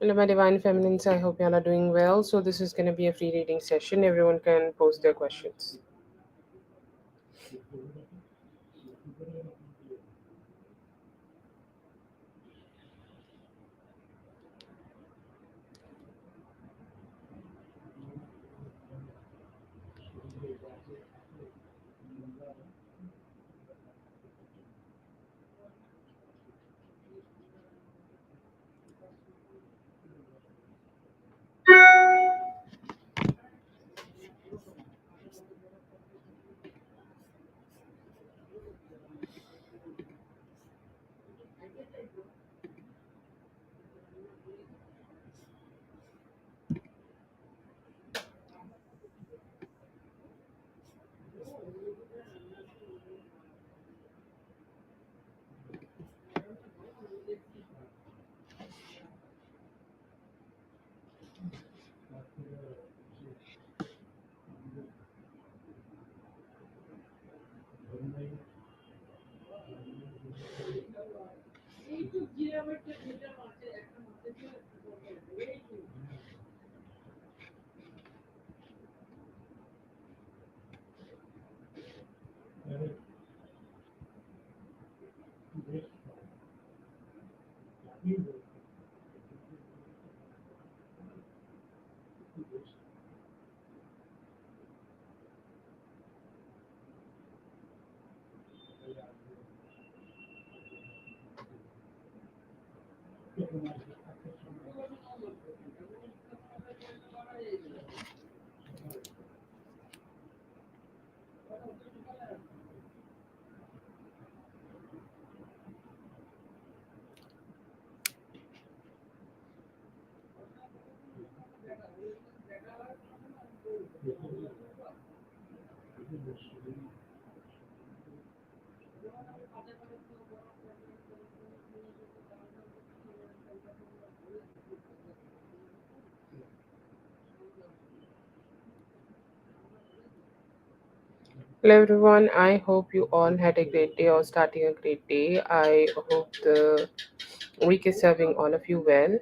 Hello, my divine feminines. I hope y'all are doing well. So, this is going to be a free reading session. Everyone can post their questions. Hello, everyone. I hope you all had a great day or starting a great day. I hope the week is serving all of you well.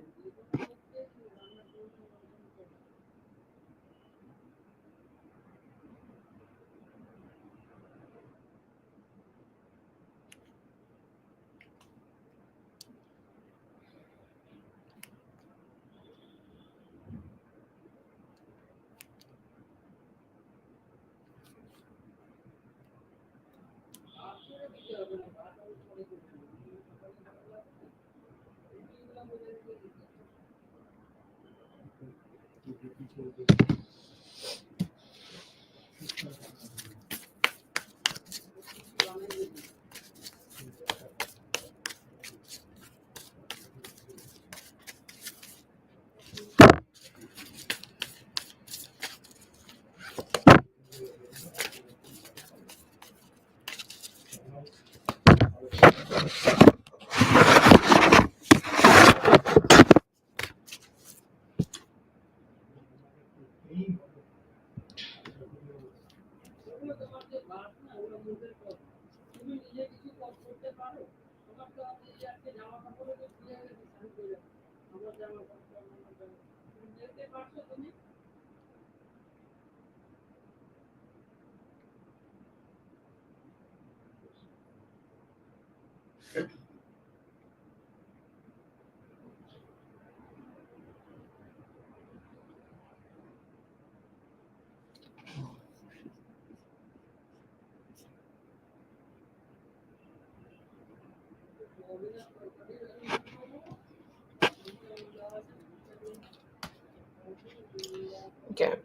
Okay.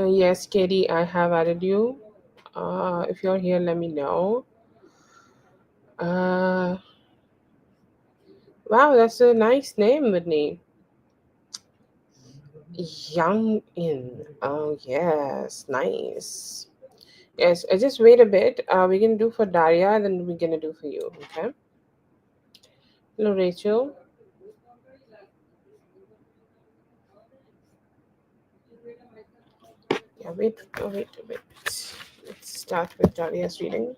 Yes, Katie, I have added you. If you're here, let me know. Uh, wow, that's a nice name, Whitney. Young in. Oh, yes, nice. Yes, just wait a bit. We're gonna do for Daria, then we're gonna do for you. Okay. Hello, Rachel. Yeah, wait, wait a bit. Let's start with Daria's reading.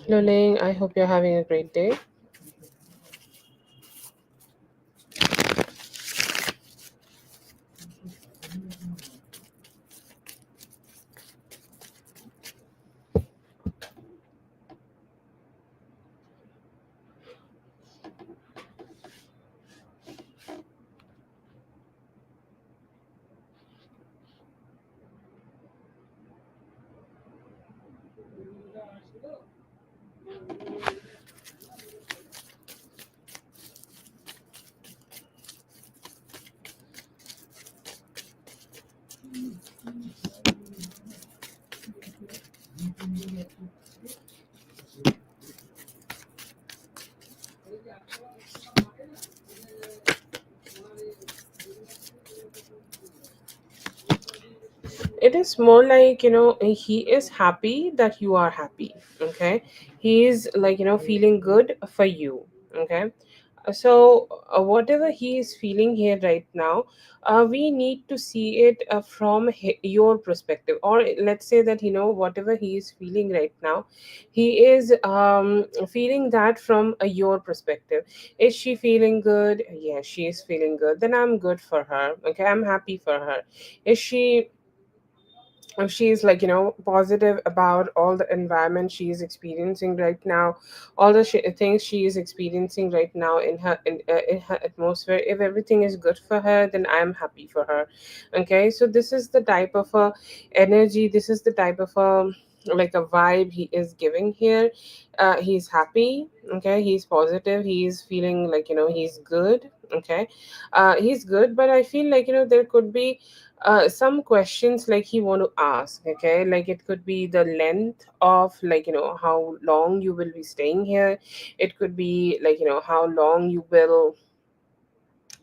Luling, I hope you're having a great day. It is more like, he is happy that you are happy. Okay. He is like, feeling good for you. Okay. So whatever he is feeling here right now, we need to see it from your perspective, or let's say that, whatever he is feeling right now, he is feeling that from your perspective. Is she feeling good? Yes, she is feeling good. Then I'm good for her. Okay, I'm happy for her. Is she, if she's like, positive about all the environment she is experiencing right now, all the things she is experiencing right now in her atmosphere, if everything is good for her, then I'm happy for her. Okay, so this is the type of a energy, this is the type of a, like a vibe he is giving here. He's happy. Okay, he's positive, he's feeling like, he's good. Okay, he's good, but I feel like, there could be some questions like he want to ask. Okay, like it could be the length of, like, how long you will be staying here. It could be like, how long you will,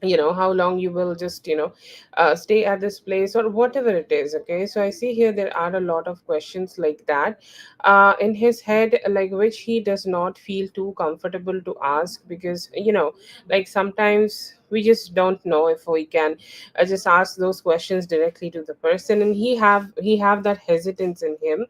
how long you will just, stay at this place, or whatever it is. Okay, so I see here there are a lot of questions like that in his head, like which he does not feel too comfortable to ask, because, like sometimes we just don't know if we can just ask those questions directly to the person, and he have that hesitance in him.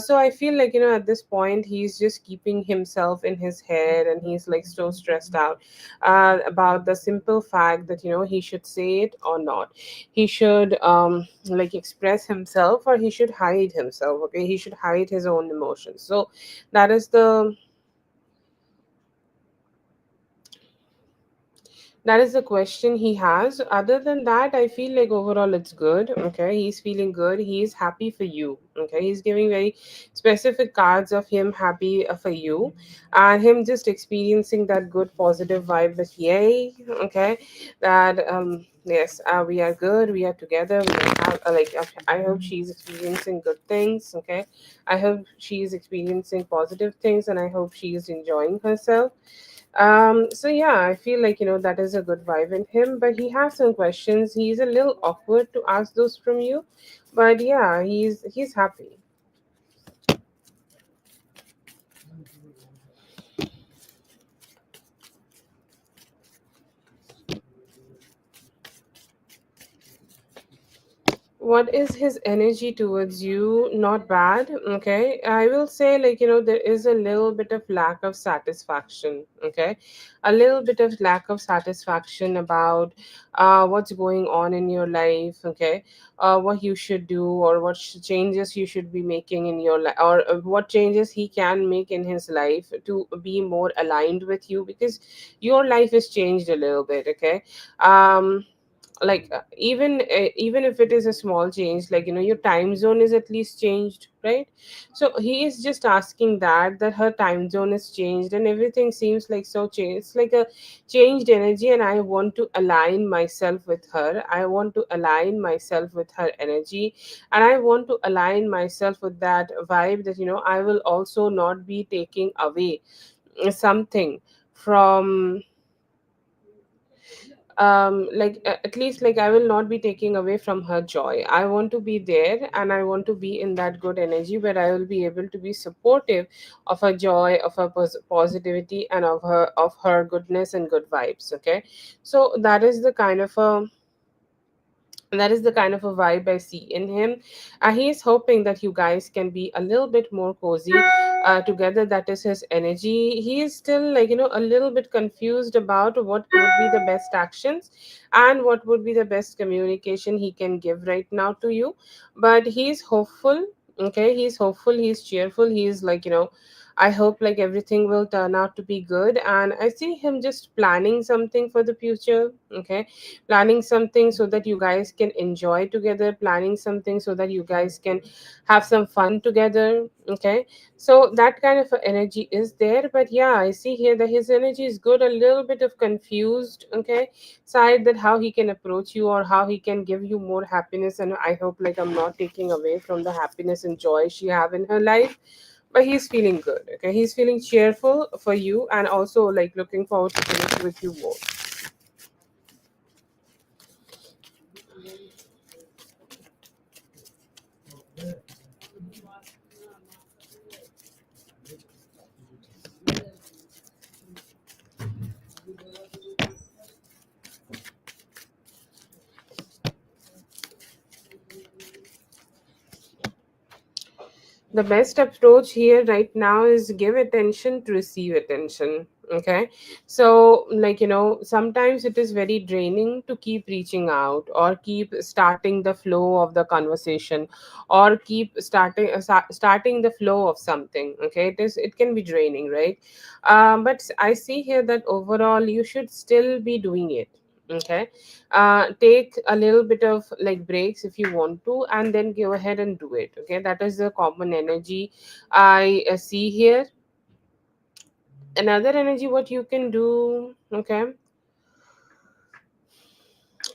So I feel like, at this point he's just keeping himself in his head, and he's like so stressed out about the simple fact that, he should say it or not. He should like express himself, or he should hide himself. Okay, he should hide his own emotions. So that is the question he has. Other than that, I feel like overall it's good. Okay, he's feeling good, he's happy for you. Okay, he's giving very specific cards of him happy for you, and him just experiencing that good positive vibe that yay. Okay, that yes, we are good, we are together, we are like, I hope she's experiencing good things. Okay, I hope she's experiencing positive things, and I hope she is enjoying herself. So yeah, I feel like, that is a good vibe in him, but he has some questions. He's a little awkward to ask those from you, but yeah, he's happy. What is his energy towards you? Not bad. Okay, I will say, like, there is a little bit of lack of satisfaction. Okay, a little bit of lack of satisfaction about what's going on in your life. Okay, what you should do, or what changes you should be making in your life, or what changes he can make in his life to be more aligned with you, because your life has changed a little bit. Okay, like even if it is a small change, like, your time zone is at least changed, right? So he is just asking that her time zone is changed, and everything seems like so changed. It's like a changed energy, and I want to align myself with her. I want to align myself with her energy, and I want to align myself with that vibe, that, I will also not be taking away something from, like, at least, like, I will not be taking away from her joy. I want to be there, and I want to be in that good energy where I will be able to be supportive of her joy, of her positivity, and of her goodness and good vibes. Okay, so that is the kind of a vibe I see in him. He is hoping that you guys can be a little bit more cozy, together. That is his energy. He is still, like, a little bit confused about what would be the best actions and what would be the best communication he can give right now to you. But he's hopeful. Okay, he's hopeful, he's cheerful, he's like, I hope like everything will turn out to be good. And I see him just planning something for the future. Okay, planning something so that you guys can enjoy together, planning something so that you guys can have some fun together. Okay, so that kind of a energy is there. But yeah, I see here that his energy is good, a little bit of confused, okay, side, that how he can approach you or how he can give you more happiness. And I hope like I'm not taking away from the happiness and joy she have in her life, but he's feeling good. Okay, he's feeling cheerful for you and also like looking forward to connect with you more. The best approach here right now is give attention to receive attention. Okay, so like, sometimes it is very draining to keep reaching out or keep starting the flow of the conversation or keep starting the flow of something. Okay, it can be draining, right? But I see here that overall you should still be doing it. Okay, take a little bit of like breaks if you want to, and then go ahead and do it. Okay, that is the common energy I see here. Another energy what you can do, okay,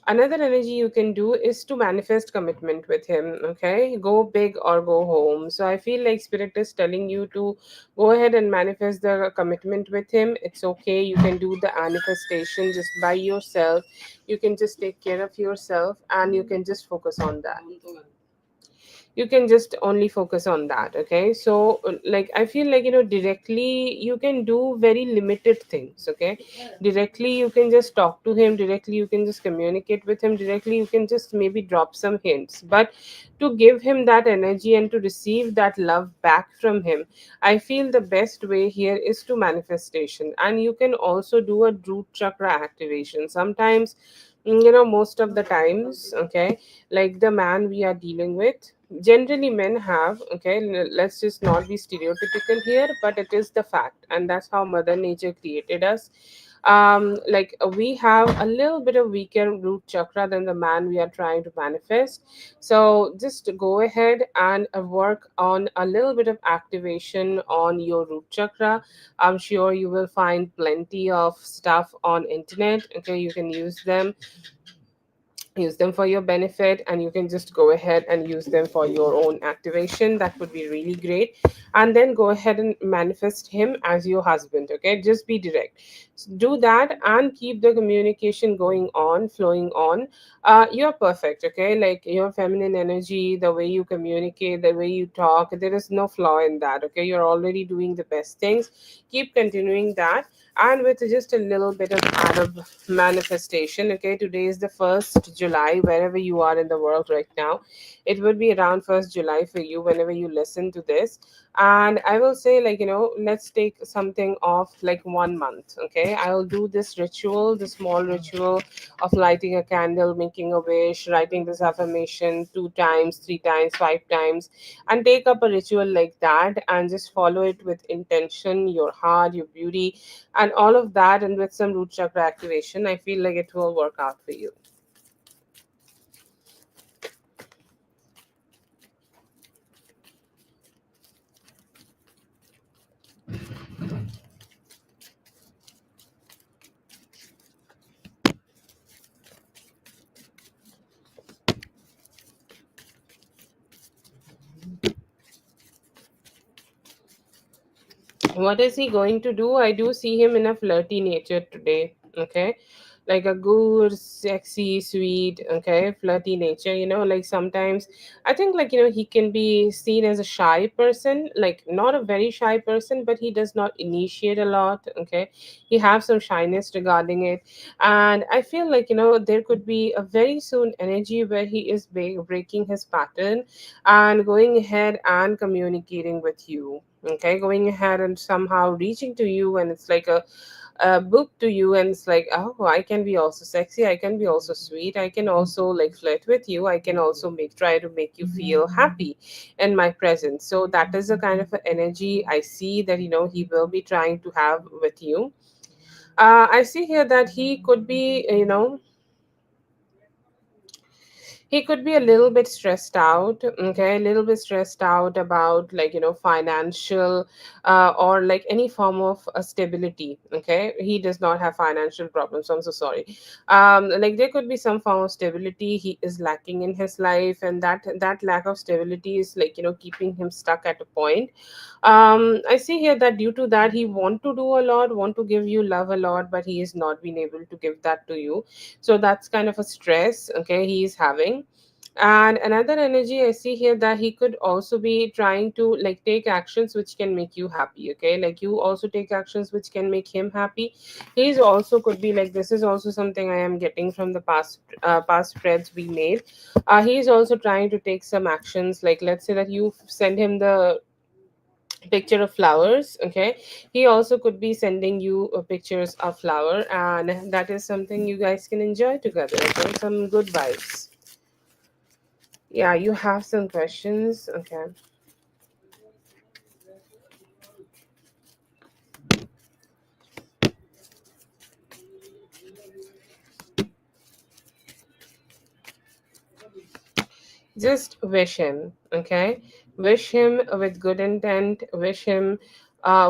another energy you can do is to manifest commitment with him. Okay, go big or go home. So I feel like spirit is telling you to go ahead and manifest the commitment with him. It's okay, you can do the manifestation just by yourself. You can just take care of yourself and you can just focus on that. You can just only focus on that. Okay, so like I feel like, directly you can do very limited things. Okay, directly you can just talk to him, directly you can just communicate with him, directly you can just maybe drop some hints. But to give him that energy and to receive that love back from him, I feel the best way here is to manifestation. And you can also do a root chakra activation sometimes. Most of the times, okay, like the man we are dealing with, generally men have, okay, let's just not be stereotypical here, but it is the fact, and that's how mother nature created us. Like we have a little bit of weaker root chakra than the man we are trying to manifest. So just go ahead and work on a little bit of activation on your root chakra. I'm sure you will find plenty of stuff on internet. Okay, you can use them for your benefit, and you can just go ahead and use them for your own activation. That would be really great. And then go ahead and manifest him as your husband. Okay, just be direct. Do that and keep the communication going on, flowing on. You're perfect. Okay, like your feminine energy, the way you communicate, the way you talk, there is no flaw in that. Okay, you're already doing the best things. Keep continuing that. And with just a little bit of added manifestation. Okay, today is the 1st July, wherever you are in the world right now. It would be around 1st July for you whenever you listen to this. And I will say, like, let's take something off like 1 month. Okay, I'll do this ritual, the small ritual of lighting a candle, making a wish, writing this affirmation 2 times, 3 times, 5 times, and take up a ritual like that and just follow it with intention, your heart, your beauty, and all of that. And with some root chakra activation, I feel like it will work out for you. What is he going to do? I do see him in a flirty nature today. Okay, like a good, sexy, sweet, okay, flirty nature. Like sometimes I think, like, he can be seen as a shy person, like not a very shy person, but he does not initiate a lot, okay. He have some shyness regarding it. And I feel like, there could be a very soon energy where he is breaking his pattern and going ahead and communicating with you, okay, going ahead and somehow reaching to you, and it's like a book to you, and it's like, oh, I can be also sexy, I can be also sweet, I can also like flirt with you, I can also try to make you feel happy in my presence. So that is the kind of a energy I see that, he will be trying to have with you. I see here that he could be a little bit stressed out, okay, a little bit stressed out about, like, financial, or like any form of stability, okay. He does not have financial problems, so I'm so sorry. Like there could be some form of stability he is lacking in his life, and that lack of stability is, like, keeping him stuck at a point. I see here that due to that he want to do a lot, want to give you love a lot, but he is not being able to give that to you. So that's kind of a stress, okay, he is having. And another energy I see here, that he could also be trying to like take actions which can make you happy, okay, like you also take actions which can make him happy. He's also could be like, this is also something I am getting from the past spreads we made. He's also trying to take some actions, like let's say that you send him the picture of flowers, okay. He also could be sending you pictures of flower, and that is something you guys can enjoy together, okay, some good vibes. Yeah, you have some questions, okay. Just wish him, okay. Wish him with good intent, wish him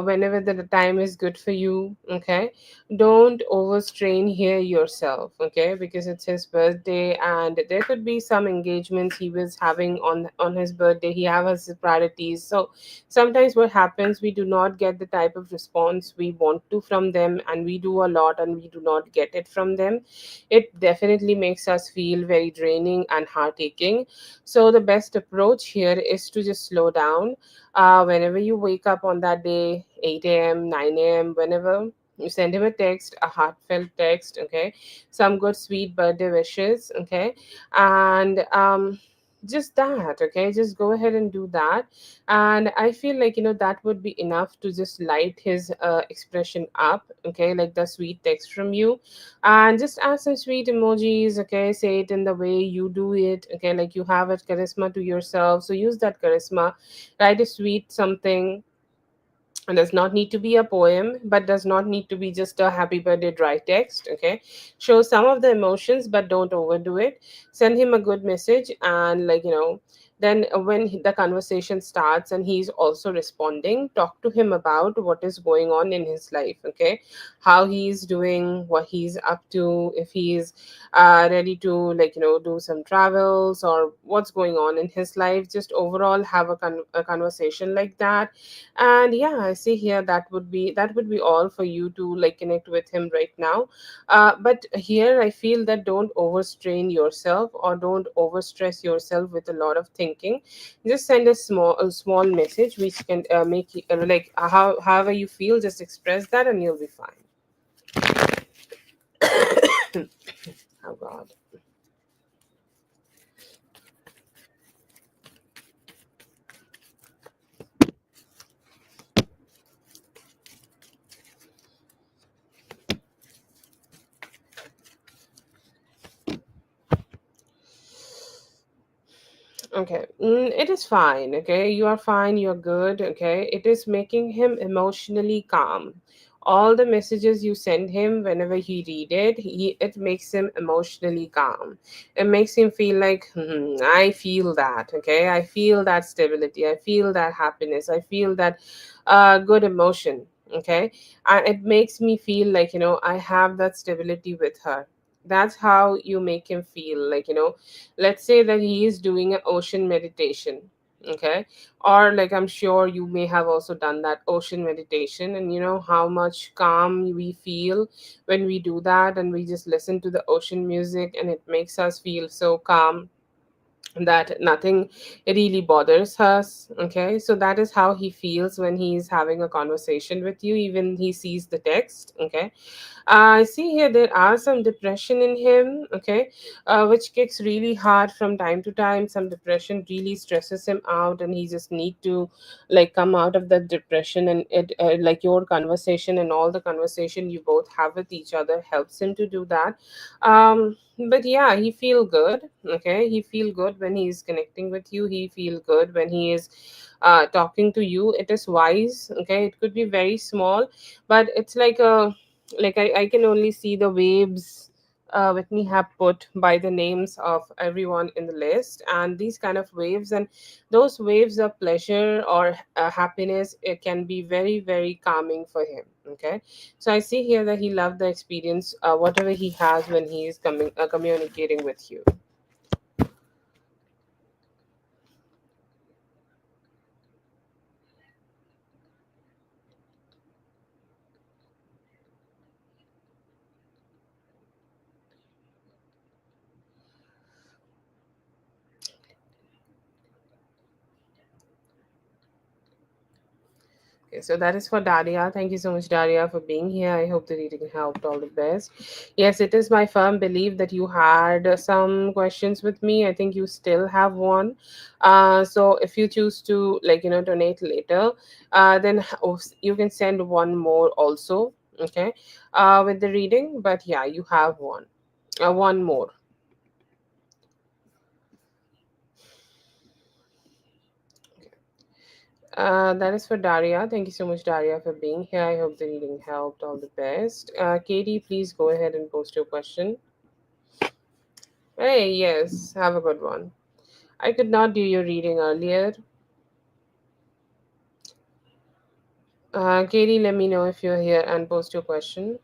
whenever the time is good for you, okay. Don't overstrain here yourself, okay, because it's his birthday, and there could be some engagements he was having on his birthday. He has his priorities. So sometimes what happens, we do not get the type of response we want to from them, and we do a lot and we do not get it from them. It definitely makes us feel very draining and heart aching. So the best approach here is to just slow down. Whenever you wake up on that day, 8 a.m., 9 a.m., whenever, you send him a text, a heartfelt text, okay, some good sweet birthday wishes, okay, and just that, okay, just go ahead and do that. And I feel like, that would be enough to just light his expression up, okay, like the sweet text from you. And just add some sweet emojis, okay, say it in the way you do it, okay, like you have a charisma to yourself, so use that charisma. Write a sweet something. It does not need to be a poem, but does not need to be just a happy birthday dry text, okay. Show some of the emotions, but don't overdo it. Send him a good message, and, like, then when the conversation starts and he's also responding, talk to him about what is going on in his life, okay, how he's doing, what he's up to, if he's ready to, like, do some travels, or what's going on in his life. Just overall have a conversation like that. And yeah, I see here that would be all for you to like connect with him right now. But here I feel that don't overstrain yourself, or don't overstress yourself with a lot of thinking. Just send a small message which can make you like however you feel, just express that and you'll be fine. Oh god. Okay, it is fine. Okay, you are fine. You're good. Okay, it is making him emotionally calm. All the messages you send him, whenever he read it, it makes him emotionally calm. It makes him feel like, I feel that. Okay, I feel that stability. I feel that happiness. I feel that good emotion. Okay, and it makes me feel like, I have that stability with her. That's how you make him feel, like, let's say that he is doing an ocean meditation. Okay. Or like, I'm sure you may have also done that ocean meditation, and you know how much calm we feel when we do that, and we just listen to the ocean music and it makes us feel so calm that nothing really bothers us. Okay, so that is how he feels when he is having a conversation with you, even he sees the text. Okay, I see here there are some depression in him. Okay, which kicks really hard from time to time. Some depression really stresses him out, and he just need to like come out of that depression. And it like your conversation and all the conversation you both have with each other helps him to do that. But yeah, he feel good. Okay, he feel good when he is connecting with you. He feel good when he is talking to you. It is wise. Okay, it could be very small, but it's like a like I can only see the waves with me have put by the names of everyone in the list, and these kind of waves, and those waves of pleasure or happiness, it can be very very calming for him. Okay, so I see here that he loved the experience, whatever he has when he is communicating with you. Okay, so that is for Daria. Thank you so much, Daria, for being here. I hope the reading helped. All the best. Yes, it is my firm belief that you had some questions with me. I think you still have one. So if you choose to, like, donate later, then you can send one more also. Okay, with the reading. But yeah, you have one. One more. That is for Daria. Thank you so much, Daria, for being here. I hope the reading helped. All the best. Katie, please go ahead and post your question. Hey, yes, have a good one. I could not do your reading earlier. Katie, let me know if you're here and post your question.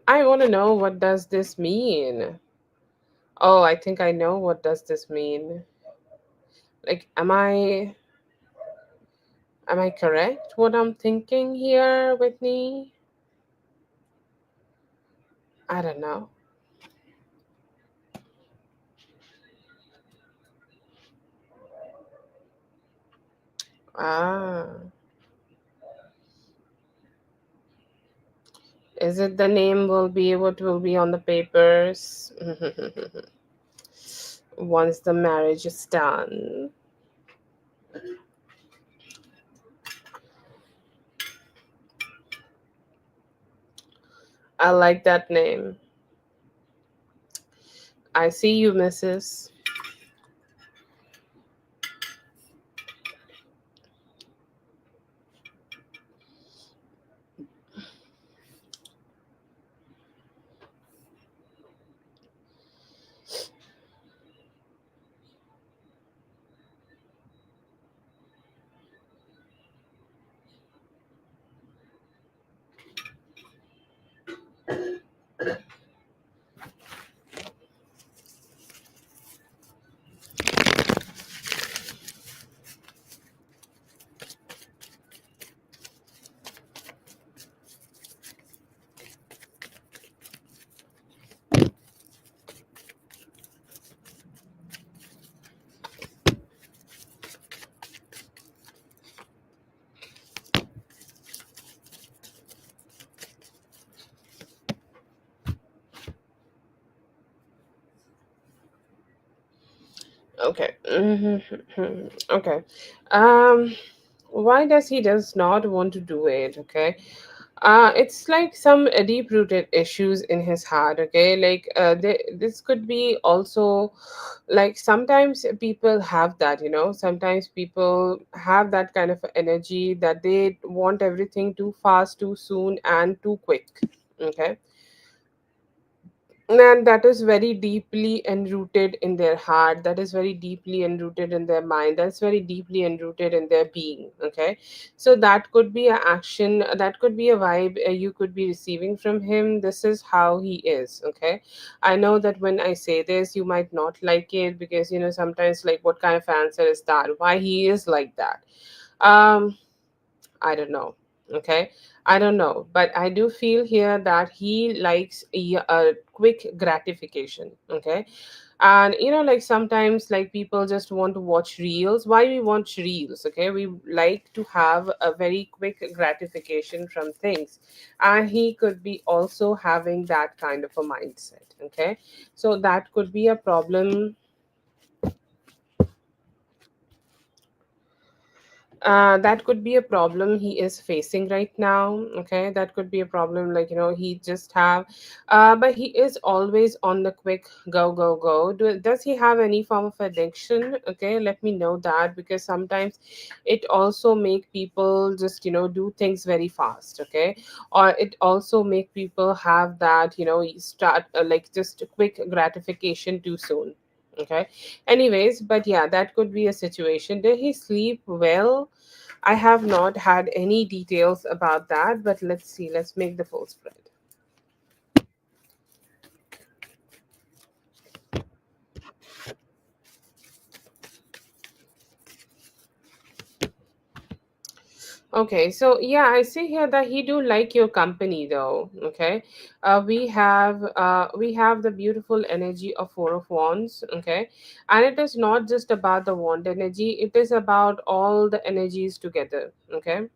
I want to know, what does this mean? Oh, I think I know, what does this mean. Like, am I correct? What I'm thinking here, Whitney? I don't know. Ah, is it the name will be on the papers once the marriage is done? I like that name. I see you, Mrs. Okay. Okay. Um, why does he does not want to do it? Okay. It's like some deep rooted issues in his heart, okay? Like, this could be also like sometimes people have that, sometimes people have that kind of energy that they want everything too fast, too soon, and too quick, okay? And that is very deeply enrooted in their heart, that is very deeply enrooted in their mind, that's very deeply enrooted in their being, okay? So that could be an action, that could be a vibe you could be receiving from him. This is how he is, okay? I know that when I say this you might not like it, because sometimes, like, what kind of answer is that, why he is like that? um I don't know. Okay. I don't know. But I do feel here that he likes a quick gratification. Okay. And like sometimes, like, people just want to watch reels. Why we watch reels? Okay. We like to have a very quick gratification from things. And he could be also having that kind of a mindset. Okay. So that could be a problem. That could be a problem he is facing right now. Okay, that could be a problem, like, he just have but he is always on the quick go go go. Does he have any form of addiction? Okay, let me know that, because sometimes it also make people just do things very fast. Okay, or it also make people have that, start like just quick gratification too soon. Okay, anyways, but yeah, that could be a situation. Did he sleep well? I have not had any details about that, but let's see. Let's make the full spread. Okay, so yeah, I see here that he do like your company though. Okay, we have the beautiful energy of Four of Wands. Okay, and it is not just about the wand energy; it is about all the energies together. Okay.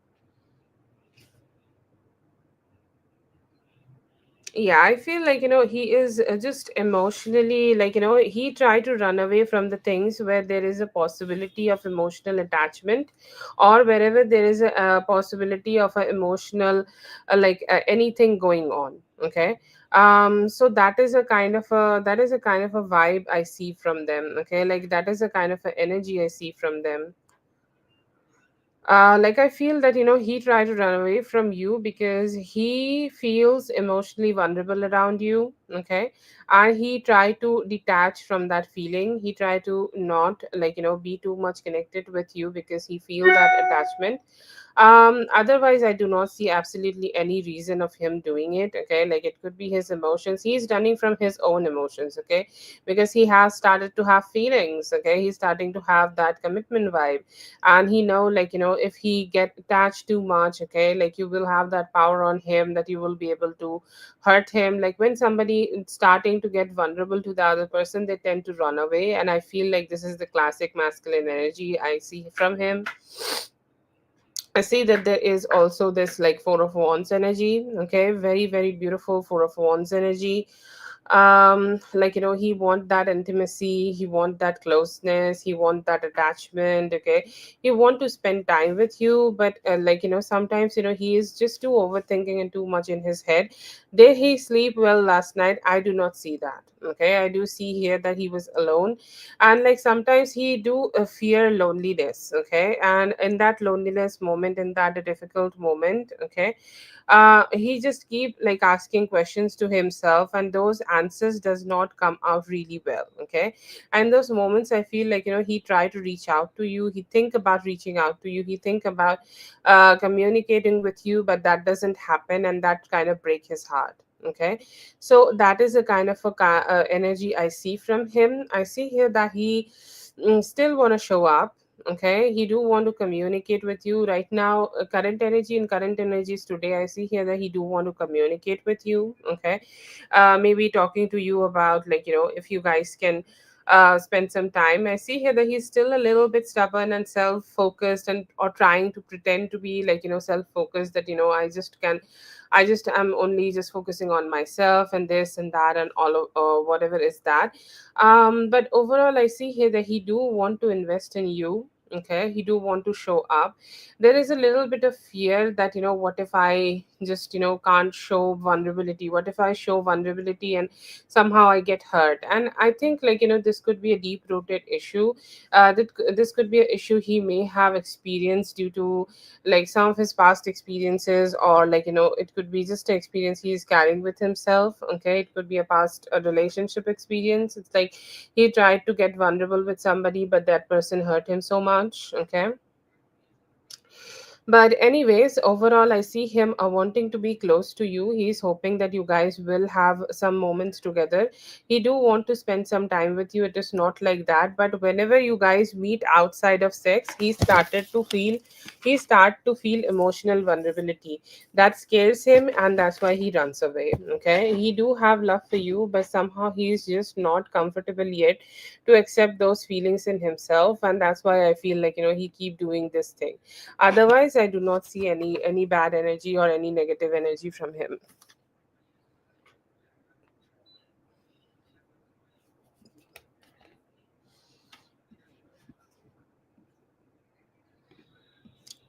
Yeah, I feel like he is just emotionally, like, he tried to run away from the things where there is a possibility of emotional attachment, or wherever there is a possibility of a emotional like anything going on. Okay. So that is a kind of a vibe I see from them. Okay, like that is a kind of a energy I see from them. Like, I feel that he tried to run away from you because he feels emotionally vulnerable around you. Okay, and he tried to detach from that feeling. He tried to not, like, be too much connected with you because he feel that attachment. Otherwise I do not see absolutely any reason of him doing it. Okay, like, it could be his emotions. He's running from his own emotions. Okay, because he has started to have feelings. Okay, he's starting to have that commitment vibe, and he know, like, if he get attached too much, okay, like, you will have that power on him, that you will be able to hurt him. Like, when somebody is starting to get vulnerable to the other person, they tend to run away, and I feel like this is the classic masculine energy I see from him. I see that there is also this, like, Four of Wands energy. Okay, very, very beautiful Four of Wands energy. Like, he want that intimacy, he want that closeness, he want that attachment. Okay, he want to spend time with you, but like, sometimes he is just too overthinking and too much in his head. Did he sleep well last night? I do not see that. Okay, I do see here that he was alone, and like sometimes he do fear loneliness. Okay, and in that loneliness moment, in that difficult moment, okay, he just keep, like, asking questions to himself, and those answers does not come out really well. Okay, and those moments I feel like he try to reach out to you, he think about reaching out to you, he think about communicating with you, but that doesn't happen, and that kind of break his heart. Okay, so that is a kind of energy I see from him. I see here that he still want to show up. Okay, he do want to communicate with you right now. Current energy and current energies today, I see here that he do want to communicate with you. Okay, maybe talking to you about, like, if you guys can spend some time. I see here that he's still a little bit stubborn and self-focused, and or trying to pretend to be, like, self-focused, that I just am only just focusing on myself and this and that and all of whatever is that. But overall I see here that he do want to invest in you. Okay, he do want to show up. There is a little bit of fear that what if I just can't show vulnerability? What if I show vulnerability and somehow I get hurt? And I think, like, this could be a deep rooted issue. This could be an issue he may have experienced due to like some of his past experiences, or like, it could be just an experience he is carrying with himself. Okay, it could be a past a relationship experience. It's like he tried to get vulnerable with somebody, but that person hurt him so much. Okay, but anyways, overall, I see him wanting to be close to you. He's hoping that you guys will have some moments together. He do want to spend some time with you. It is not like that. But whenever you guys meet outside of sex, he start to feel emotional vulnerability. That scares him, and that's why he runs away. Okay, he do have love for you, but somehow he's just not comfortable yet to accept those feelings in himself, and that's why I feel like he keep doing this thing. Otherwise, I do not see any bad energy or any negative energy from him.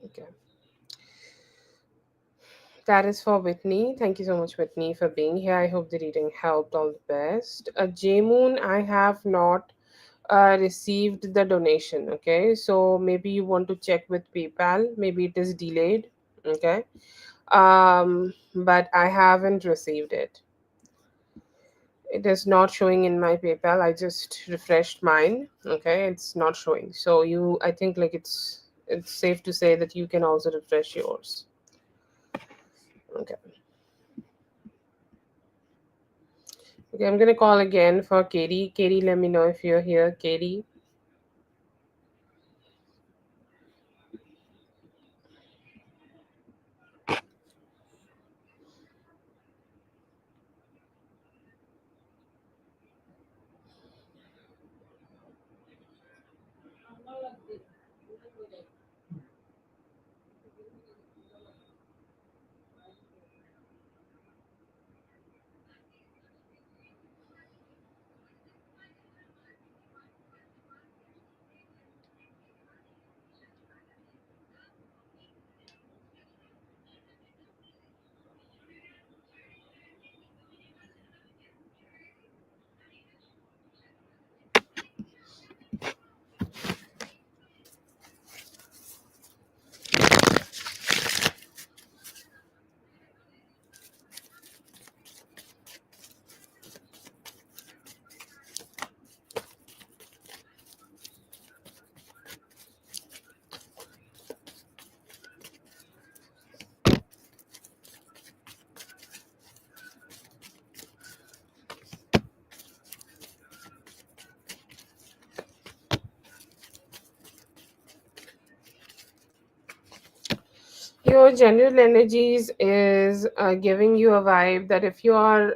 Okay. That is for Whitney. Thank you so much, Whitney, for being here. I hope the reading helped. All the best. J Moon, I have not received the donation. Okay, so maybe you want to check with PayPal. Maybe it is delayed. Okay, but I haven't received it. It is not showing in my PayPal. I just refreshed mine. Okay, it's not showing. So I think like it's safe to say that you can also refresh yours. Okay. Okay, I'm gonna call again for Katie. Katie, let me know if you're here. Katie. Your general energies is giving you a vibe that if you are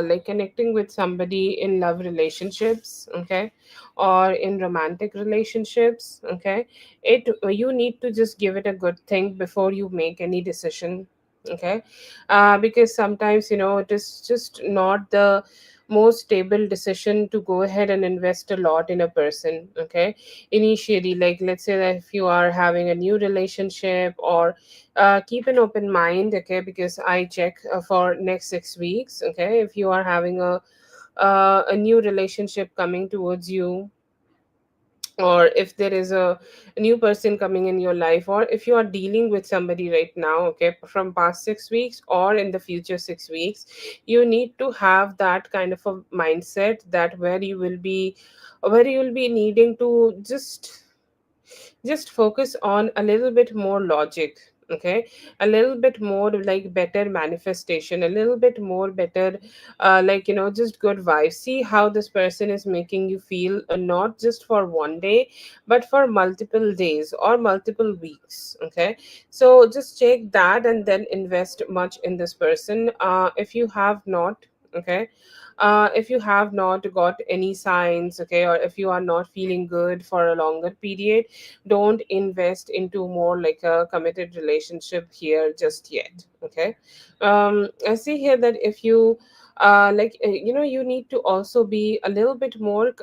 like connecting with somebody in love relationships, okay, or in romantic relationships, okay, it you need to just give it a good think before you make any decision. Okay, because sometimes it is just not the most stable decision to go ahead and invest a lot in a person. Okay, initially, like let's say that if you are having a new relationship, or keep an open mind. Okay, because I check for next 6 weeks. Okay, if you are having a new relationship coming towards you, or if there is a new person coming in your life, or if you are dealing with somebody right now, okay, from past 6 weeks or in the future 6 weeks, you need to have that kind of a mindset that where you will be needing to just focus on a little bit more logic. Okay, a little bit more like better manifestation, a little bit more better like just good vibes. See how this person is making you feel, not just for one day but for multiple days or multiple weeks. Okay, so just check that and then invest much in this person. If you have not, okay, if you have not got any signs, okay, or if you are not feeling good for a longer period, don't invest into more like a committed relationship here just yet. Okay, I see here that if you you need to also be a little bit more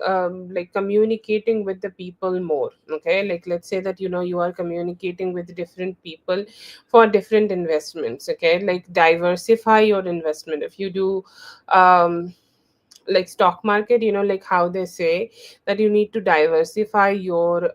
like communicating with the people more. Okay, like let's say that you are communicating with different people for different investments. Okay, like diversify your investment. If you do like stock market, like how they say that you need to diversify your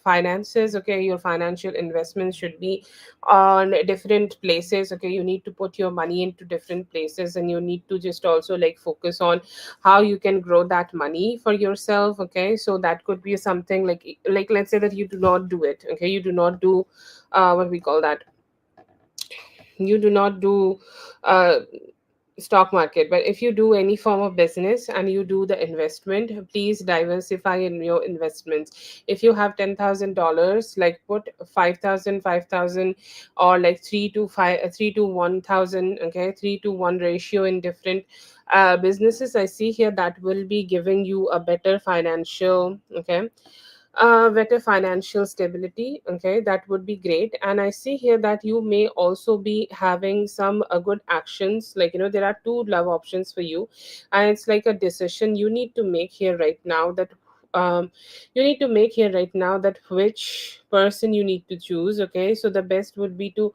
finances. Okay, your financial investments should be on different places. Okay, you need to put your money into different places, and you need to just also like focus on how you can grow that money for yourself. Okay, so that could be something like let's say that you do not do it. Okay, you do not do what we call that, you do not do uh, stock market, but if you do any form of business and you do the investment, please diversify in your investments. If you have $10,000, like put 5,000, 5,000, or like 3 to 5, 3 to 1,000. Okay, 3 to 1 ratio in different businesses. I see here that will be giving you a better financial, okay, better financial stability. Okay, that would be great. And I see here that you may also be having some good actions, like there are two love options for you, and it's like a decision you need to make here right now, that um, you need to make here right now that which person you need to choose. Okay, so the best would be to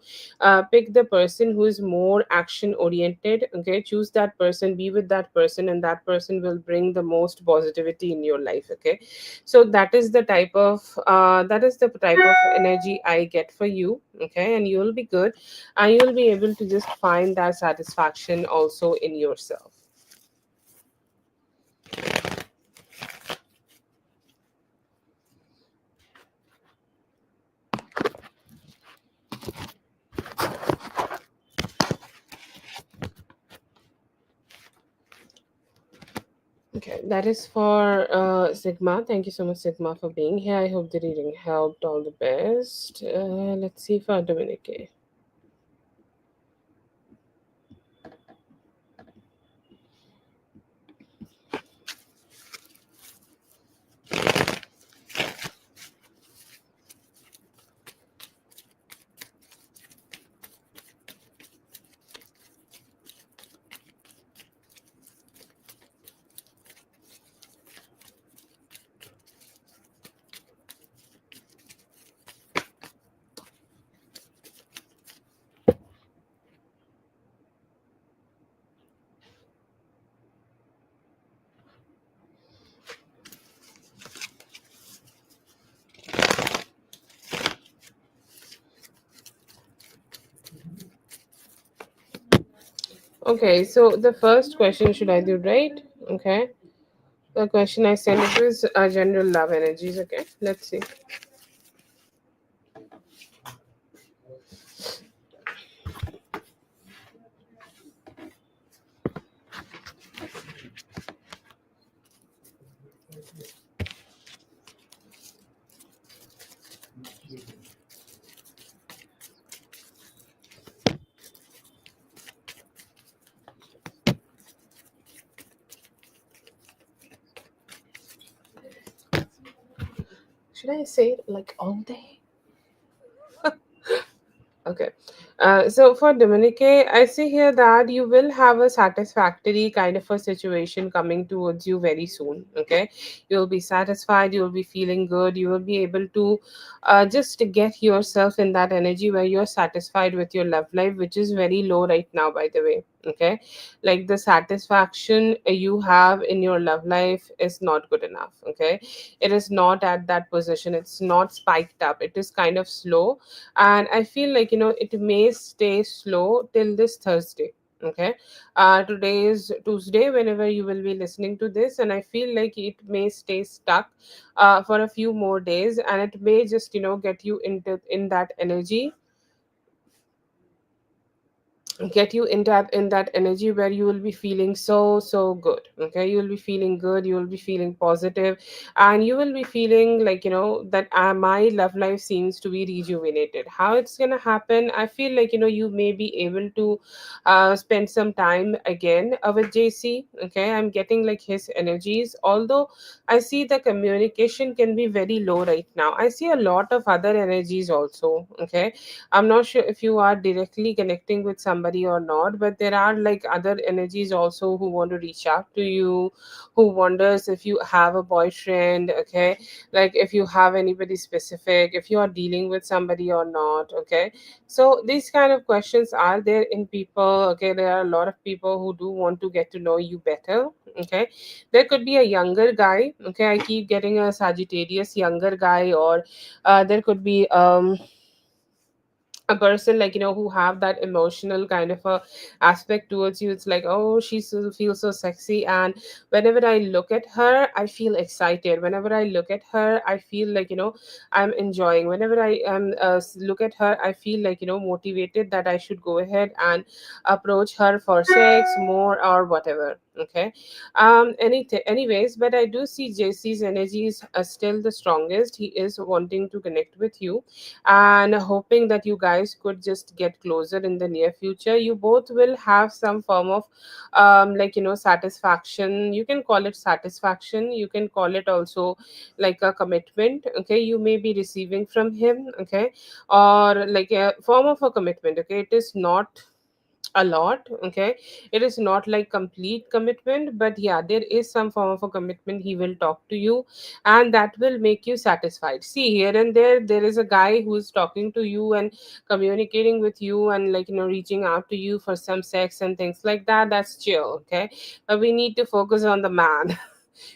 pick the person who is more action oriented. Okay, choose that person, be with that person, and that person will bring the most positivity in your life. Okay, so that is the type of energy I get for you. Okay, and you'll be good, and you'll be able to just find that satisfaction also in yourself. Okay, that is for Sigma. Thank you so much, Sigma, for being here. I hope the reading helped. All the best. Let's see for Dominique. Okay, so the first question, should I do right? Okay. The question I sent it was general love energies. Okay, let's see. Should I say it like all day? Okay. So for Dominique, I see here that you will have a satisfactory kind of a situation coming towards you very soon. Okay. You'll be satisfied, you'll be feeling good, you will be able to just get yourself in that energy where you're satisfied with your love life, which is very low right now, by the way. Okay. Like the satisfaction you have in your love life is not good enough. Okay. It is not at that position, it's not spiked up, it is kind of slow, and I feel like it may stay slow till this Thursday. Okay, today is Tuesday whenever you will be listening to this, and I feel like it may stay stuck for a few more days, and it may just get you into in that energy, get you in that energy where you will be feeling so good. Okay, you will be feeling good, you will be feeling positive, and you will be feeling like that my love life seems to be rejuvenated. How it's gonna happen, I feel like you may be able to spend some time again with JC. Okay, I'm getting like his energies, although I see the communication can be very low right now. I see a lot of other energies also. Okay, I'm not sure if you are directly connecting with somebody somebody or not, but there are like other energies also who want to reach out to you, who wonders if you have a boyfriend, okay, like if you have anybody specific, if you are dealing with somebody or not, okay. So these kind of questions are there in people, okay. There are a lot of people who do want to get to know you better, okay. There could be a younger guy, okay. I keep getting a Sagittarius younger guy, or there could be a person, like, who have that emotional kind of a aspect towards you. It's like, oh, she still feels so sexy, and whenever I look at her I feel excited. Whenever I look at her I feel like, I'm enjoying. Whenever I look at her I feel like, motivated that I should go ahead and approach her for sex more or whatever, okay. Anyways, but I do see JC's energy is still the strongest. He is wanting to connect with you and hoping that you guys could just get closer in the near future. You both will have some form of like, satisfaction. You can call it satisfaction, you can call it also like a commitment, okay. You may be receiving from him, okay, or like a form of a commitment, okay. It is not a lot, okay. It is not like complete commitment, but yeah, there is some form of a commitment. He will talk to you and that will make you satisfied. See, here and there is a guy who is talking to you and communicating with you and, like, reaching out to you for some sex and things like that. That's chill, okay. But we need to focus on the man.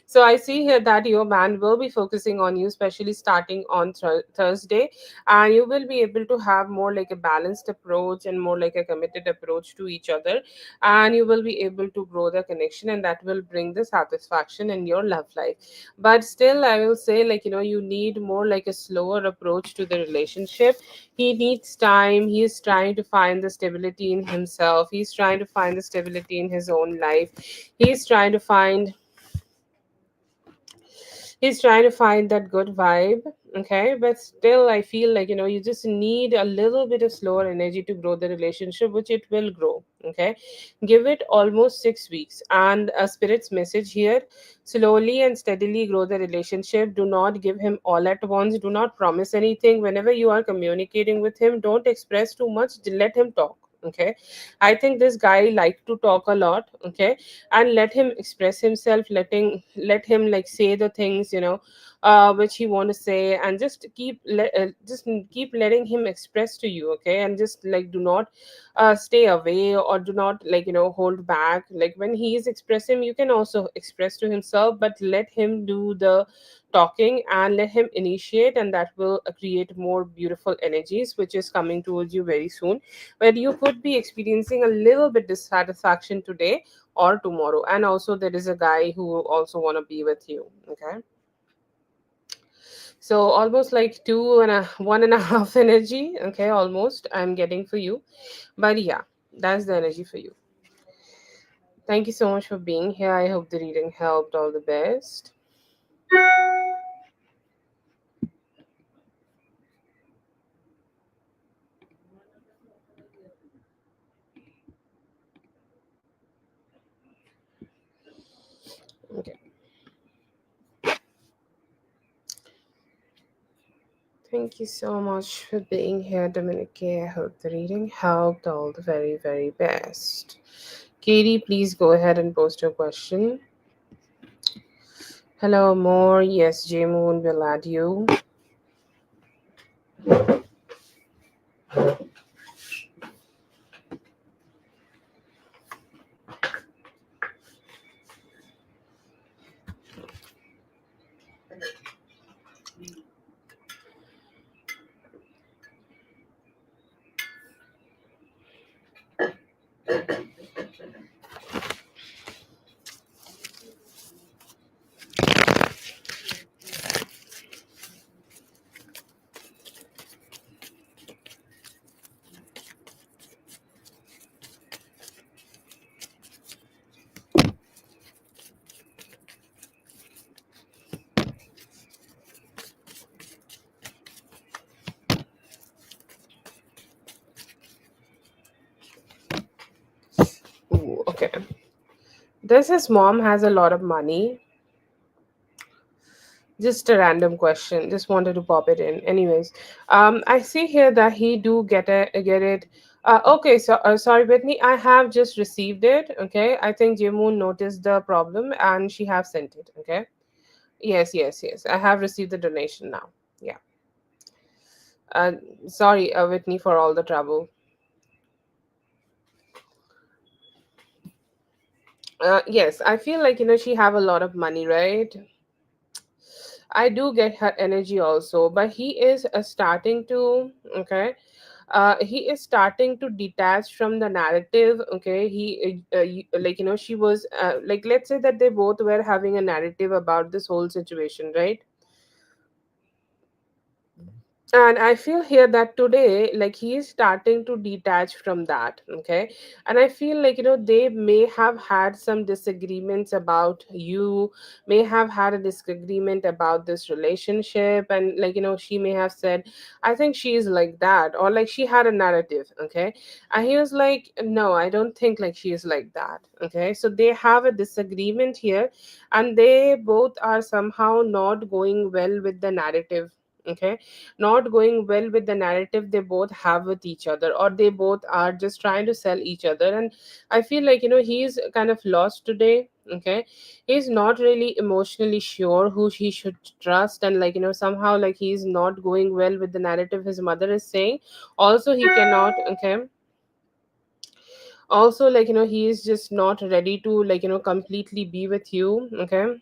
So I see here that your man will be focusing on you, especially starting on Thursday, and you will be able to have more like a balanced approach and more like a committed approach to each other, and you will be able to grow the connection, and that will bring the satisfaction in your love life. But still, I will say, like, you need more like a slower approach to the relationship. He needs time. He is trying to find the stability in himself. He's trying to find the stability in his own life. He's trying to find he's trying to find that good vibe, okay. But still I feel like, you just need a little bit of slower energy to grow the relationship, which it will grow, okay. Give it almost 6 weeks, and a spirit's message here: slowly and steadily grow the relationship. Do not give him all at once. Do not promise anything. Whenever you are communicating with him, don't express too much. Let him talk, okay. I think this guy like to talk a lot, okay. And let him express himself, let him like say the things, which he want to say, and just keep letting him express to you, okay. And just like do not stay away, or do not, like, hold back. Like when he is expressing, you can also express to himself, but let him do the talking and let him initiate, and that will create more beautiful energies which is coming towards you very soon, where you could be experiencing a little bit dissatisfaction today or tomorrow. And also there is a guy who also want to be with you, okay. So almost like 1.5 energy, okay, almost I'm getting for you. But yeah, that's the energy for you. Thank you so much for being here. I hope the reading helped. All the best. Okay, thank you so much for being here, Dominique. I hope the reading helped. All the very, very best. Katie, please go ahead and post your question. Hello, more. Yes, J Moon will add you. Ooh, okay. Does his mom has a lot of money? Just a random question. Just wanted to pop it in. Anyways, I see here that he do get it Okay, so sorry, Whitney. I have just received it. Okay, I think Jimoon noticed the problem and she have sent it. Okay. Yes, yes, yes. I have received the donation now. Yeah. Uh, Sorry, Whitney, for all the trouble. Yes, I feel like she have a lot of money, right? I do get her energy also, but he is starting to, okay, he is starting to detach from the narrative. Okay, like she was like, let's say that they both were having a narrative about this whole situation, right? And I feel here that today, like, he is starting to detach from that. Okay, and I feel like they may have had some disagreements about you, may have had a disagreement about this relationship, and like she may have said, I think she is like that, or like she had a narrative. Okay, and he was like, no, I don't think like she is like that. Okay, so they have a disagreement here, and they both are somehow not going well with the narrative. Okay, not going well with the narrative they both have with each other, or they both are just trying to sell each other. And I feel like he's kind of lost today. Okay, he's not really emotionally sure who he should trust, and like somehow like he's not going well with the narrative his mother is saying. Also he cannot. Okay, also like he is just not ready to like completely be with you. Okay,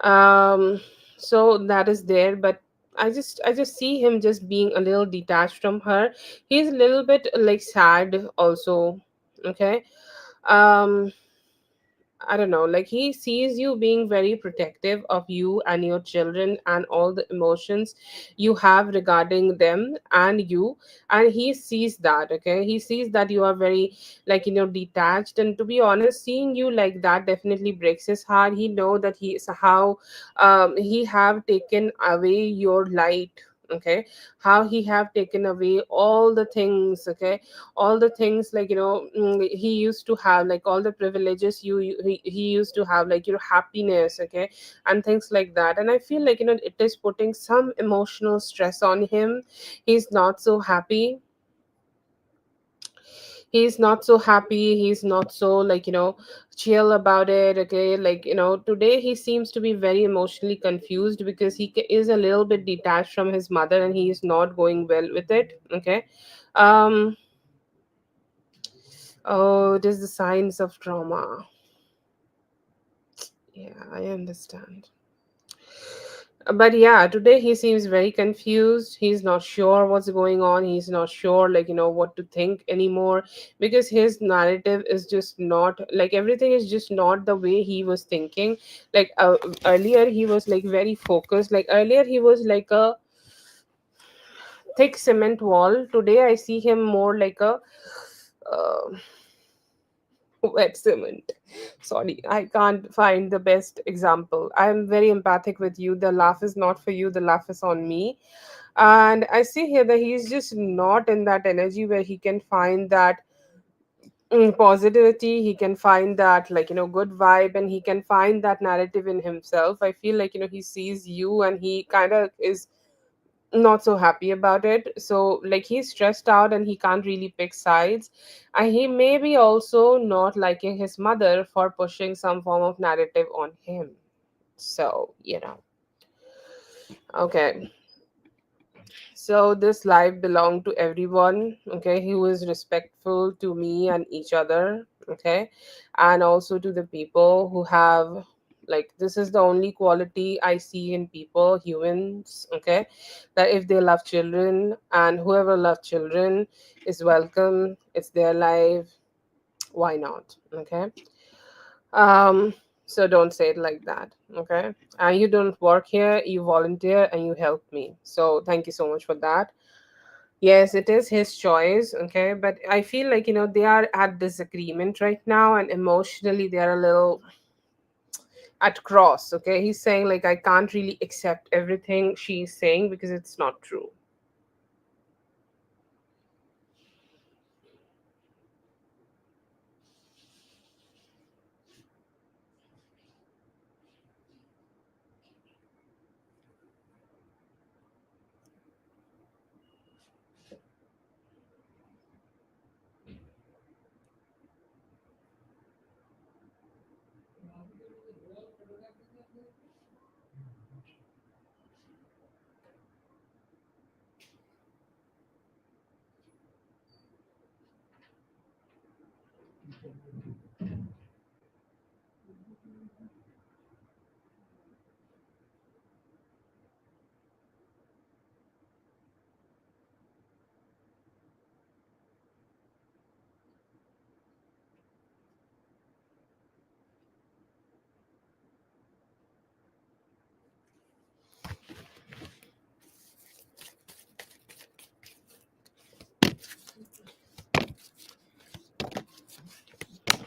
um so that is there, but I just see him just being a little detached from her. He's a little bit like sad also. Okay, um I don't know, like he sees you being very protective of you and your children and all the emotions you have regarding them and you. And he sees that. Okay, he sees that you are very like detached, and to be honest, seeing you like that definitely breaks his heart. He know that he is how he have taken away your light. Okay, how he have taken away all the things. Okay, all the things like he used to have, like all the privileges he used to have, like happiness. Okay, and things like that. And I feel like it is putting some emotional stress on him. He's not so happy. He's not so happy. He's not so like chill about it. Okay, like today he seems to be very emotionally confused because is a little bit detached from his mother, and he is not going well with it. Okay, um oh, it is the signs of trauma. Yeah, I understand. But yeah, today he seems very confused. He's not sure what's going on. He's not sure, like, what to think anymore, because his narrative is just not like, everything is just not the way he was thinking. Like, earlier he was like very focused. Like, earlier he was like a thick cement wall. Today I see him more like a uh, wet cement. Sorry, I can't find the best example. I'm very empathic with you. The laugh is not for you, the laugh is on me. And I see here that he's just not in that energy where he can find that positivity. He can find that, like, good vibe, and he can find that narrative in himself. I feel like, he sees you and he kind of is not so happy about it. So like he's stressed out and he can't really pick sides, and he may be also not liking his mother for pushing some form of narrative on him. So okay, so this life belonged to everyone. Okay, he was respectful to me and each other. Okay, and also to the people who have, like, this is the only quality I see in people, humans. Okay, that if they love children, and whoever love children is welcome, it's their life, why not? Okay, um so don't say it like that. Okay, and you don't work here, you volunteer and you help me, so thank you so much for that. Yes, it is his choice. Okay, but I feel like they are at disagreement right now, and emotionally they are a little at cross. Okay, he's saying like, I can't really accept everything she's saying because it's not true.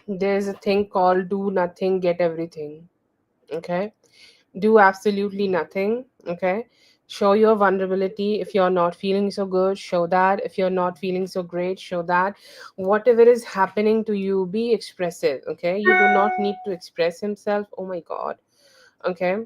There's a thing called do nothing, get everything. Okay, do absolutely nothing. Okay, show your vulnerability. If you're not feeling so good, show that. If you're not feeling so great, show that. Whatever is happening to you, be expressive. Okay, you do not need to express himself. Oh my god. Okay,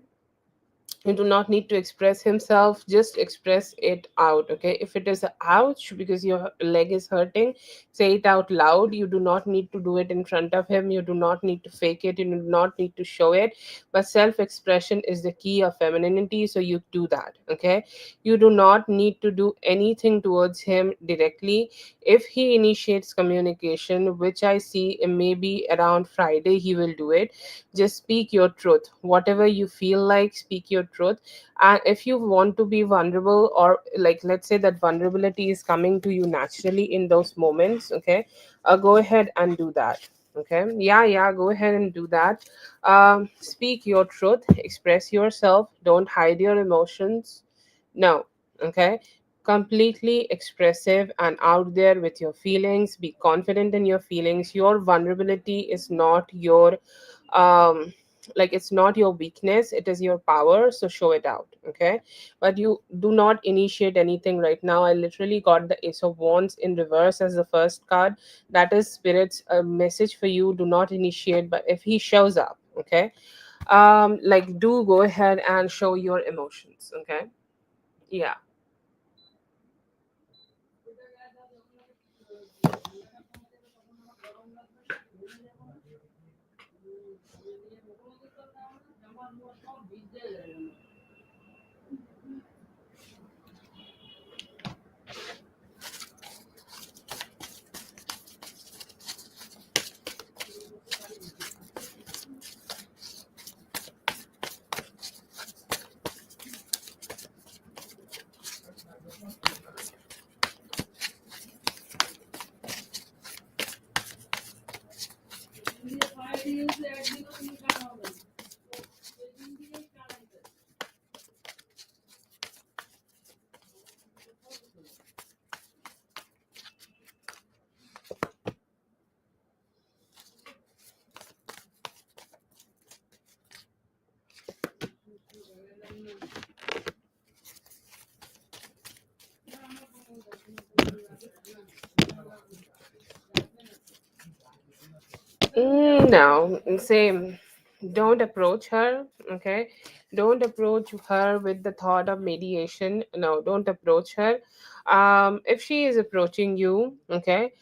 you do not need to express himself, just express it out. Okay, if it is a ouch because your leg is hurting, say it out loud. You do not need to do it in front of him, you do not need to fake it, you do not need to show it. But self expression is the key of femininity, so you do that. Okay, you do not need to do anything towards him directly. If he initiates communication, which I see maybe around Friday he will do it, just speak your truth. Whatever you feel like, speak your truth. And if you want to be vulnerable, or like let's say that vulnerability is coming to you naturally in those moments, okay, go ahead and do that. Okay, yeah, go ahead and do that. Speak your truth, express yourself, don't hide your emotions. No. Okay, completely expressive and out there with your feelings. Be confident in your feelings. Your vulnerability is not your like it's not your weakness, it is your power, so show it out. Okay, but you do not initiate anything right now. I literally got the Ace of Wands in reverse as the first card. That is spirit's message for you. Do not initiate, but if he shows up, okay, like do go ahead and show your emotions. Okay, yeah. No, same. Don't approach her. Okay, don't approach her with the thought of mediation. No, don't approach her. If she is approaching you, okay,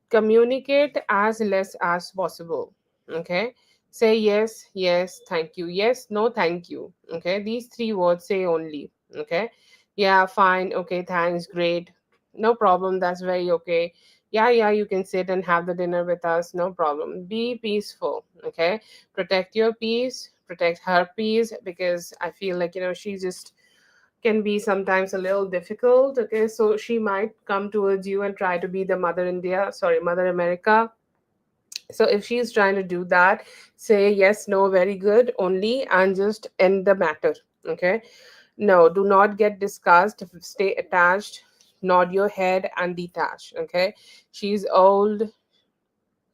communicate as less as possible. Okay, say yes, yes, thank you, yes, no, thank you. Okay, these three words say only. Okay, yeah, fine, okay, thanks, great, no problem, that's very okay. Yeah, you can sit and have the dinner with us, no problem. Be peaceful. Okay, protect your peace, protect her peace, because I feel like she just can be sometimes a little difficult. Okay, so she might come towards you and try to be the mother India, sorry, mother America. So if she's trying to do that, say yes, no, very good only, and just end the matter. Okay, no, do not get discussed, stay attached, nod your head and detach. Okay, she's old,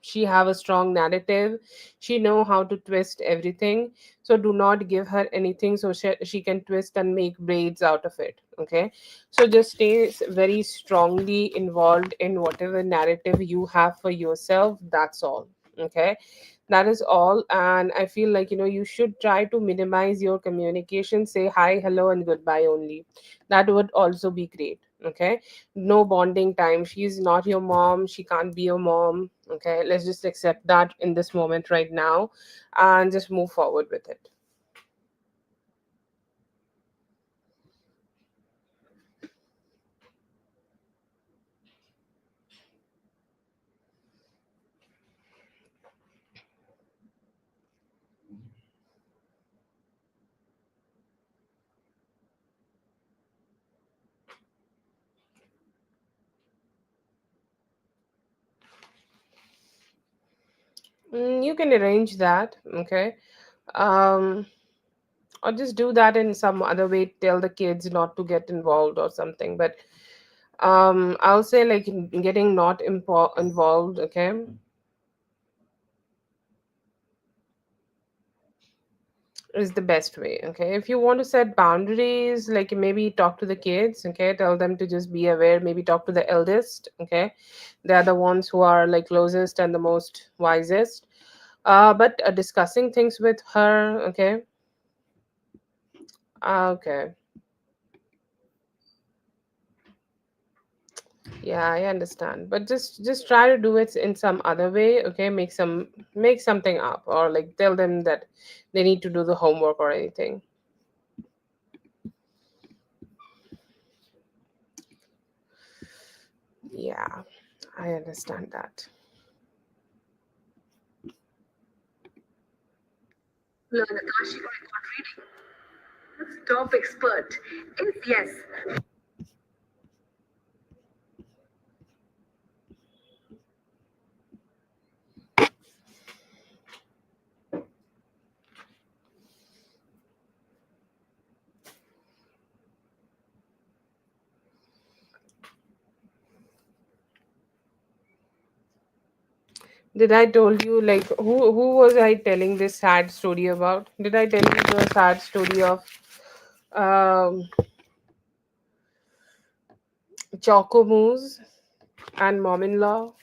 she have a strong narrative, she know how to twist everything, so do not give her anything so she can twist and make braids out of it. Okay, so just stay very strongly involved in whatever narrative you have for yourself, that's all. Okay, that is all. And I feel like you should try to minimize your communication, say hi, hello and goodbye only. That would also be great. Okay, no bonding time, she's not your mom, she can't be your mom. Okay, let's just accept that in this moment right now and just move forward with it. You can arrange that, okay? Um, or just do that in some other way. Tell the kids not to get involved or something. But I'll say like getting not involved, okay, is the best way. Okay, if you want to set boundaries, like maybe talk to the kids, okay, tell them to just be aware, maybe talk to the eldest, okay, they're the ones who are like closest and the most wisest. But discussing things with her, okay. Okay. Yeah, I understand, but just try to do it in some other way, okay, make something up, or like tell them that they need to do the homework or anything. Yeah, I understand that. Learn Akashic record reading. Top expert is yes. Did I told you like who was I telling this sad story about? Did I tell you the sad story of um Choco Moose and mom-in-law?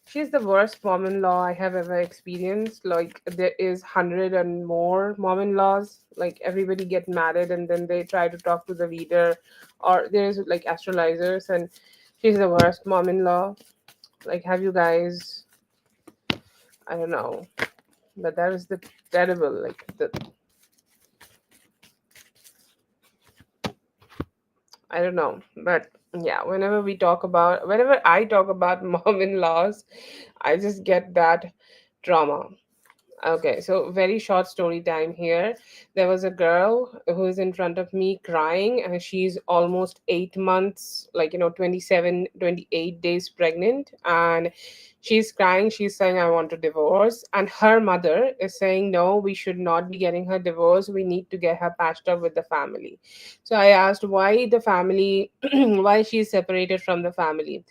She's the worst mom-in-law I have ever experienced. Like there is 100 and more mom-in-laws. Like everybody get married and then they try to talk to the leader, or there's like astrologers, and she's the worst mom-in-law. Like have you guys? I don't know, but that is the terrible. Like the I don't know, but yeah. Whenever I talk about mom-in-laws, I just get that trauma. Okay, so very short story time here. There was a girl who is in front of me crying, and she's almost 8 months, like, 27, 28 days pregnant. And she's crying. She's saying, I want to divorce. And her mother is saying, no, we should not be getting her divorce. We need to get her patched up with the family. So I asked why the family, why she's separated from the family.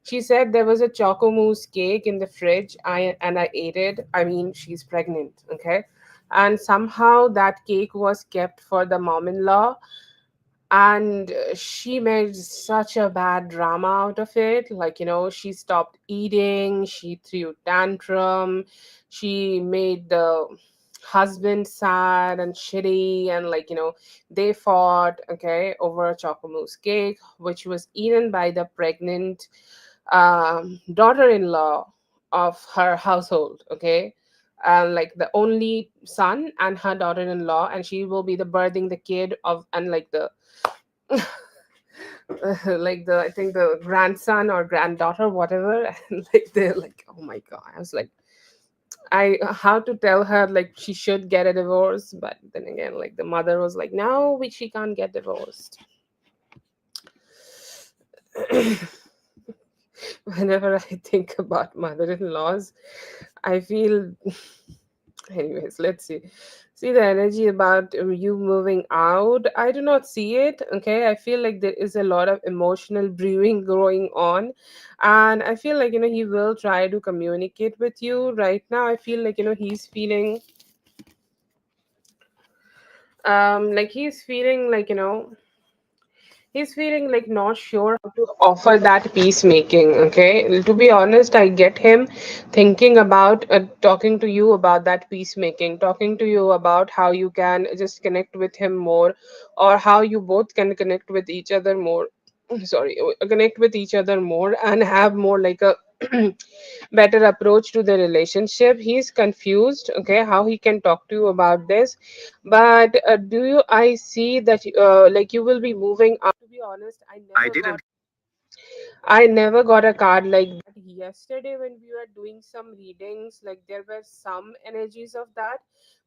She said there was a choco mousse cake in the fridge. I ate it. I mean, she's pregnant, okay? And somehow that cake was kept for the mom-in-law, and she made such a bad drama out of it. Like, she stopped eating, she threw tantrum, she made the husband sad and shitty, and like, they fought, okay, over a choco mousse cake which was eaten by the pregnant daughter-in-law of her household, okay, like the only son and her daughter-in-law, and she will be the birthing the kid of, and like the like the, I think the grandson or granddaughter, whatever. And like they're like, oh my god, I was like, I how to tell her like she should get a divorce, but then again, like the mother was like, no, she can't get divorced. Whenever I think about mother-in-laws, I feel. Anyways, let's see. See the energy about you moving out. I do not see it. Okay, I feel like there is a lot of emotional brewing going on, and I feel like he will try to communicate with you. Right now, I feel like he's feeling like he's feeling like not sure how to offer that peacemaking. Okay, to be honest, I get him thinking about talking to you about that peacemaking, talking to you about how you can just connect with him more, or how you both can connect with each other more. Sorry, connect with each other more and have more like a better approach to the relationship. He's confused, okay, how he can talk to you about this. But do you I see that like you will be moving up. To be honest, I didn't. I never got a card like that. Yesterday when we were doing some readings, like there were some energies of that,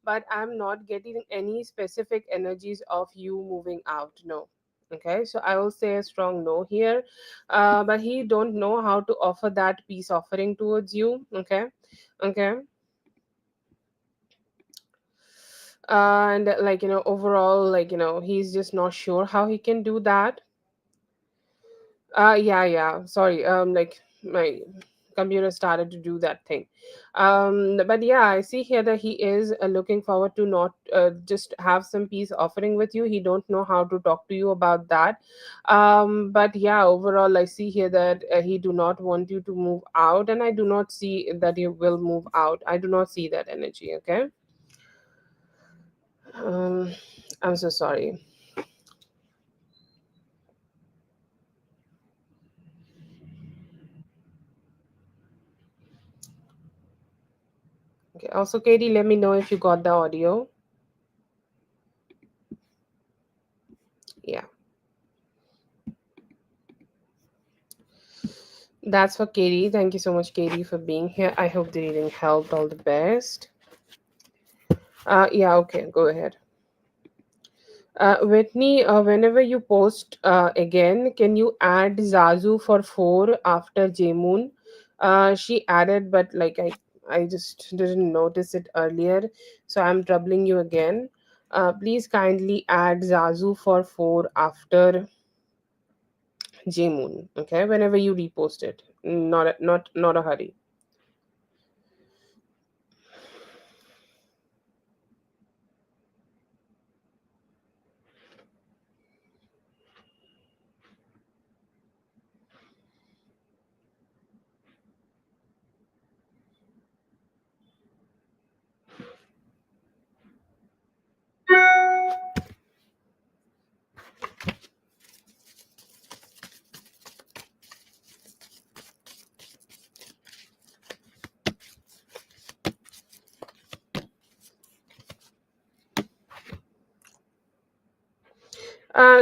but I'm not getting any specific energies of you moving out, no. Okay, so I will say a strong no here. But he don't know how to offer that peace offering towards you. Okay. Okay. And like, overall, like, he's just not sure how he can do that. Yeah, yeah. Sorry. Like, my computer started to do that thing. But yeah, I see here that he is looking forward to not just have some peace offering with you. He don't know how to talk to you about that. But yeah, overall, I see here that he do not want you to move out, and I do not see that you will move out. I do not see that energy. Okay. Um, I'm so sorry. Okay. Also, Katie, let me know if you got the audio. Yeah. That's for Katie. Thank you so much, Katie, for being here. I hope the reading helped. All the best. Yeah, okay, go ahead. Whitney, whenever you post again, can you add Zazu for 4 after Jamun? She added, but like I just didn't notice it earlier, so I'm troubling you again. Please kindly add Zazu for 4 after Jamun. Okay, whenever you repost it, not a hurry.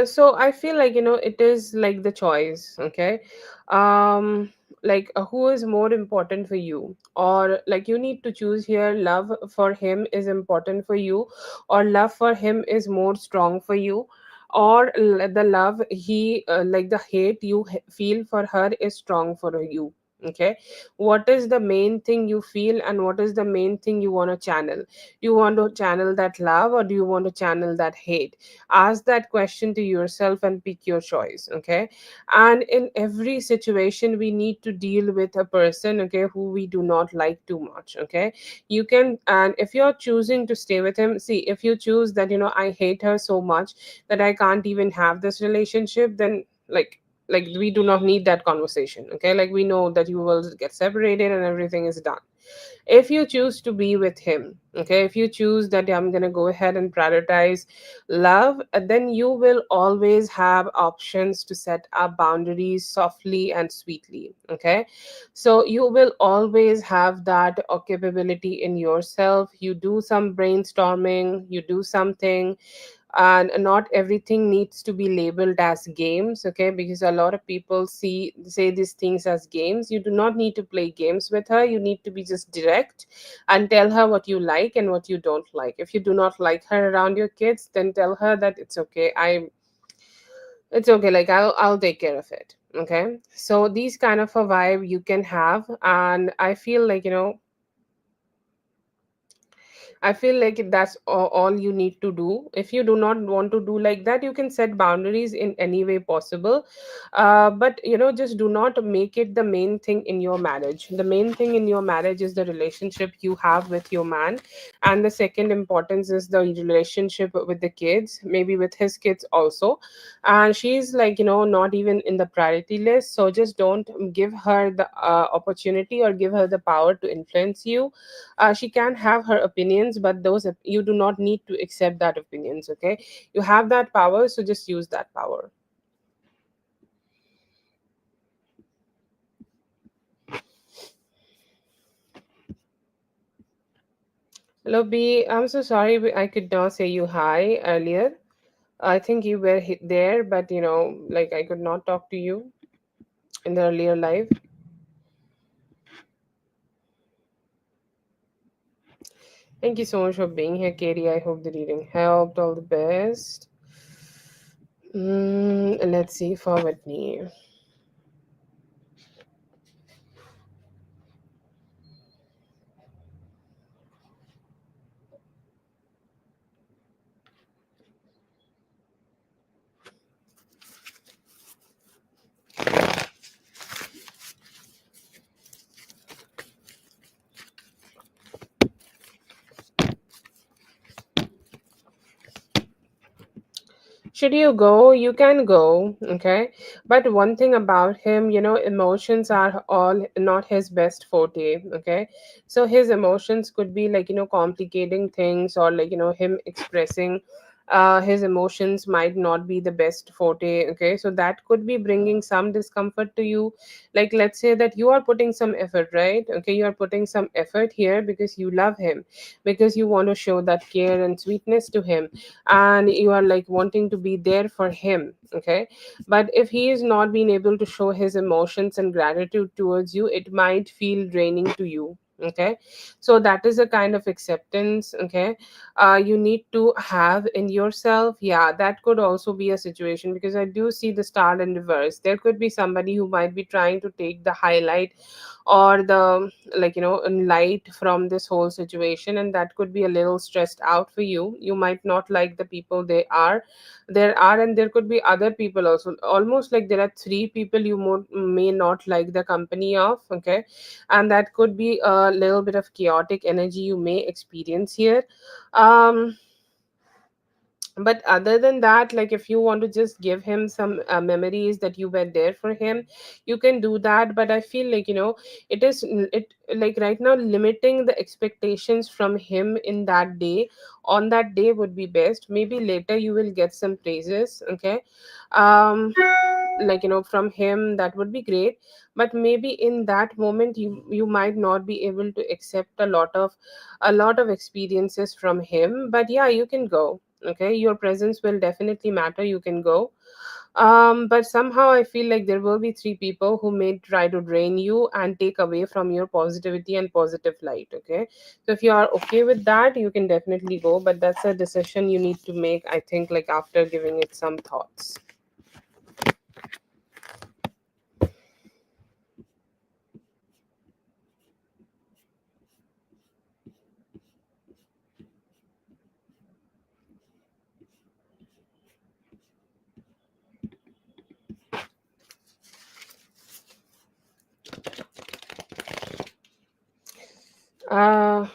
So I feel like, it is like the choice. Okay. Like, who is more important for you, or like you need to choose here. Love for him is important for you, or love for him is more strong for you, or the love he like the hate you feel for her is strong for you. Okay, what is the main thing you feel, and what is the main thing you want to channel? You want to channel that love, or do you want to channel that hate? Ask that question to yourself and pick your choice. Okay, and in every situation we need to deal with a person, okay, who we do not like too much. Okay, you can, and if you're choosing to stay with him, see, if you choose that, I hate her so much that I can't even have this relationship, then like we do not need that conversation. Okay, like we know that you will get separated and everything is done. If you choose to be with him, okay, if you choose that I'm going to go ahead and prioritize love, then you will always have options to set up boundaries softly and sweetly. Okay, so you will always have that capability in yourself. You do some brainstorming, you do something, and not everything needs to be labeled as games. Okay, because a lot of people say these things as games. You do not need to play games with her. You need to be just direct and tell her what you like and what you don't like. If you do not like her around your kids, then tell her that it's okay. It's okay, like I'll take care of it. Okay, so these kind of a vibe you can have, and I feel like, I feel like that's all you need to do. If you do not want to do like that, you can set boundaries in any way possible. But just do not make it the main thing in your marriage. The main thing in your marriage is the relationship you have with your man, and the second importance is the relationship with the kids, maybe with his kids also. And she's like, not even in the priority list. So just don't give her the opportunity or give her the power to influence you. She can have her opinions, but you do not need to accept that opinions. Okay, you have that power, so just use that power. Hello, B. I'm so sorry, I could not say you hi earlier. I think you were there, but like I could not talk to you in the earlier live. Thank you so much for being here, Katie. I hope the reading helped. All the best. Let's see for Whitney. Should you go? You can go, okay? But one thing about him, emotions are all not his best forte, okay? So his emotions could be like, complicating things, or like, him expressing his emotions might not be the best forte, okay? So that could be bringing some discomfort to you. Like, let's say that you are putting some effort, right? Okay, you are putting some effort here because you love him, because you want to show that care and sweetness to him, and you are like wanting to be there for him, okay? But if he is not being able to show his emotions and gratitude towards you, it might feel draining to you, okay? So that is a kind of acceptance, okay? You need to have in yourself. Yeah, that could also be a situation, because I do see the star in reverse. There could be somebody who might be trying to take the highlight or the, like, light from this whole situation, and that could be a little stressed out for you. You might not like the people there are, and there could be other people also. Almost like there are three people you may not like the company of, okay? And that could be a little bit of chaotic energy you may experience here. um but other than that, like, if you want to just give him some memories that you were there for him, you can do that. But I feel like, it like right now, limiting the expectations from him in that day, on that day, would be best. Maybe later you will get some praises, okay? um like, from him, that would be great. But maybe in that moment, you might not be able to accept a lot of experiences from him. But yeah, you can go, okay? Your presence will definitely matter. You can go. But somehow I feel like there will be three people who may try to drain you and take away from your positivity and positive light, okay? So if you are okay with that, you can definitely go, but that's a decision you need to make, I think, like, after giving it some thoughts. uh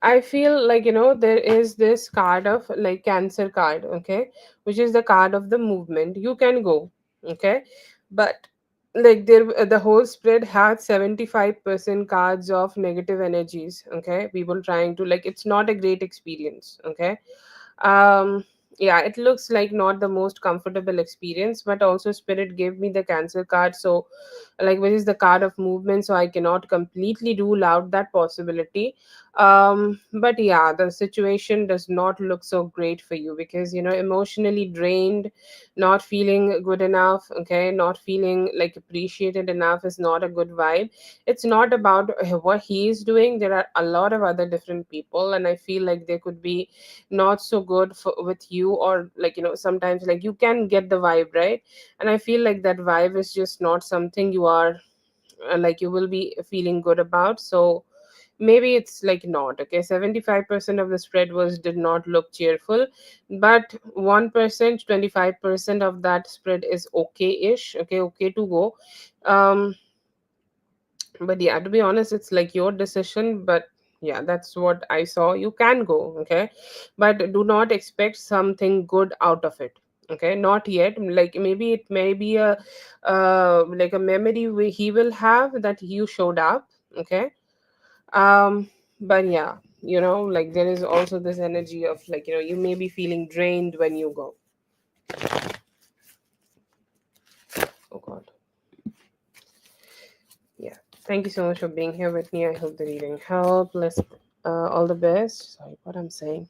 I feel like, there is this card of like Cancer card, okay, which is the card of the movement. You can go, okay, but like the whole spread had 75% cards of negative energies, okay, people trying to, like, it's not a great experience, okay? um yeah, it looks like not the most comfortable experience, but also spirit gave me the Cancer card, so, like, which is the card of movement, so I cannot completely rule out that possibility. But yeah, the situation does not look so great for you, because, emotionally drained, not feeling good enough, okay, not feeling like appreciated enough is not a good vibe. It's not about what he is doing. There are a lot of other different people, and I feel like they could be not so good with you, or like, sometimes, like, you can get the vibe, right? And I feel like that vibe is just not something you are, like, you will be feeling good about. So maybe it's like not okay. 75% of the spread was did not look cheerful, but 1%, 25% of that spread is okay-ish, okay, okay to go. um but yeah, to be honest, it's like your decision. But yeah, that's what I saw. You can go, okay, but do not expect something good out of it, okay? Not yet. Like, maybe it may be a like a memory he will have that you showed up, okay? But yeah, like, there is also this energy of, like, you may be feeling drained when you go. Oh god. Yeah, thank you so much for being here with me. I hope the reading helped. Let's all the best. Sorry, what I'm saying.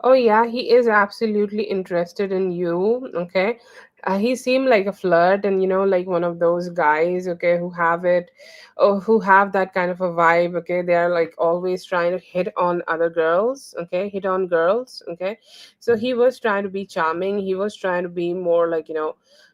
Oh yeah, he is absolutely interested in you. Okay, he seemed like a flirt, and like one of those guys. Okay, who have it, or who have that kind of a vibe. Okay, they are like always trying to hit on other girls. Okay, hit on girls. Okay, so he was trying to be charming. He was trying to be more like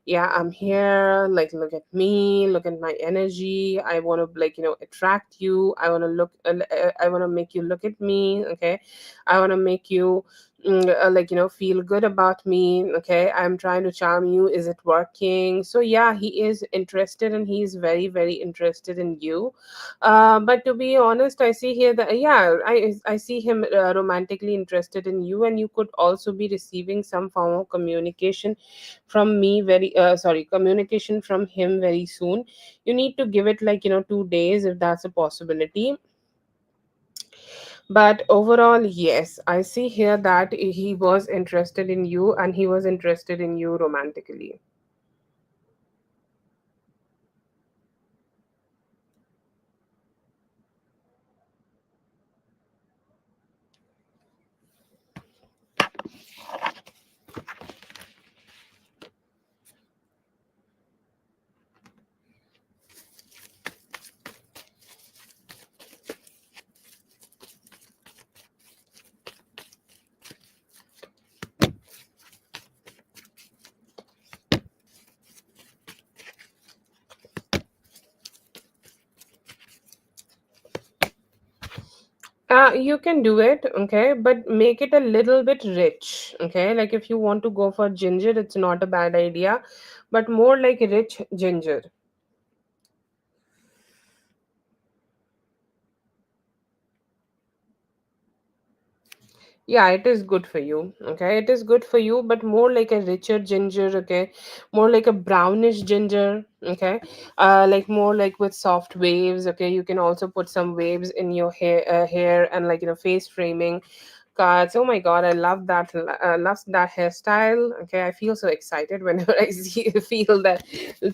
yeah, I'm here. Like, look at me. Look at my energy. I want to like attract you. I want to look. I want to make you look at me. Okay, I want to make you like feel good about me. Okay, I'm trying to charm you. Is it working? So yeah, he is interested, and he is very very interested in you. But to be honest, I see here that yeah, I see him romantically interested in you, and you could also be receiving some form of communication from me very sorry, communication from him very soon. You need to give it like 2 days if that's a possibility. But overall, yes, I see here that he was interested in you, and he was interested in you romantically. You can do it, okay, but make it a little bit rich, okay? Like if you want to go for ginger, it's not a bad idea, but more like rich ginger. Yeah, it is good for you. Okay, it is good for you, but more like a richer ginger. Okay, more like a brownish ginger. Okay, like more like with soft waves. Okay, you can also put some waves in your hair and like face framing cards. Oh my god, I love that. Love that hairstyle. Okay, I feel so excited whenever I see feel that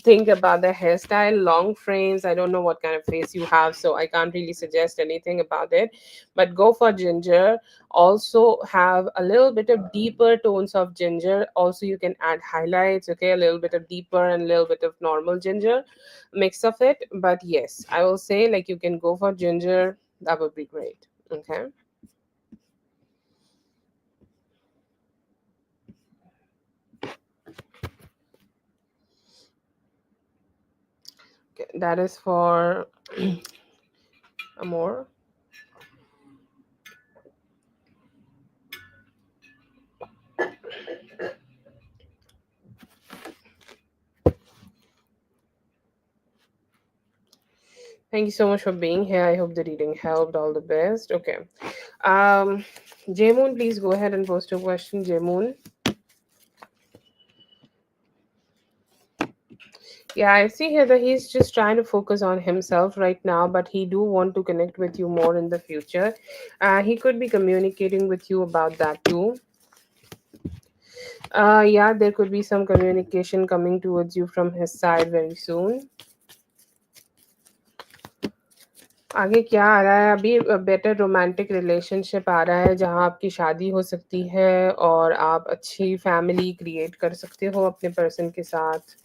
think about the hairstyle. Long frames. I don't know what kind of face you have, so I can't really suggest anything about it. But go for ginger. Also have a little bit of deeper tones of ginger. Also, you can add highlights. Okay, a little bit of deeper and a little bit of normal ginger mix of it. But yes, I will say like you can go for ginger. That would be great. Okay. Okay, that is for Amor. Thank you so much for being here. I hope the reading helped. All the best. Okay. Um, Jmoon, please go ahead and post your question. Jmoon. Yeah, I see here that he's just trying to focus on himself right now, but he do want to connect with you more in the future. He could be communicating with you about that too. Yeah, there could be some communication coming towards you from his side very soon. आगे क्या आ रहा है अभी better romantic relationship आ रहा है जहाँ आपकी शादी हो सकती है और आप अच्छी फैमिली क्रिएट कर सकते हो अपने पर्सन के साथ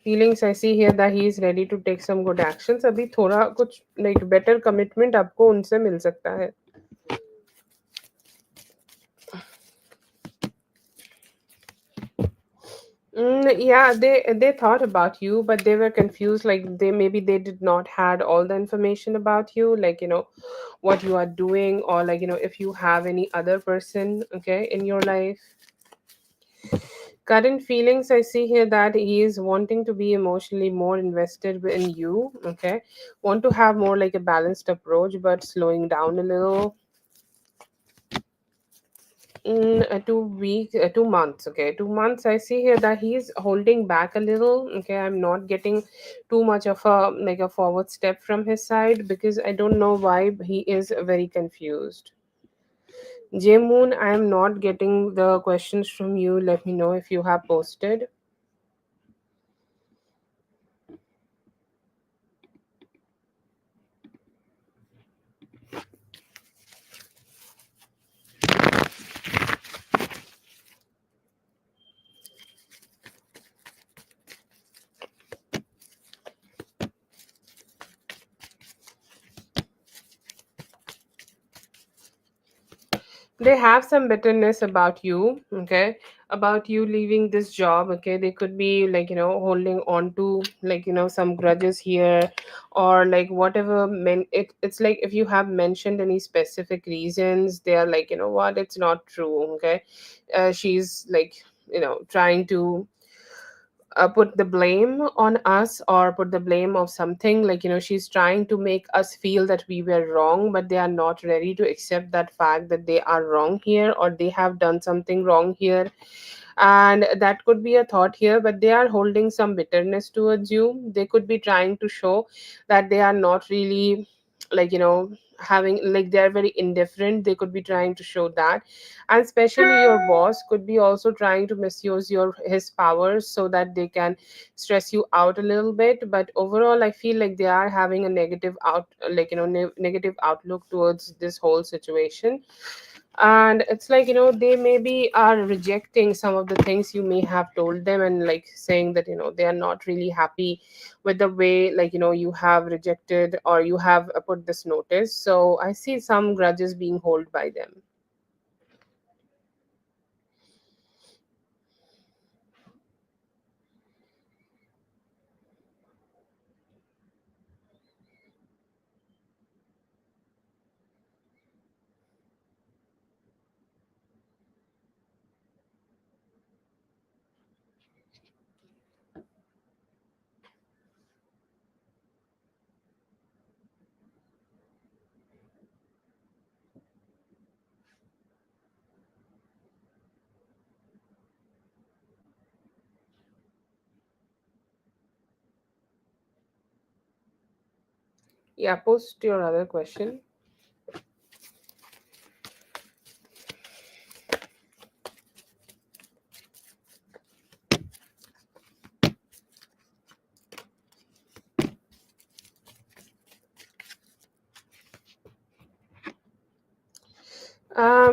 फीलिंग्स ऐसी है that he is ready to take some good actions अभी थोड़ा कुछ लाइक बेटर कमिटमेंट आपको उनसे मिल सकता है yeah, they thought about you, but they were confused. Like they did not had all the information about you, like what you are doing, or like if you have any other person, okay, in your life. Current feelings, I see here that he is wanting to be emotionally more invested in you. Okay, want to have more like a balanced approach, but slowing down a little. 2 weeks, 2 months. Okay, 2 months. I see here that he's holding back a little. Okay, I'm not getting too much of a like a forward step from his side because I don't know why he is very confused. J Moon, I am not getting the questions from you. Let me know if you have posted. They have some bitterness about you, okay, about you leaving this job, okay. They could be like, holding on to, like, some grudges here, or like whatever it's like, if you have mentioned any specific reasons, they are like, what, it's not true, okay. She's like, trying to put the blame on us, or put the blame of something, like, she's trying to make us feel that we were wrong, but they are not ready to accept that fact that they are wrong here, or they have done something wrong here. And that could be a thought here, but they are holding some bitterness towards you. They could be trying to show that they are not really, like, having, like, they are very indifferent. They could be trying to show that. And especially your boss could be also trying to misuse his powers, so that they can stress you out a little bit. But overall, I feel like they are having a negative like, negative outlook towards this whole situation. And it's like, they maybe are rejecting some of the things you may have told them, and like saying that, they are not really happy with the way, like, you have rejected, or you have put this notice. So I see some grudges being held by them. Yeah, post your other question.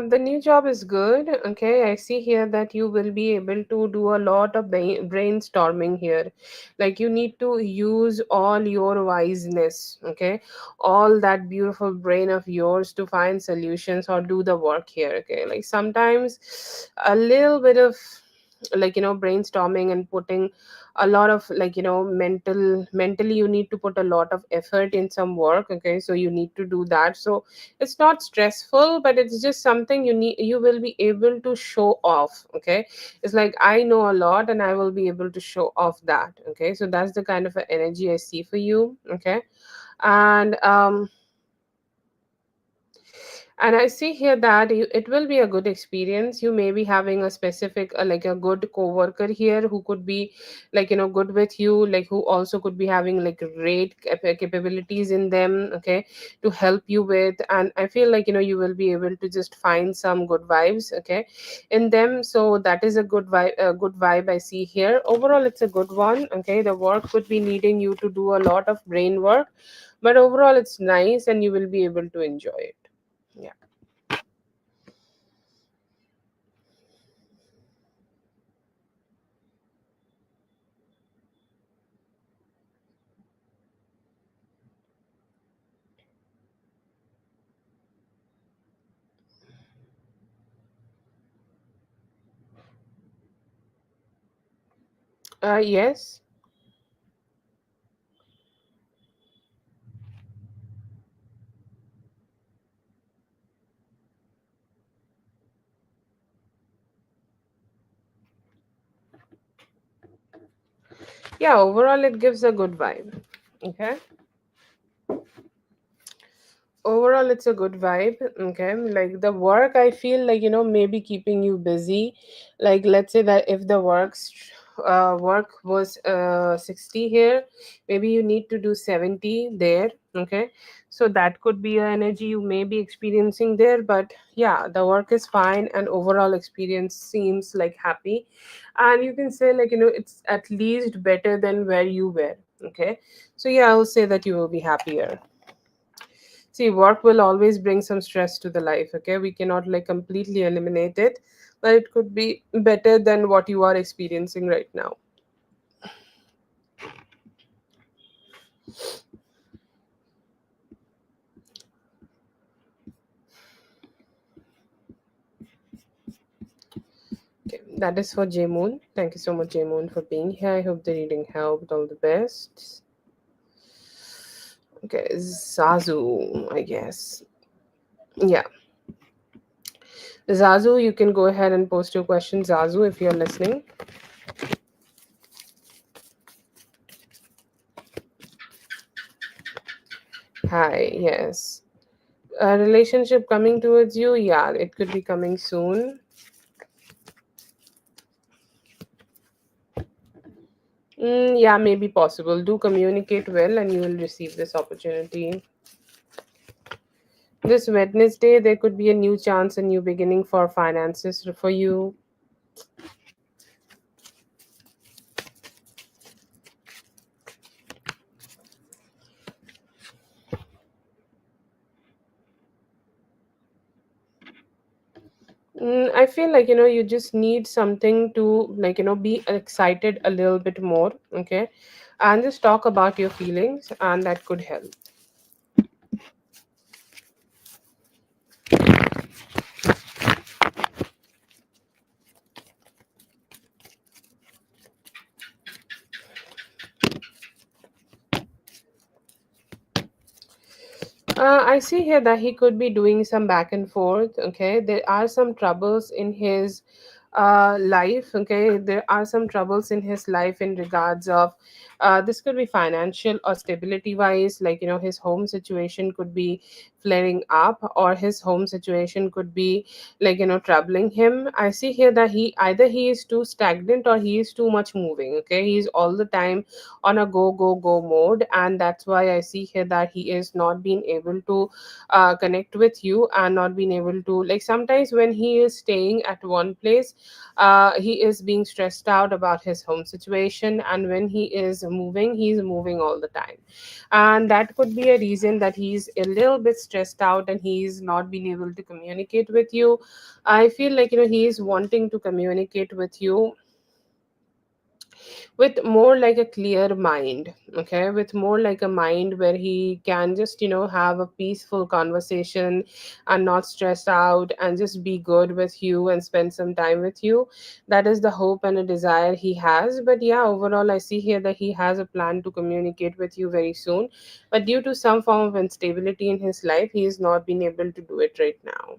The new job is good. Okay, I see here that you will be able to do a lot of brainstorming here. Like, you need to use all your wiseness, okay, all that beautiful brain of yours to find solutions or do the work here. Okay, like sometimes a little bit of, like, brainstorming and putting a lot of, like, mentally you need to put a lot of effort in some work. Okay, so you need to do that. So it's not stressful, but it's just something you will be able to show off. Okay, it's like, I know a lot and I will be able to show off that. Okay, so that's the kind of a energy I see for you. Okay. And I see here that it will be a good experience. You may be having a specific, like a good coworker here who could be, like, good with you, like who also could be having like great capabilities in them, okay, to help you with. And I feel like, you will be able to just find some good vibes, okay, in them. So that is a good vibe I see here. Overall, it's a good one. Okay, the work could be needing you to do a lot of brain work, but overall, it's nice and you will be able to enjoy it. Yeah. Yes. Yeah, overall it gives a good vibe. Okay. Overall it's a good vibe. Okay. Like the work, I feel like, maybe keeping you busy. Like, let's say that if the work was 60 here, maybe you need to do 70 there. Okay. So that could be an energy you may be experiencing there. But yeah, the work is fine and overall experience seems like happy. And you can say, like, it's at least better than where you were. Okay. So yeah, I'll say that you will be happier. See, work will always bring some stress to the life. Okay, we cannot like completely eliminate it, but it could be better than what you are experiencing right now. That is for J Moon. Thank you so much, J Moon, for being here. I hope the reading helped. All the best. Okay, Zazu, I guess. Yeah, Zazu, you can go ahead and post your question, Zazu, if you're listening. Hi, yes. A relationship coming towards you? Yeah, it could be coming soon. Yeah, maybe possible. Do communicate well and you will receive this opportunity. This Wednesday, there could be a new chance, a new beginning for finances for you. I feel like, you just need something to, like, be excited a little bit more, okay? And just talk about your feelings, and that could help. I see here that he could be doing some back and forth. Okay, there are some troubles in his life. Okay, there are some troubles in his life in regards of this could be financial or stability wise. Like, his home situation could be flaring up, or his home situation could be, like, troubling him. I see here that he is too stagnant or he is too much moving. Okay, he's all the time on a go go go mode, and that's why I see here that he is not being able to connect with you, and not being able to, like, sometimes when he is staying at one place, he is being stressed out about his home situation, and when he is moving, he's moving all the time, and that could be a reason that he's a little bit stressed out and he's not being able to communicate with you. I feel like, he is wanting to communicate with you with more like a clear mind. Okay, with more like a mind where he can just, have a peaceful conversation and not stress out, and just be good with you and spend some time with you. That is the hope and a desire he has. But yeah, overall, I see here that he has a plan to communicate with you very soon, but due to some form of instability in his life, he is not being able to do it right now.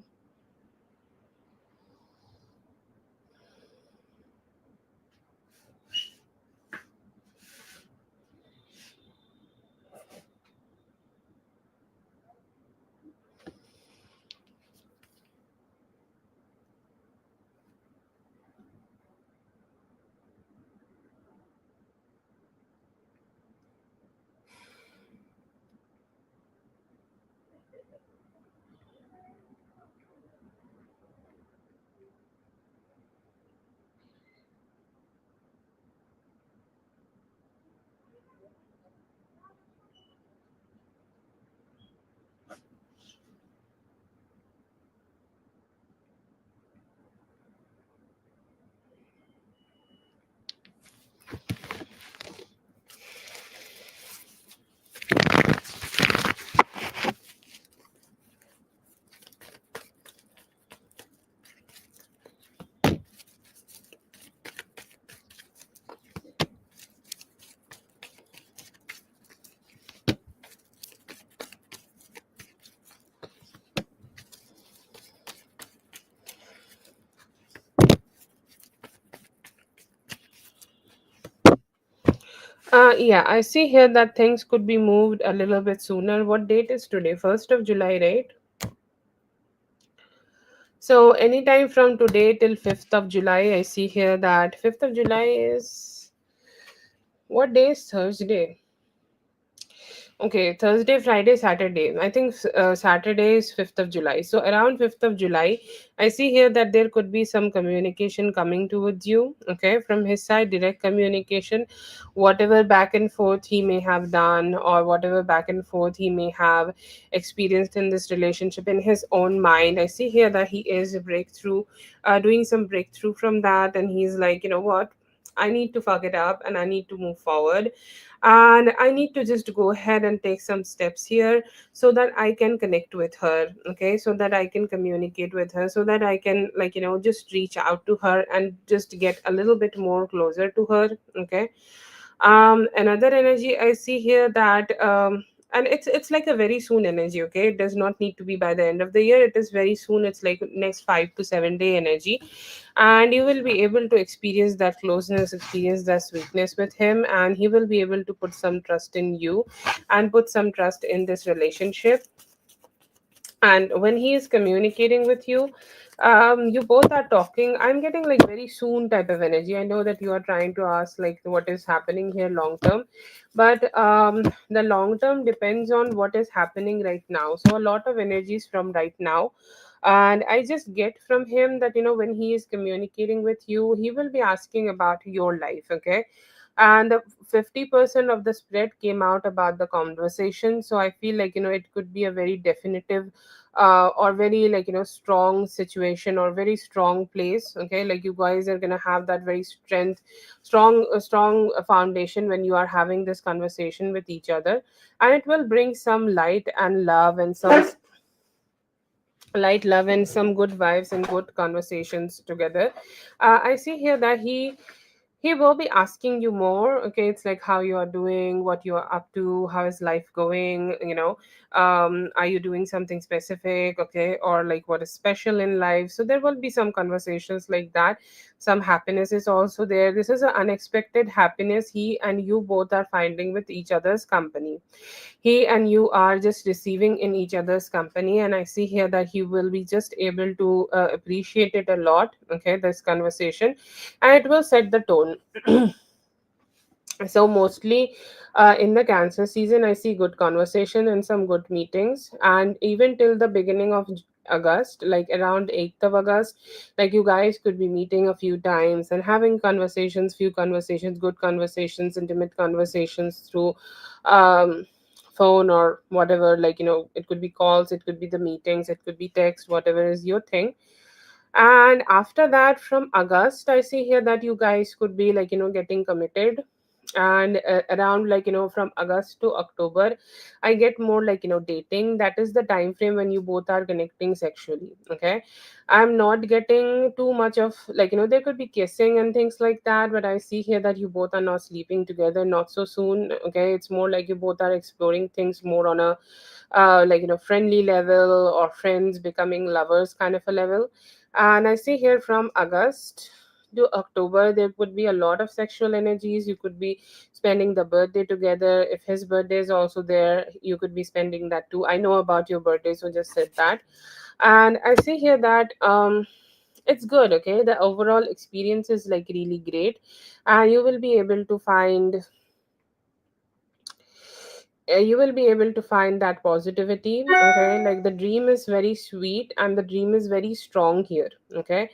Yeah, I see here that things could be moved a little bit sooner. What date is today? 1st of July, right? So anytime from today till 5th of July, I see here that 5th of July is, what day is Thursday? Okay, Thursday, Friday, Saturday. I think Saturday is 5th of July. So around 5th of July, I see here that there could be some communication coming towards you. Okay, from his side, direct communication. Whatever back and forth he may have done, or whatever back and forth he may have experienced in this relationship in his own mind, I see here that he is a breakthrough, doing some breakthrough from that. And he's like, you know what? I need to fuck it up and I need to move forward. And I need to just go ahead and take some steps here so that I can connect with her, okay, so that I can communicate with her, so that I can, like, just reach out to her and just get a little bit more closer to her, okay. Another energy I see here that and it's like a very soon energy, okay. It does not need to be by the end of the year. It is very soon. It's like next 5 to 7 day energy, and you will be able to experience that closeness, experience that sweetness with him, and he will be able to put some trust in you and put some trust in this relationship. And when he is communicating with you, you both are talking. I'm getting like very soon type of energy. I know that you are trying to ask like what is happening here long term, but the long term depends on what is happening right now. So a lot of energies from right now, and I just get from him that when he is communicating with you, he will be asking about your life, okay. And the 50% of the spread came out about the conversation, so I feel like it could be a very definitive or very, like, strong situation or very strong place, okay. Like you guys are gonna have that very strong foundation when you are having this conversation with each other, and it will bring some light love and some good vibes and good conversations together. I see here that he will be asking you more, okay. It's like how you are doing, what you are up to, how is life going, are you doing something specific, okay, or like what is special in life. So there will be some conversations like that. Some happiness is also there. This is an unexpected happiness he and you both are finding with each other's company. He and you are just receiving in each other's company, and I see here that he will be just able to appreciate it a lot, okay, this conversation, and it will set the tone. So mostly in the cancer season I see good conversation and some good meetings, and even till the beginning of August, like around 8th of August, like you guys could be meeting a few times and having conversations, few conversations, good conversations, intimate conversations through um phone or whatever. Like it could be calls, it could be the meetings, it could be text, whatever is your thing. And after that, from August, I see here that you guys could be, like, getting committed. And around, like, from August to October, I get more like, dating. That is the time frame when you both are connecting sexually. Okay. I'm not getting too much of, like, there could be kissing and things like that, but I see here that you both are not sleeping together, not so soon. Okay. It's more like you both are exploring things more on a like friendly level, or friends becoming lovers kind of a level. And I see here from August to October, there would be a lot of sexual energies. You could be spending the birthday together. If his birthday is also there, you could be spending that too. I know about your birthday, so just said that. And I see here that it's good, okay. The overall experience is like really great, and you will be able to find that positivity, okay. Like the dream is very sweet and the dream is very strong here, okay.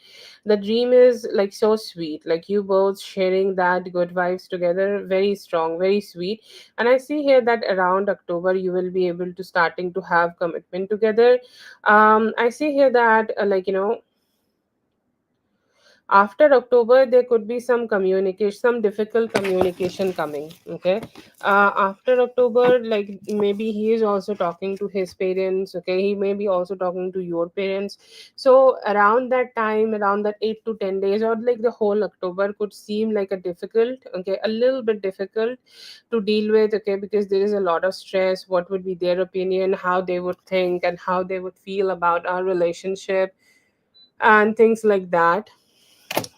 The dream is like so sweet, like you both sharing that good vibes together, very strong, very sweet. And I see here that around October you will be able to starting to have commitment together. I see here that after October there could be some communication, some difficult communication coming, okay. After October, like maybe he is also talking to his parents, okay. He may be also talking to your parents. So around that time, around that 8 to 10 days, or like the whole October could seem like a difficult, okay, a little bit difficult to deal with, okay, because there is a lot of stress. What would be their opinion, how they would think and how they would feel about our relationship and things like that.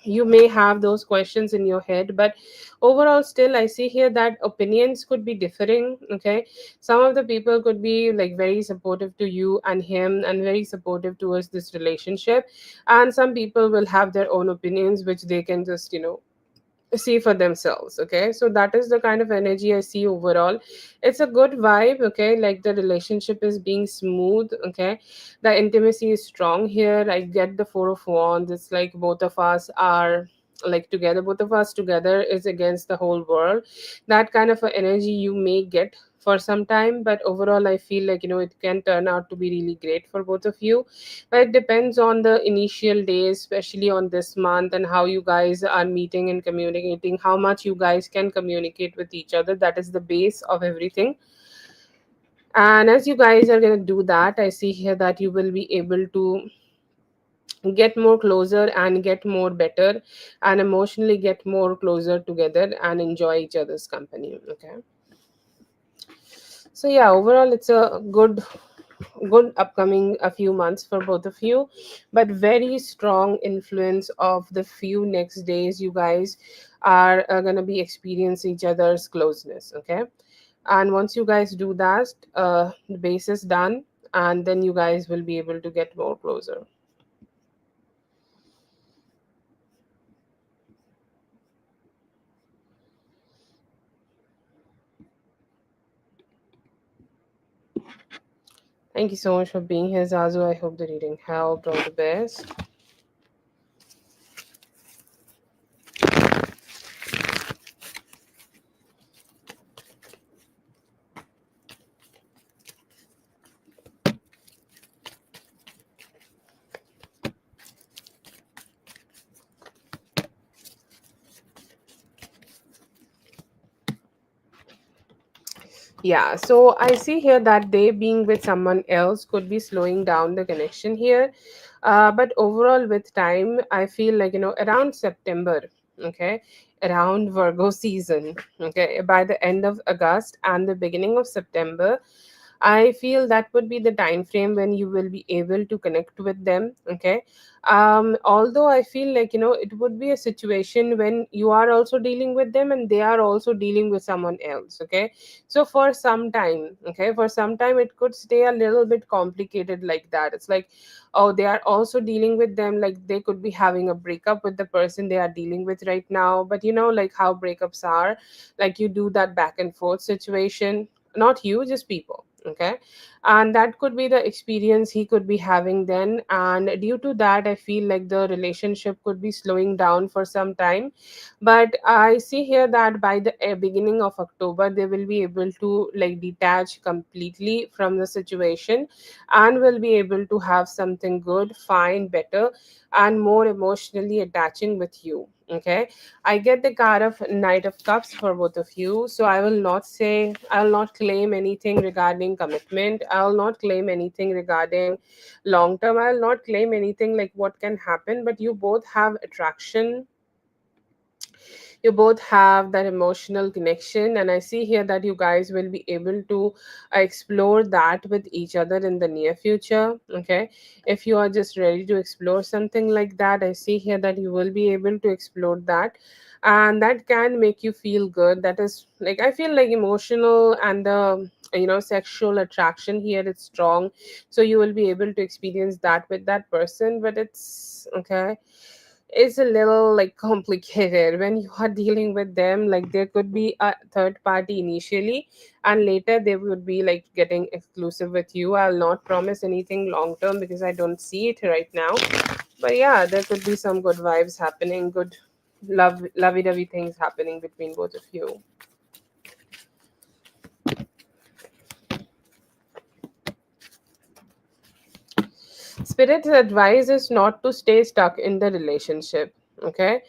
You may have those questions in your head, but overall still I see here that opinions could be differing, okay. Some of the people could be like very supportive to you and him and very supportive towards this relationship, and some people will have their own opinions which they can just see for themselves, okay. So that is the kind of energy I see overall. It's a good vibe, okay. Like the relationship is being smooth, okay. The intimacy is strong here. I get the Four of Wands. It's like both of us are like together, both of us together is against the whole world. That kind of a energy you may get for some time, but overall I feel like, it can turn out to be really great for both of you. But it depends on the initial days, especially on this month, and how you guys are meeting and communicating, how much you guys can communicate with each other. That is the base of everything. And as you guys are going to do that, I see here that you will be able to get more closer and get more better, and emotionally get more closer together and enjoy each other's company. Okay. So yeah, overall it's a good upcoming a few months for both of you, but very strong influence of the few next days you guys are going to be experiencing each other's closeness. Okay. And once you guys do that, the base is done, and then you guys will be able to get more closer. Thank you so much for being here, Zazu. I hope the reading helped. All the best. Yeah, so I see here that they being with someone else could be slowing down the connection here. But overall, with time, I feel like, around September, okay, around Virgo season, okay, by the end of August and the beginning of September, I feel that would be the time frame when you will be able to connect with them. Okay. Although I feel like, it would be a situation when you are also dealing with them and they are also dealing with someone else. Okay. So for some time, okay, for some time it could stay a little bit complicated like that. It's like, oh, they are also dealing with them, like they could be having a breakup with the person they are dealing with right now. But like how breakups are, like you do that back and forth situation, not you, just people. Okay. And that could be the experience he could be having then, and due to that I feel like the relationship could be slowing down for some time. But I see here that by the beginning of October they will be able to like detach completely from the situation, and will be able to have something good, fine, better, and more emotionally attaching with you. Okay. I get the card of Knight of Cups for both of you. So I will not claim anything regarding commitment. I will not claim anything regarding long term. I will not claim anything like what can happen, but you both have attraction, you both have that emotional connection, and I see here that you guys will be able to explore that with each other in the near future. Okay. If you are just ready to explore something like that, I see here that you will be able to explore that, and that can make you feel good. That is like, I feel like emotional and the sexual attraction here is strong, so you will be able to experience that with that person. But it's okay, it's a little like complicated when you are dealing with them. Like there could be a third party initially, and later they would be like getting exclusive with you. I'll not promise anything long term because I don't see it right now. But yeah, there could be some good vibes happening, good lovey-dovey things happening between both of you. Spirit's advice is not to stay stuck in the relationship. Okay.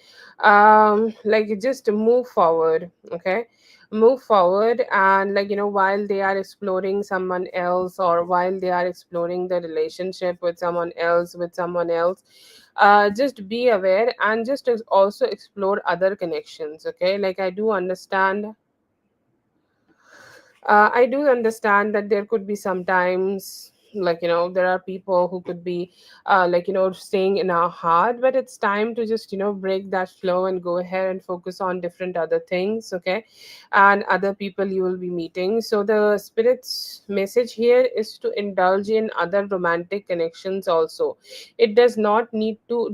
Like just move forward. Okay. Move forward, and like while they are exploring someone else, or while they are exploring the relationship with someone else, just be aware and just also explore other connections. Okay. Like I do understand that there could be sometimes, like there are people who could be like staying in our heart, but it's time to just break that flow and go ahead and focus on different other things. Okay. And other people you will be meeting. So the spirit's message here is to indulge in other romantic connections also. It does not need to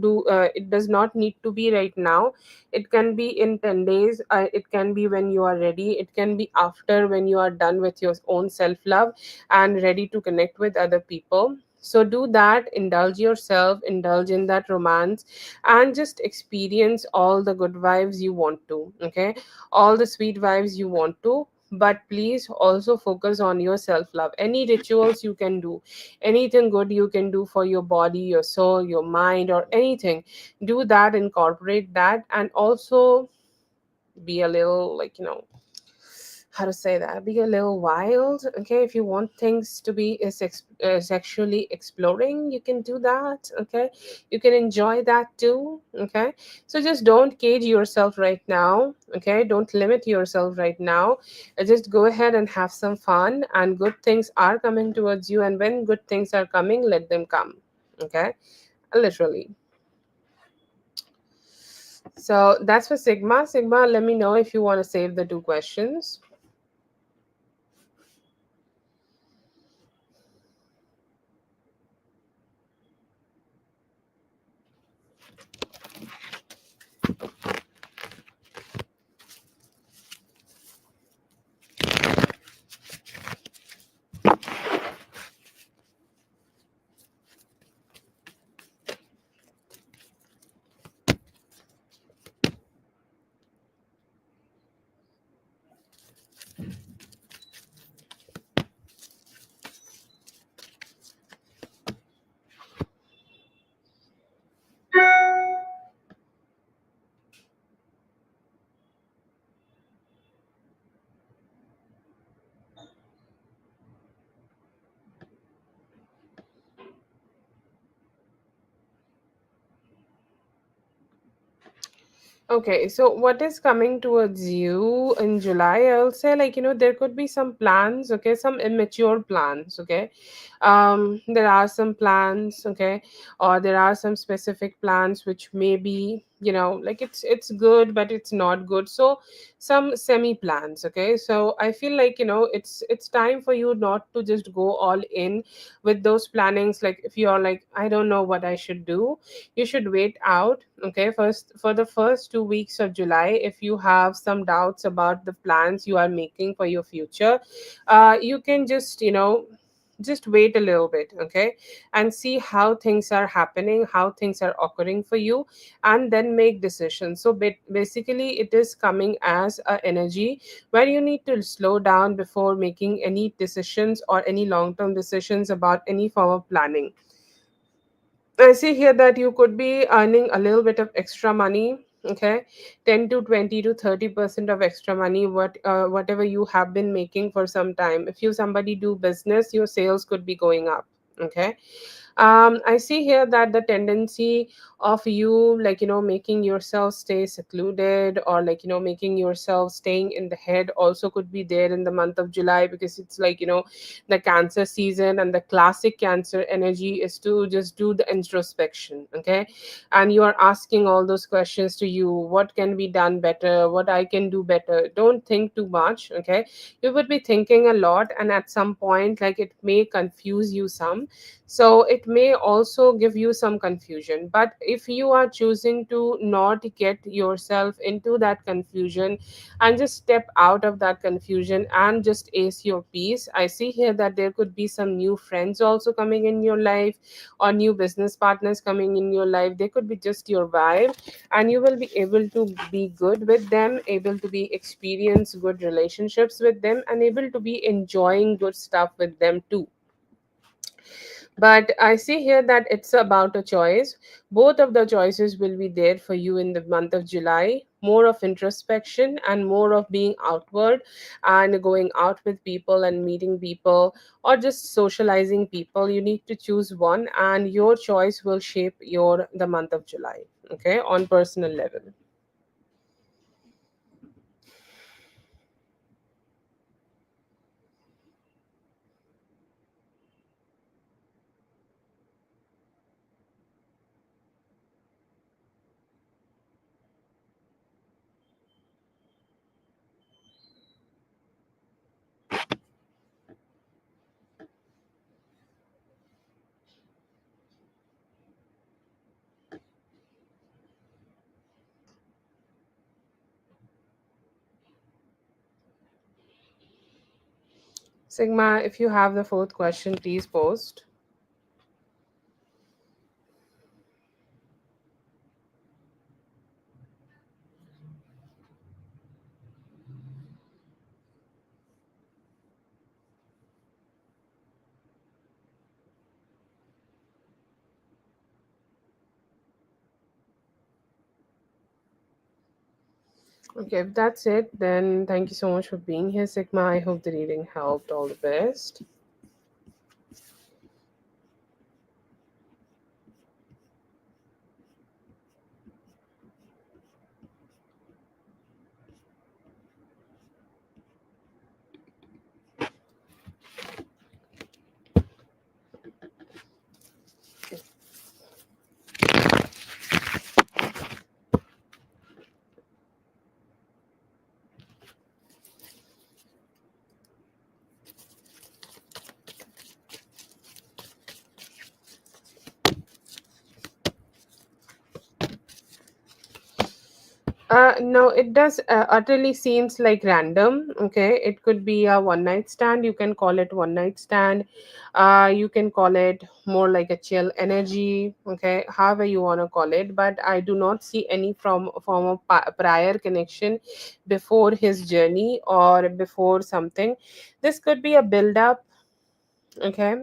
be right now. It can be in 10 days. It can be when you are ready. It can be after, when you are done with your own self love and ready to connect with other people. So do that, indulge yourself, indulge in that romance, and just experience all the good vibes you want to, okay? All the sweet vibes you want to. But please also focus on your self love. Any rituals you can do, anything good you can do for your body, your soul, your mind, or anything, do that, incorporate that. And also be a little, like, how to say that, be a little wild, okay? If you want things to be sexually exploring, you can do that, okay? You can enjoy that too, okay? So just don't cage yourself right now, okay? Don't limit yourself right now. Just go ahead and have some fun, and good things are coming towards you, and when good things are coming, let them come, okay? Literally. So that's for Sigma. Let me know if you want to save the two questions. Okay, so what is coming towards you in July? I'll say, like, there could be some plans, okay, some immature plans, okay. There are some plans, okay, or there are some specific plans which may be, like, it's good, but it's not good. So some semi plans, okay. So I feel like, it's time for you not to just go all in with those plannings. Like, if you're like, I don't know what I should do, you should wait out, okay, first for the first 2 weeks of July. If you have some doubts about the plans you are making for your future, you can just wait a little bit, okay, and see how things are happening, how things are occurring for you, and then make decisions. So basically it is coming as a energy where you need to slow down before making any decisions or any long term decisions about any form of planning. I see here that you could be earning a little bit of extra money. Okay, 10 to 20 to 30% of extra money, whatever you have been making for some time. If you somebody do business, your sales could be going up. Okay, I see here that the tendency of you, like, making yourself stay secluded, or like, making yourself staying in the head, also could be there in the month of July, because it's like, the cancer season, and the classic cancer energy is to just do the introspection, okay. And you are asking all those questions to you: what can be done better, what I can do better. Don't think too much, okay. You would be thinking a lot, and at some point, like, it may confuse you some, so it may also give you some confusion. But if you are choosing to not get yourself into that confusion, and just step out of that confusion and just ace your piece, I see here that there could be some new friends also coming in your life, or new business partners coming in your life. They could be just your vibe, and you will be able to be good with them, able to be experience good relationships with them, and able to be enjoying good stuff with them too. But I see here that it's about a choice. Both of the choices will be there for you in the month of July. More of introspection, and more of being outward and going out with people and meeting people, or just socializing people. You need to choose one, and your choice will shape your the month of July. Okay, on personal level. Sigma, if you have the fourth question, please post. Okay, if that's it, then thank you so much for being here, Sigma. I hope the reading helped. All the best. No, it does utterly seems like random. Okay, it could be a one night stand. You can call it one night stand. You can call it more like a chill energy. Okay, however you want to call it. But I do not see any from form of prior connection before his journey or before something. This could be a build up. Okay,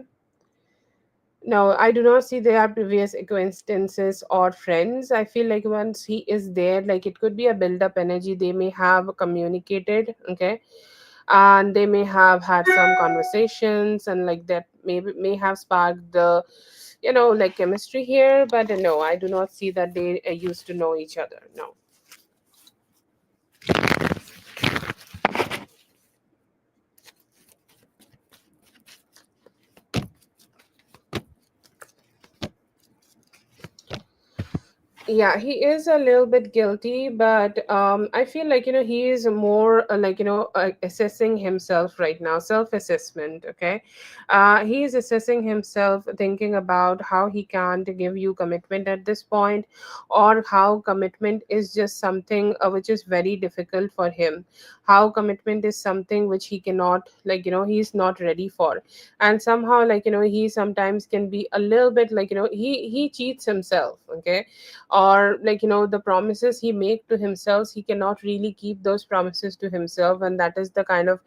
no, I do not see there are previous acquaintances or friends. I feel like once he is there, like it could be a build up energy. They may have communicated, okay, and they may have had some conversations, and like that maybe may have sparked the, like chemistry here. But no, I do not see that they used to know each other. No. Yeah, he is a little bit guilty, but I feel like he is more like assessing himself right now, self-assessment. Okay, he is assessing himself, thinking about how he can't give you commitment at this point, or how commitment is just something which is very difficult for him. How commitment is something which he cannot, he's not ready for, and somehow, he sometimes can be a little bit like he cheats himself. Okay, or the promises he make to himself, he cannot really keep those promises to himself, and that is the kind of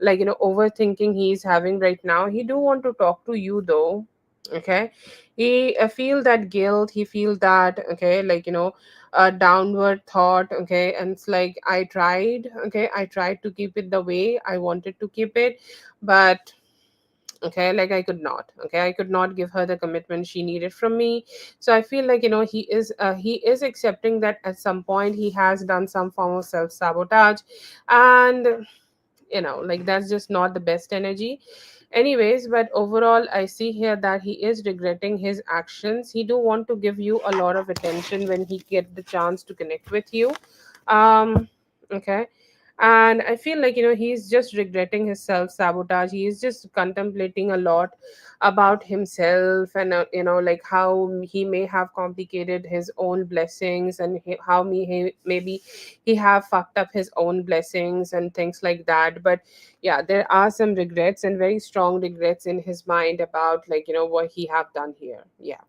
overthinking he is having right now. He do want to talk to you though. Okay, he feel that guilt, he feel that, okay, a downward thought. Okay, and it's like, I tried to keep it the way I wanted to keep it, but okay, I could not. Okay, I could not give her the commitment she needed from me. So I feel like he is accepting that at some point he has done some form of self sabotage, and that's just not the best energy. Anyways, but overall I see here that he is regretting his actions. He do want to give you a lot of attention when he get the chance to connect with you. Okay, and I feel like he's just regretting his self sabotage. He is just contemplating a lot about himself, and like how he may have complicated his own blessings, and how maybe he have fucked up his own blessings and things like that. But yeah, there are some regrets, and very strong regrets in his mind about what he have done here. Yeah.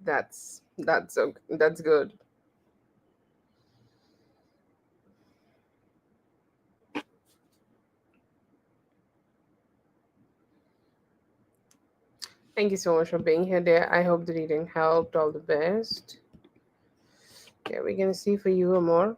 That's good. Thank you so much for being here, dear. I hope the reading helped. All the best. Okay, we're gonna see for you more.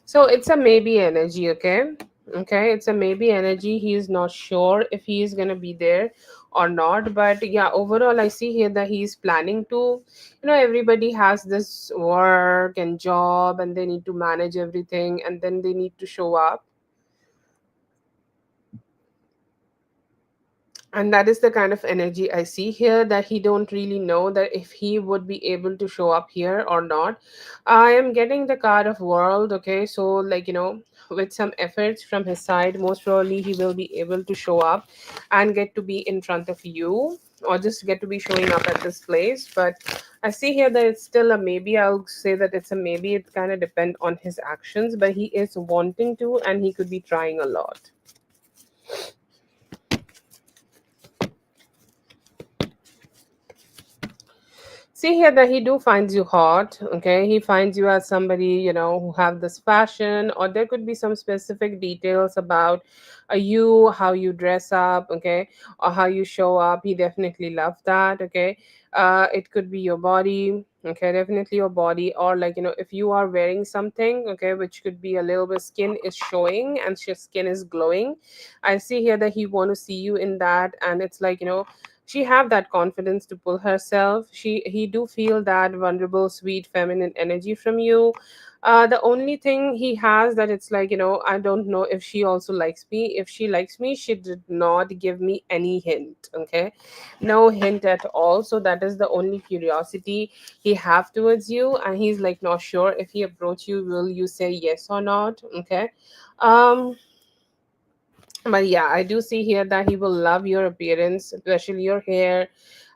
So it's a maybe energy. Okay, okay, it's a maybe energy. He's not sure if he is gonna be there or not, but yeah, overall I see here that he's planning to. Everybody has this work and job, and they need to manage everything, and then they need to show up. And that is the kind of energy I see here, that he don't really know that if he would be able to show up here or not. I am getting the card of world. Okay, so like, with some efforts from his side, most probably he will be able to show up and get to be in front of you, or just get to be showing up at this place. But I see here that it's still a maybe. I'll say that it's a maybe. It kind of depend on his actions, but he is wanting to, and he could be trying a lot. See here that he do finds you hot. Okay, he finds you as somebody, who have this fashion, or there could be some specific details about you, how you dress up, okay, or how you show up. He definitely love that. Okay, it could be your body. Okay, definitely your body, or like, if you are wearing something, okay, which could be a little bit skin is showing and your skin is glowing. I see here that he want to see you in that, and it's like, she have that confidence to pull herself. He do feel that vulnerable, sweet, feminine energy from you. The only thing he has, that it's like, I don't know if she also likes me. If she likes me, she did not give me any hint. Okay, no hint at all. So that is the only curiosity he have towards you, and he's like not sure if he approach you, will you say yes or not. Okay. um but yeah, I do see here that he will love your appearance, especially your hair,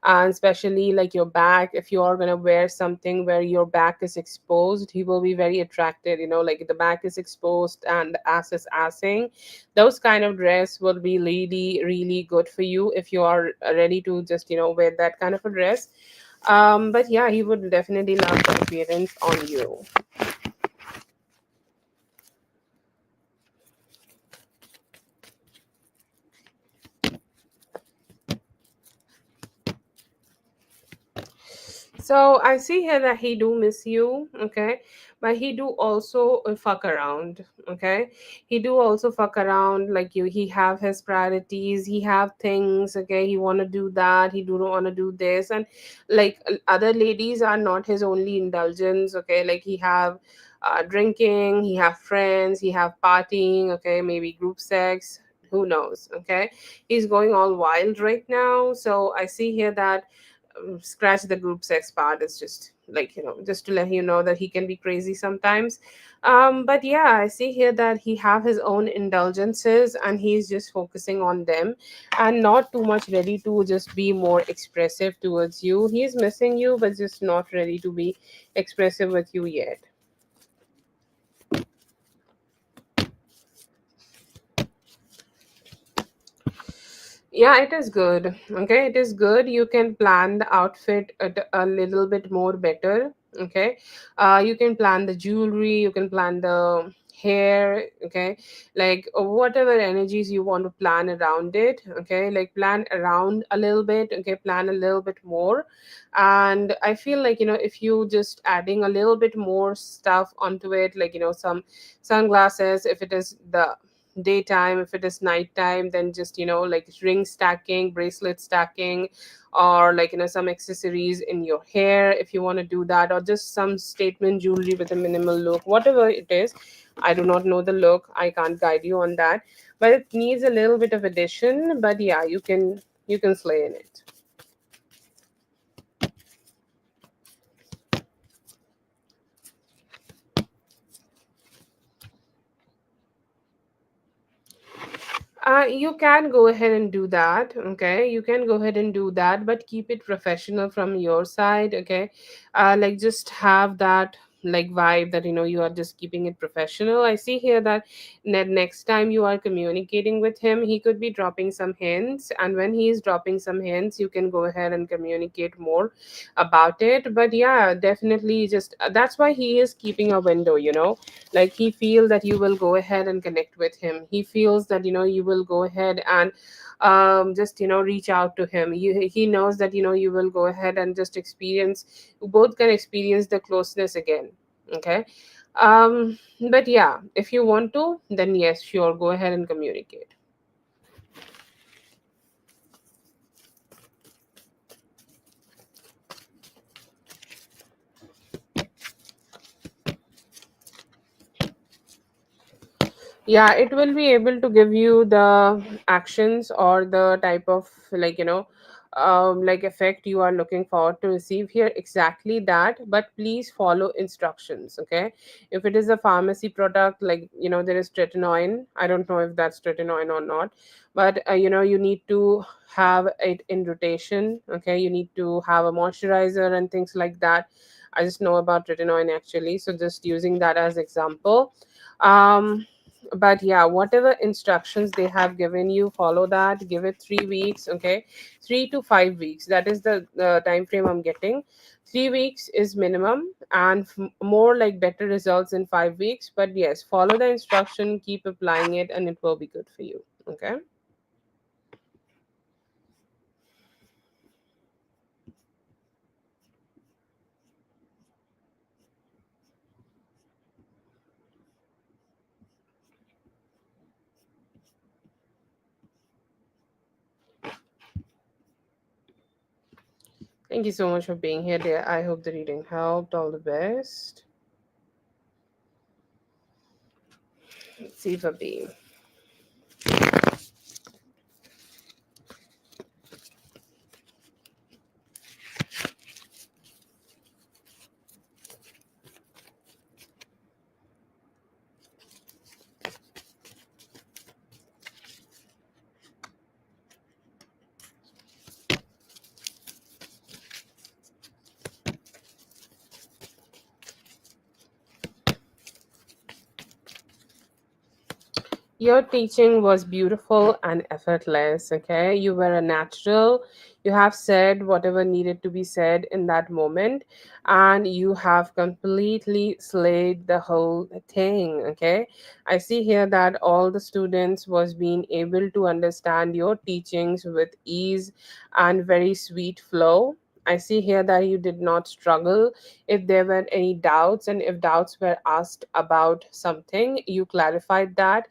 and especially like your back. If you are going to wear something where your back is exposed, he will be very attracted, like the back is exposed and the ass is assing. Those kind of dress will be really really good for you if you are ready to just wear that kind of a dress. But yeah, he would definitely love the appearance on you. So I see here that he do miss you, okay, but he do also fuck around, okay. He do also fuck around like you. He have his priorities. He have things, okay. He want to do that. He do not want to do this, and like other ladies are not his only indulgence, okay. Like he have drinking, he have friends, he have partying, okay, maybe group sex. Who knows, okay. He's going all wild right now. So I see here that scratch the group sex part. It's just like, just to let you know that he can be crazy sometimes. But yeah, I see here that he have his own indulgences, and he's just focusing on them, and not too much ready to just be more expressive towards you. He's missing you, but just not ready to be expressive with you yet. Yeah, it is good. Okay, it is good. You can plan the outfit a little bit more better. Okay, you can plan the jewelry, you can plan the hair. Okay, like whatever energies you want to plan around it. Okay, like plan around a little bit. Okay, plan a little bit more. And I feel like, if you just adding a little bit more stuff onto it, like, some sunglasses, if it is the daytime. If it is nighttime, then just, like ring stacking, bracelet stacking, or like, some accessories in your hair if you want to do that, or just some statement jewelry with a minimal look, whatever it is. I do not know the look, I can't guide you on that, but it needs a little bit of addition. But yeah, you can slay in it. You can go ahead and do that. Okay, you can go ahead and do that, but keep it professional from your side. Okay, like just have that like vibe that, you are just keeping it professional. I see here that next time you are communicating with him, he could be dropping some hints, and when he is dropping some hints, you can go ahead and communicate more about it. But yeah, definitely, just that's why he is keeping a window. Like he feel that you will go ahead and connect with him. He feels that, you will go ahead and just, reach out to him. He knows that, you will go ahead and just experience, you both can experience the closeness again. Okay. But yeah, if you want to, then yes, sure, go ahead and communicate. Yeah, it will be able to give you the actions or the type of, like effect you are looking forward to receive here, exactly that, but please follow instructions. Okay, if it is a pharmacy product, like there is tretinoin, I don't know if that's tretinoin or not, but you need to have it in rotation. Okay, you need to have a moisturizer and things like that. I just know about tretinoin actually, so just using that as example. But yeah, whatever instructions they have given you, follow that. Give it 3 weeks. Okay, 3 to 5 weeks, that is the time frame I'm getting. 3 weeks is minimum, and more like better results in 5 weeks. But yes, follow the instruction, keep applying it, and it will be good for you. Okay. Thank you so much for being here, dear. I hope the reading helped. All the best. Let's see for B. Your teaching was beautiful and effortless. Okay, you were a natural. You have said whatever needed to be said in that moment, and you have completely slayed the whole thing. Okay, I see here that all the students was being able to understand your teachings with ease and very sweet flow. I see here that you did not struggle. If there were any doubts, and if doubts were asked about something, you clarified that.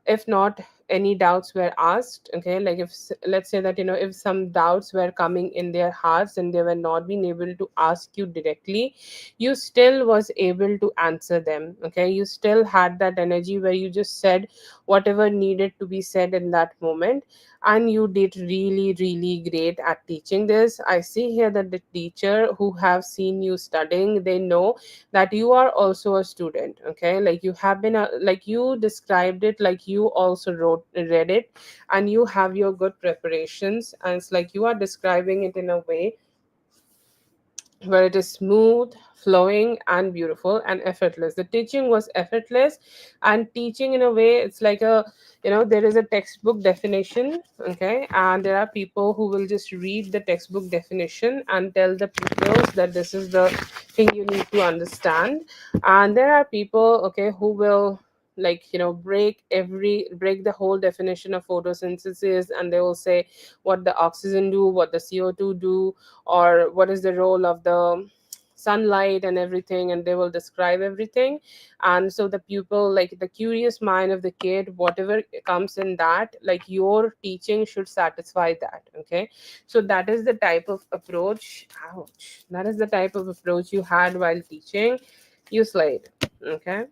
If not, any doubts were asked. Okay, like if let's say that if some doubts were coming in their hearts and they were not being able to ask you directly, you still was able to answer them. Okay, you still had that energy where you just said whatever needed to be said in that moment, and you did really really great at teaching this. I see here that the teacher who have seen you studying, they know that you are also a student. Okay, like you have been like you described it, like you also read it, and you have your good preparations, and it's like you are describing it in a way where it is smooth, flowing, and beautiful and effortless. The teaching was effortless, and teaching in a way, it's like there is a textbook definition. Okay, and there are people who will just read the textbook definition and tell the pupils that this is the thing you need to understand. And there are people, okay, who will break the whole definition of photosynthesis, and they will say what the oxygen do, what the CO2 do, or what is the role of the sunlight and everything, and they will describe everything. And so the pupil, like the curious mind of the kid, whatever comes in that, like your teaching should satisfy that. Okay, so that is the type of approach, ouch, that is the type of approach you had while teaching. You slayed. Okay.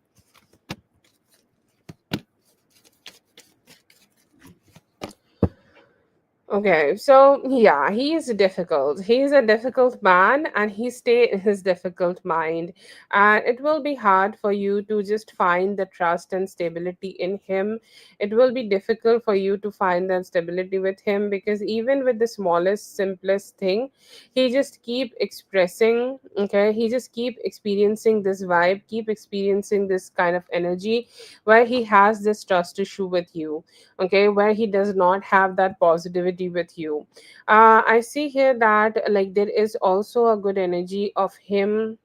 Okay, so yeah, he is difficult. He is a difficult man, and he stay in his difficult mind. And it will be hard for you to just find the trust and stability in him. It will be difficult for you to find that stability with him, because even with the smallest, simplest thing, he just keep expressing. Okay, he just keep experiencing this vibe, keep experiencing this kind of energy, where he has this trust issue with you. Okay, where he does not have that positivity with you. I see here that like there is also a good energy of him,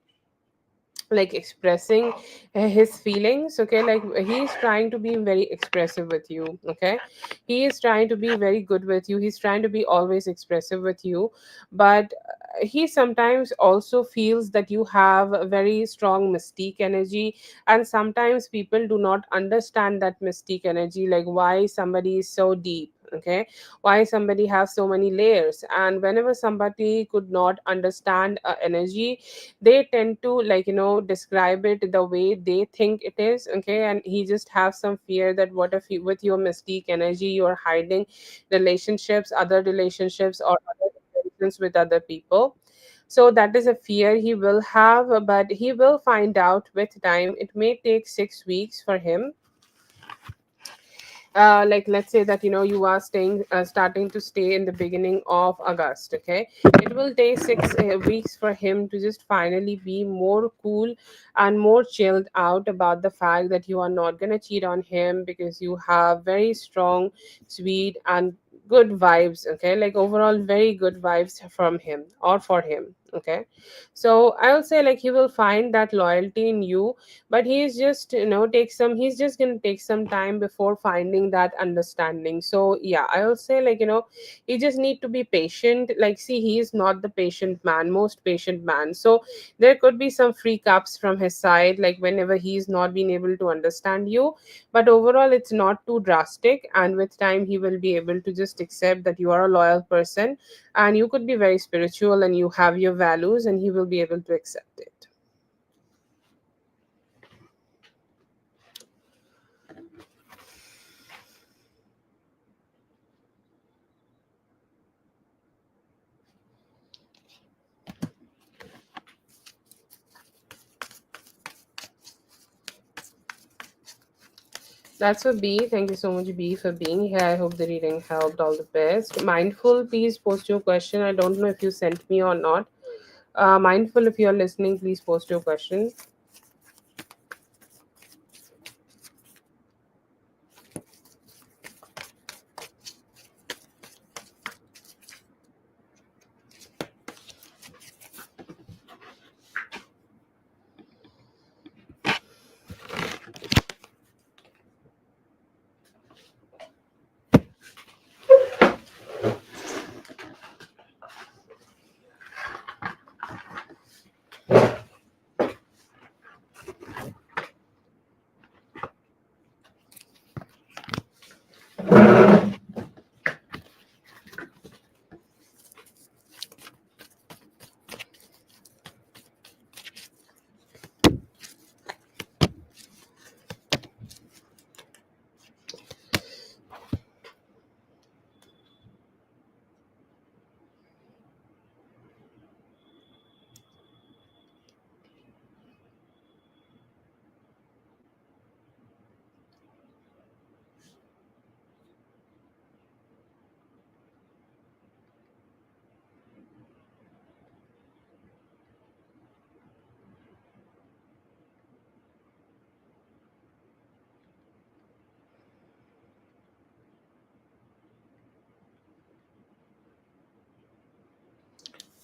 like expressing his feelings. Okay, like he's trying to be very expressive with you. Okay, he is trying to be very good with you, he's trying to be always expressive with you. But he sometimes also feels that you have a very strong mystique energy, and sometimes people do not understand that mystique energy, like why somebody is so deep. Okay, why somebody has so many layers. And whenever somebody could not understand energy, they tend to, like, describe it the way they think it is. Okay, and he just have some fear that what if you, with your mystique energy, you are hiding relationships, other relationships, or other intentions with other people. So that is a fear he will have, but he will find out with time. It may take 6 weeks for him. Like, let's say that you are starting to stay in the beginning of August. Okay, it will take 6 weeks for him to just finally be more cool and more chilled out about the fact that you are not going to cheat on him, because you have very strong, sweet, and good vibes. Okay, like overall very good vibes from him or for him. Okay, so I'll say like he will find that loyalty in you, but he's just take some he's just gonna take some time before finding that understanding. So yeah, I'll say like you just need to be patient. Like, see, he is not the patient man, most patient man. So there could be some freak ups from his side, like whenever he's not been able to understand you, but overall it's not too drastic, and with time he will be able to just accept that you are a loyal person, and you could be very spiritual and you have your values, and he will be able to accept it. That's for B. Thank you so much, B, for being here. I hope the reading helped. All the best. Mindful, please post your question. I don't know if you sent me or not. Mindful, if you're listening, please post your question.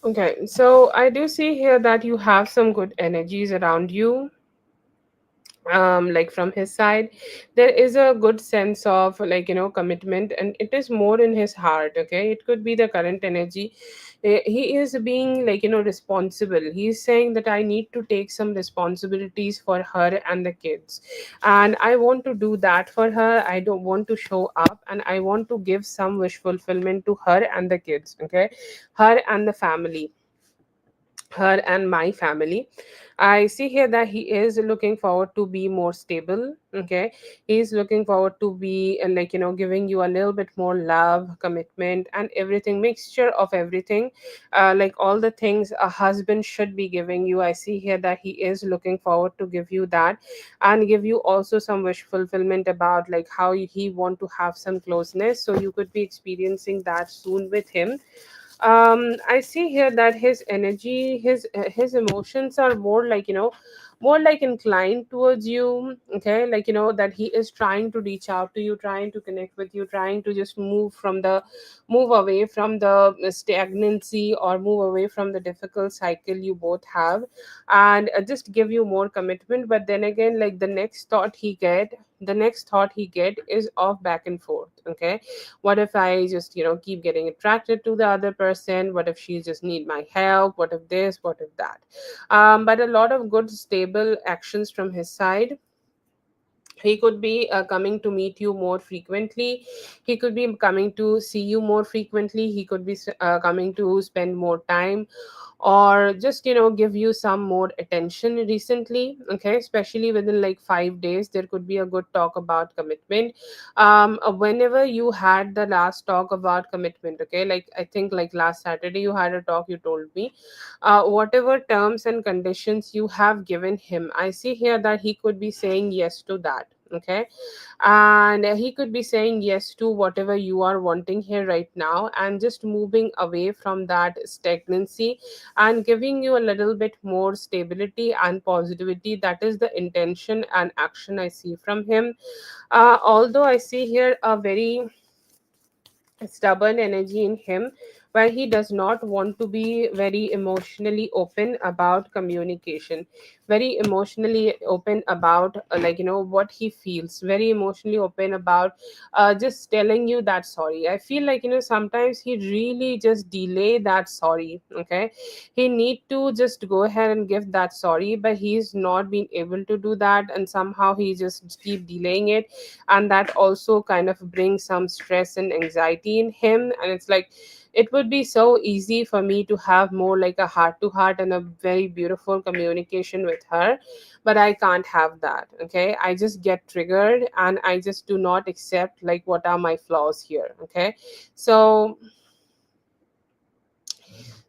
Okay, so I do see here that you have some good energies around you. Like from his side, there is a good sense of, like, commitment, and it is more in his heart. Okay, it could be the current energy. He is being, like, responsible. He's saying that I need to take some responsibilities for her and the kids, and I want to do that for her. I don't want to show up, and I want to give some wish fulfillment to her and the kids. Okay, her and the family, her and my family. I see here that he is looking forward to be more stable. Okay, he's looking forward to be, like, giving you a little bit more love, commitment, and everything, mixture of everything, like all the things a husband should be giving you. I see here that he is looking forward to give you that, and give you also some wish fulfillment about, like, how he want to have some closeness. So you could be experiencing that soon with him. I see here that his energy, his emotions are more, like, more like inclined towards you. Okay, like, that he is trying to reach out to you, trying to connect with you, trying to just move away from the stagnancy, or move away from the difficult cycle you both have, and just give you more commitment. But then again, like, the next thought he get is of back and forth. Okay, what if I just keep getting attracted to the other person? What if she just need my help? What if this? What if that? But a lot of good stable actions from his side. He could be coming to meet you more frequently. He could be coming to see you more frequently. He could be coming to spend more time, or just give you some more attention recently. Okay, especially within like 5 days there could be a good talk about commitment. Whenever you had the last talk about commitment, okay, like I think like last Saturday you had a talk, you told me whatever terms and conditions you have given him, I see here that he could be saying yes to that. Okay, and he could be saying yes to whatever you are wanting here right now, and just moving away from that stagnancy and giving you a little bit more stability and positivity. That is the intention and action I see from him. Although I see here a very stubborn energy in him, where he does not want to be very emotionally open about communication, very emotionally open about what he feels, very emotionally open about just telling you that sorry. I feel like sometimes he really just delay that sorry. Okay, he need to just go ahead and give that sorry, but he's not been able to do that, and somehow he just keep delaying it. And that also kind of brings some stress and anxiety in him. And it's like, it would be so easy for me to have more like a heart to heart and a very beautiful communication with her, but I can't have that. Okay, I just get triggered, and I just do not accept like what are my flaws here. Okay, so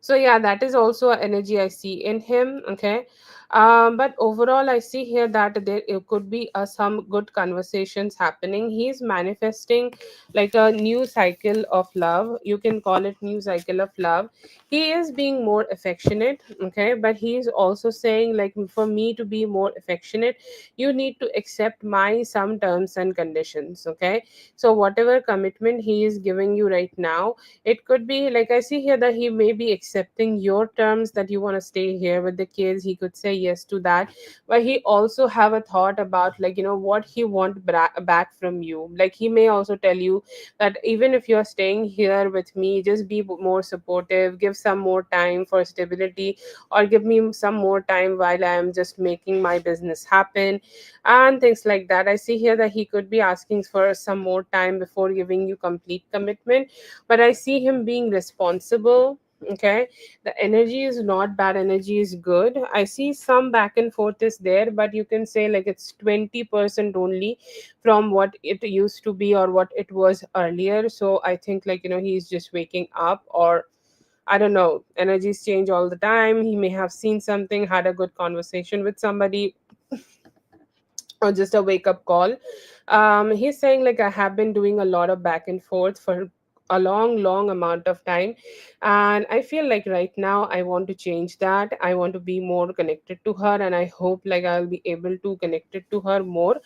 yeah, that is also a energy I see in him. Okay, but overall I see here that there it could be some good conversations happening. He's manifesting like a new cycle of love, you can call it new cycle of love. He is being more affectionate. Okay, but he's also saying like, for me to be more affectionate, you need to accept my some terms and conditions. Okay, so whatever commitment he is giving you right now, it could be like, I see here that he may be accepting your terms, that you want to stay here with the kids. He could say yes to that, but he also have a thought about like what he want back from you. Like he may also tell you that even if you're staying here with me, just be more supportive, give some more time for stability, or give me some more time while I am just making my business happen, and things like that. I see here that he could be asking for some more time before giving you complete commitment, but I see him being responsible. Okay, the energy is not bad, energy is good. I see some back and forth is there, but you can say like it's 20% only from what it used to be or what it was earlier. So I think like he's just waking up, or I don't know, energies change all the time. He may have seen something, had a good conversation with somebody, or just a wake up call. He's saying like, I have been doing a lot of back and forth for a long amount of time, and I feel like right now I want to change that. I want to be more connected to her, and I hope like I'll be able to connect it to her more.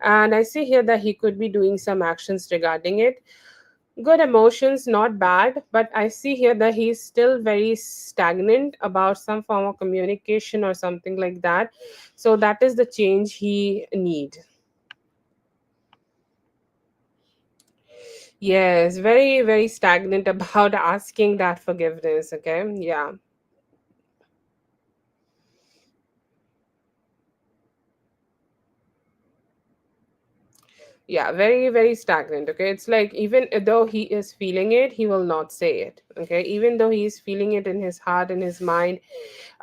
And I see here that he could be doing some actions regarding it. Good emotions, not bad, but I see here that he's still very stagnant about some form of communication or something like that. So that is the change he need. Yes, very stagnant about asking that forgiveness. Okay, yeah. Yeah, very stagnant. Okay, it's like even though he is feeling it, he will not say it. Okay, even though he is feeling it in his heart, in his mind,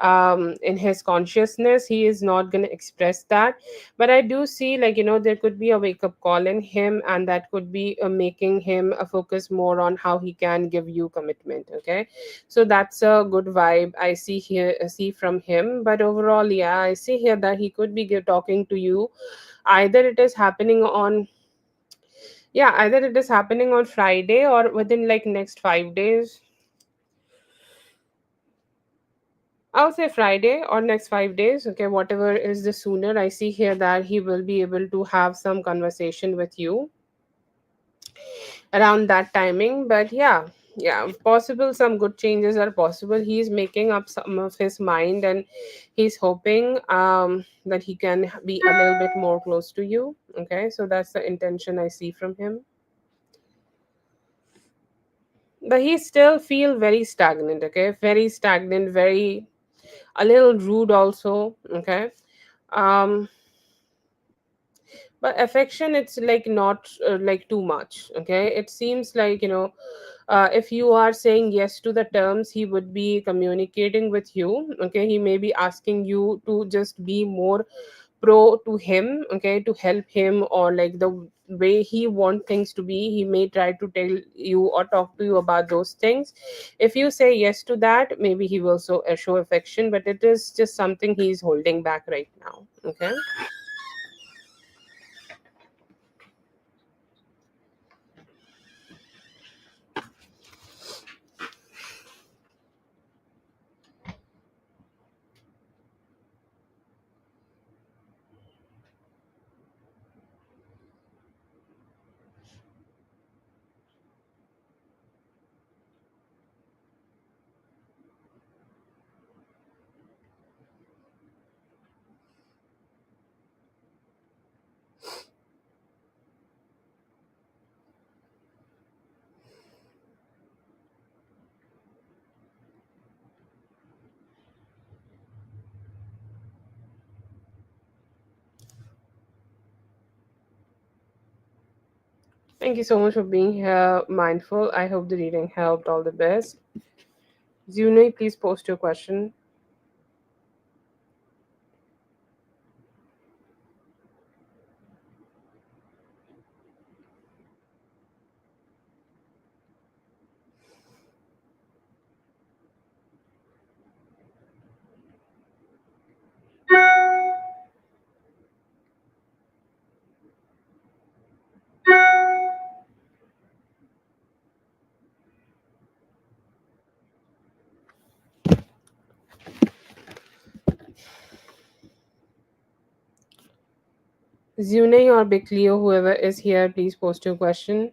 in his consciousness, he is not going to express that. But I do see like there could be a wake up call in him, and that could be making him focus more on how he can give you commitment. Okay, so that's a good vibe I see here, see from him. But overall, yeah, I see here that he could be talking to you. Either it is happening on, yeah, either it is happening on Friday or within like next 5 days. I'll say Friday or next 5 days. Okay, whatever is the sooner. I see here that he will be able to have some conversation with you around that timing. But yeah, yeah, possible some good changes are possible. He's making up some of his mind, and he's hoping that he can be a little bit more close to you. Okay, so that's the intention I see from him. But he still feel very stagnant. Okay, very stagnant, very a little rude also. Okay, um But affection, it's like not like too much. Okay, it seems like, if you are saying yes to the terms, he would be communicating with you. Okay, he may be asking you to just be more pro to him, okay, to help him, or like the way he want things to be, he may try to tell you or talk to you about those things. If you say yes to that, maybe he will show affection, but it is just something he's holding back right now. Okay. Thank you so much for being here, mindful. I hope the reading helped. All the best. Zuni, please post your question. Zune or Big Leo, whoever is here, please post your question.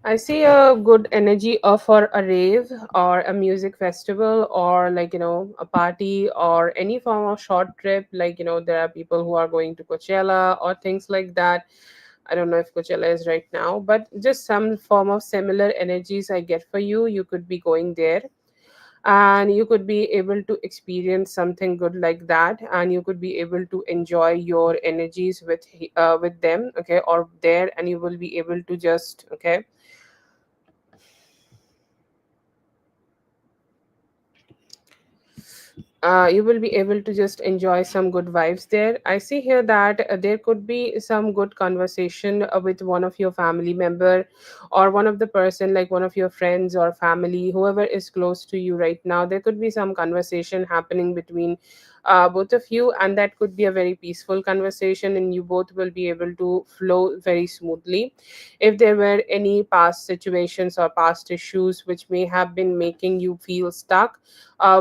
I see a good energy of for a rave or a music festival, or like, a party or any form of short trip. Like, there are people who are going to Coachella or things like that. I don't know if Coachella is right now, but just some form of similar energies I get for you. You could be going there, and you could be able to experience something good like that, and you could be able to enjoy your energies with them, okay, or there, and you will be able to just, okay, you will be able to just enjoy some good vibes there. I see here that there could be some good conversation with one of your family member, or one of the person, like one of your friends or family, whoever is close to you right now. There could be some conversation happening between both of you, and that could be a very peaceful conversation, and you both will be able to flow very smoothly. If there were any past situations or past issues which may have been making you feel stuck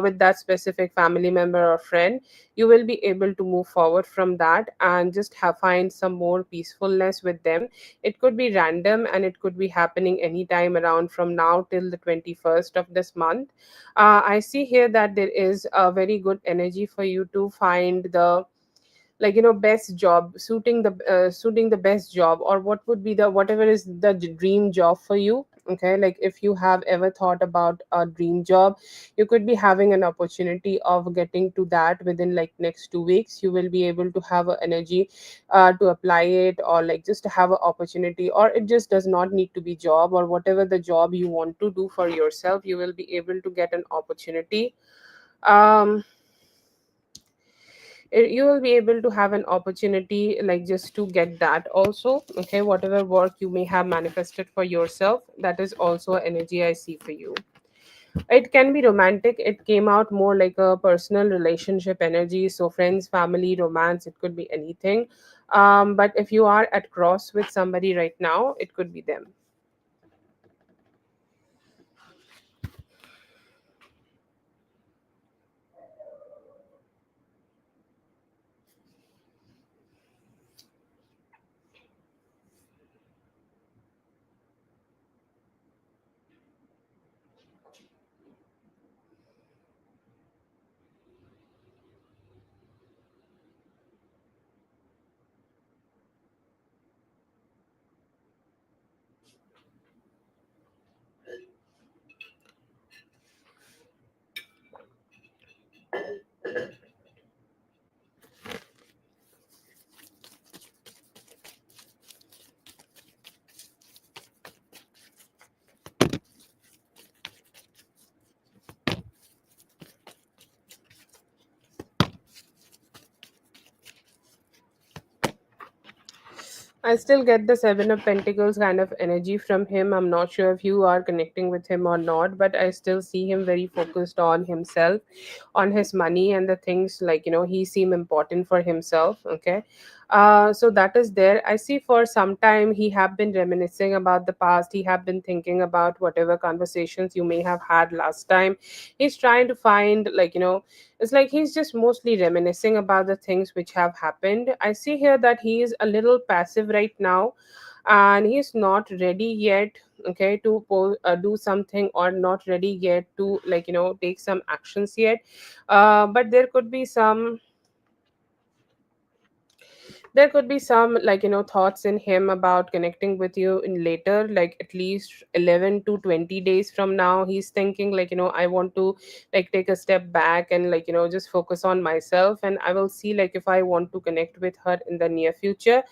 with that specific family member or friend, you will be able to move forward from that and just have find some more peacefulness with them. It could be random, and it could be happening anytime around from now till the 21st of this month. I see here that there is a very good energy for you to find the, like, best job, suiting the best job, or what would be the, whatever is the dream job for you. Okay, like if you have ever thought about a dream job, you could be having an opportunity of getting to that within like next 2 weeks. You will be able to have a energy to apply it, or like just to have an opportunity, or it just does not need to be job, or whatever the job you want to do for yourself, you will be able to get an opportunity. um you will be able to have an opportunity, like just to get that also. Okay, whatever work you may have manifested for yourself, that is also energy I see for you. It can be romantic. It came out more like a personal relationship energy, so friends, family, romance, it could be anything. But if you are at cross with somebody right now, it could be them. I still get the Seven of Pentacles kind of energy from him. I'm not sure if you are connecting with him or not, but I still see him very focused on himself, on his money, and the things like, he seem important for himself. Okay. So that is there. I see for some time he have been reminiscing about the past. He have been thinking about whatever conversations you may have had last time. He's trying to find, like, it's like he's just mostly reminiscing about the things which have happened. I see here that he is a little passive right now, and he's not ready yet, okay, to do something, or not ready yet to, like, take some actions yet. But there could be some, like, thoughts in him about connecting with you in later, like at least 11 to 20 days from now. He's thinking, like, I want to, like, take a step back and, like, just focus on myself, and I will see, like, if I want to connect with her in the near future.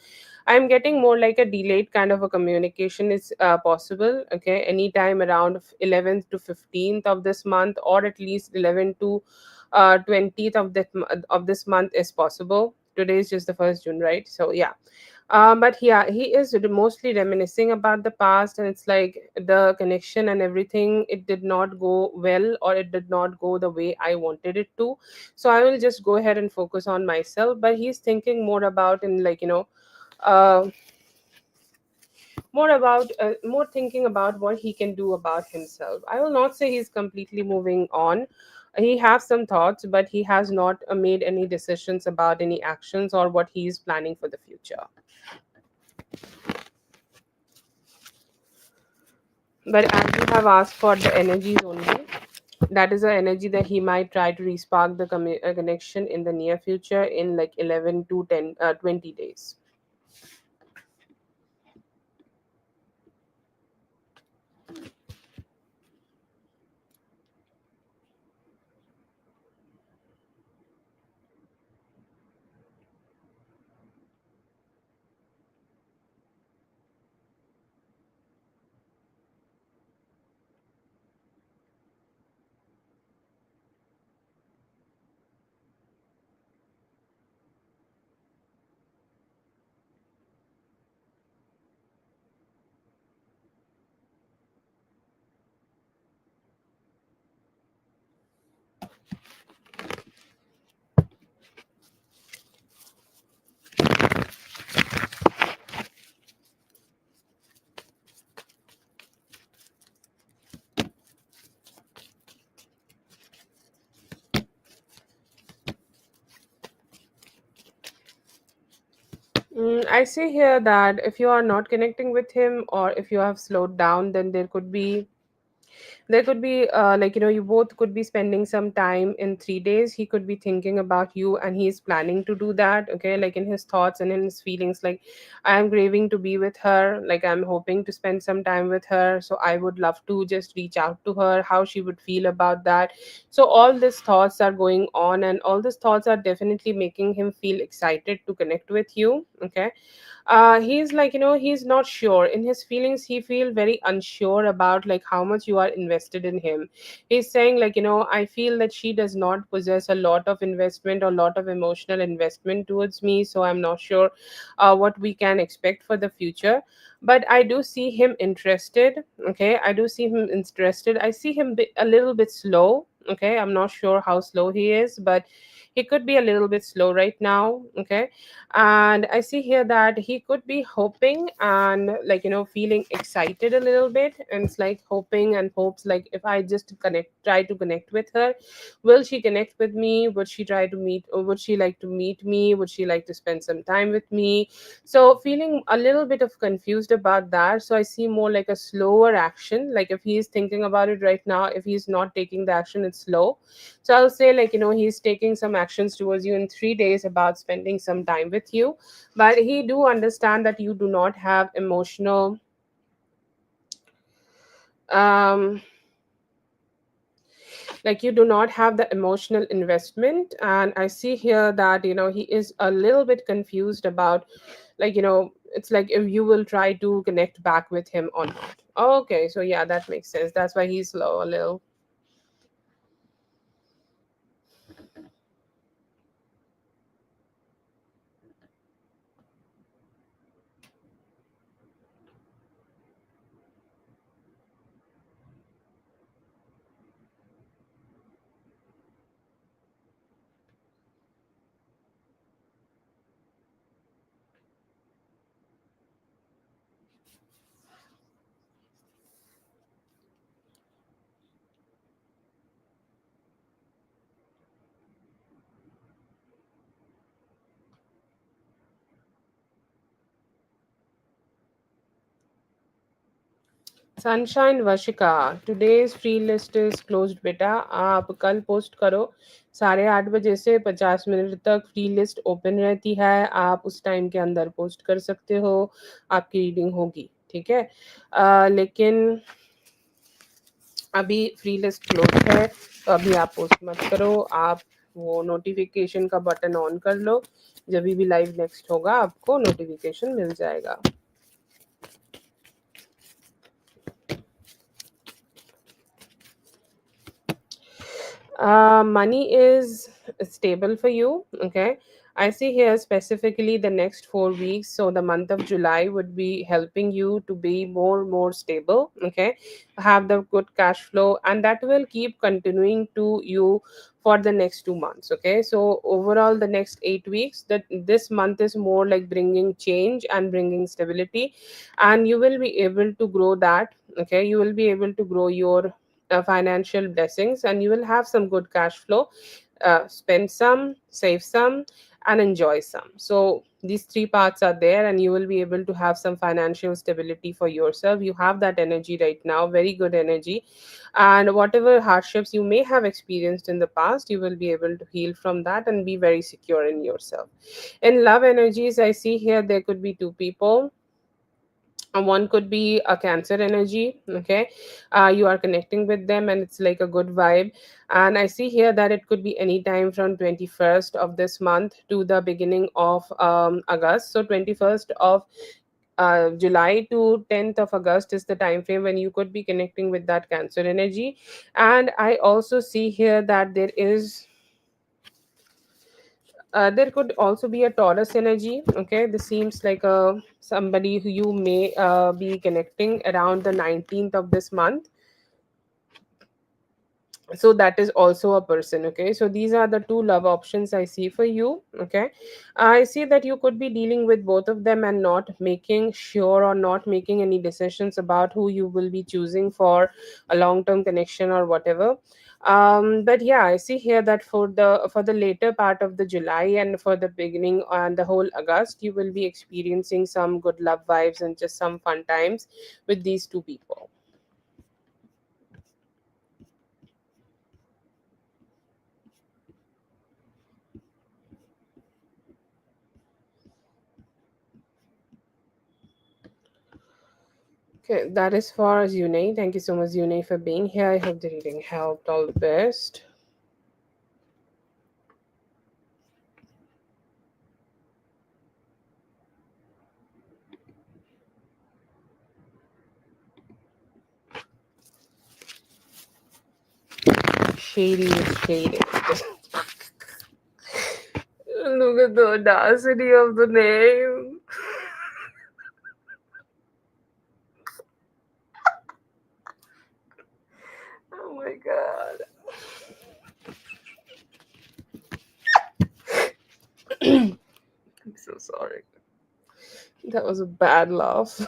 I'm getting more like a delayed kind of a communication is possible. Okay, anytime around 11th to 15th of this month, or at least 11th to 20th of this month is possible. Today is just the first June, right? So yeah. But yeah, he is mostly reminiscing about the past, and it's like the connection and everything. It did not go well, or it did not go the way I wanted it to. So I will just go ahead and focus on myself. But he's thinking more about, in, like, uh, more thinking about what he can do about himself. I will not say he's completely moving on. He has some thoughts, but he has not made any decisions about any actions or what he is planning for the future. But as you have asked for the energies only, that is the energy that he might try to respark the connection in the near future, in like 11 to 10 20 days. I see here that if you are not connecting with him, or if you have slowed down, then there could be like, you both could be spending some time in 3 days. He could be thinking about you, and he's planning to do that. Okay, like in his thoughts and in his feelings, like, I am craving to be with her, like I'm hoping to spend some time with her, so I would love to just reach out to her, how she would feel about that. So all these thoughts are going on, and all these thoughts are definitely making him feel excited to connect with you. Okay. He's like, he's not sure in his feelings. He feel very unsure about, like, how much you are invested in him. He's saying, like, I feel that she does not possess a lot of investment or lot of emotional investment towards me, so I'm not sure what we can expect for the future. But I do see him interested. Okay, I do see him interested. I see him a little bit slow. Okay, I'm not sure how slow he is, but he could be a little bit slow right now. Okay. And I see here that he could be hoping and, like, feeling excited a little bit, and it's like hoping and hopes, like, if I just try to connect with her, will she connect with me, would she try to meet, or would she like to meet me, would she like to spend some time with me. So feeling a little bit of confused about that. So I see more like a slower action, like if he's thinking about it right now, if he's not taking the action, it's slow. So I'll say, like, he's taking some actions towards you in 3 days about spending some time with you. But he do understand that you do not have emotional, um like, you do not have the emotional investment. And I see here that, he is a little bit confused about, like, it's like if you will try to connect back with him or not. Okay, so yeah, that makes sense. That's why he's slow a little. Sunshine Vashika, today's free list is closed बेटा, आप कल post करो। 8:30 बजे से 50 minute तक free list open रहती है, आप उस टाइम के अंदर पोस्ट कर सकते हो, आपकी रीडिंग होगी, ठीक है। लेकिन अभी फ्री लिस्ट क्लोज है, तो अभी आप पोस्ट मत करो। आप वो नोटिफिकेशन का बटन ऑन कर लो, जब भी लाइव नेक्स्ट होगा आपको नोटिफिकेशन मिल जाएगा। Money is stable for you. Okay. I see here specifically the next 4 weeks. So the month of July would be helping you to be more stable. Okay. Have the good cash flow, and that will keep continuing to you for the next 2 months. Okay. So overall, the next 8 weeks, that this month is more like bringing change and bringing stability, and you will be able to grow that. Okay. You will be able to grow your financial blessings, and you will have some good cash flow. Spend some, save some, and enjoy some. So these three parts are there, and you will be able to have some financial stability for yourself. You have that energy right now, very good energy. And whatever hardships you may have experienced in the past, you will be able to heal from that and be very secure in yourself. In love energies, I see here there could be two people. One could be a cancer energy. Okay. You are connecting with them, and it's like a good vibe. And I see here that it could be any time from 21st of this month to the beginning of August. So 21st of July to 10th of August is the time frame when you could be connecting with that cancer energy. And I also see here that there could also be a Taurus energy. Okay, this seems like a somebody who you may be connecting around the 19th of this month. So that is also a person. Okay, so these are the two love options I see for you. Okay, I see that you could be dealing with both of them and not making sure or not making any decisions about who you will be choosing for a long term connection or whatever. But yeah, I see here that for the later part of the July and for the beginning and the whole August, you will be experiencing some good love vibes and just some fun times with these two people. Okay, that is for Zune. Thank you so much, Zune, for being here. I hope the reading helped. All the best. Shady is shaded. Look at the audacity of the name. Oh my god. Sorry, that was a bad laugh.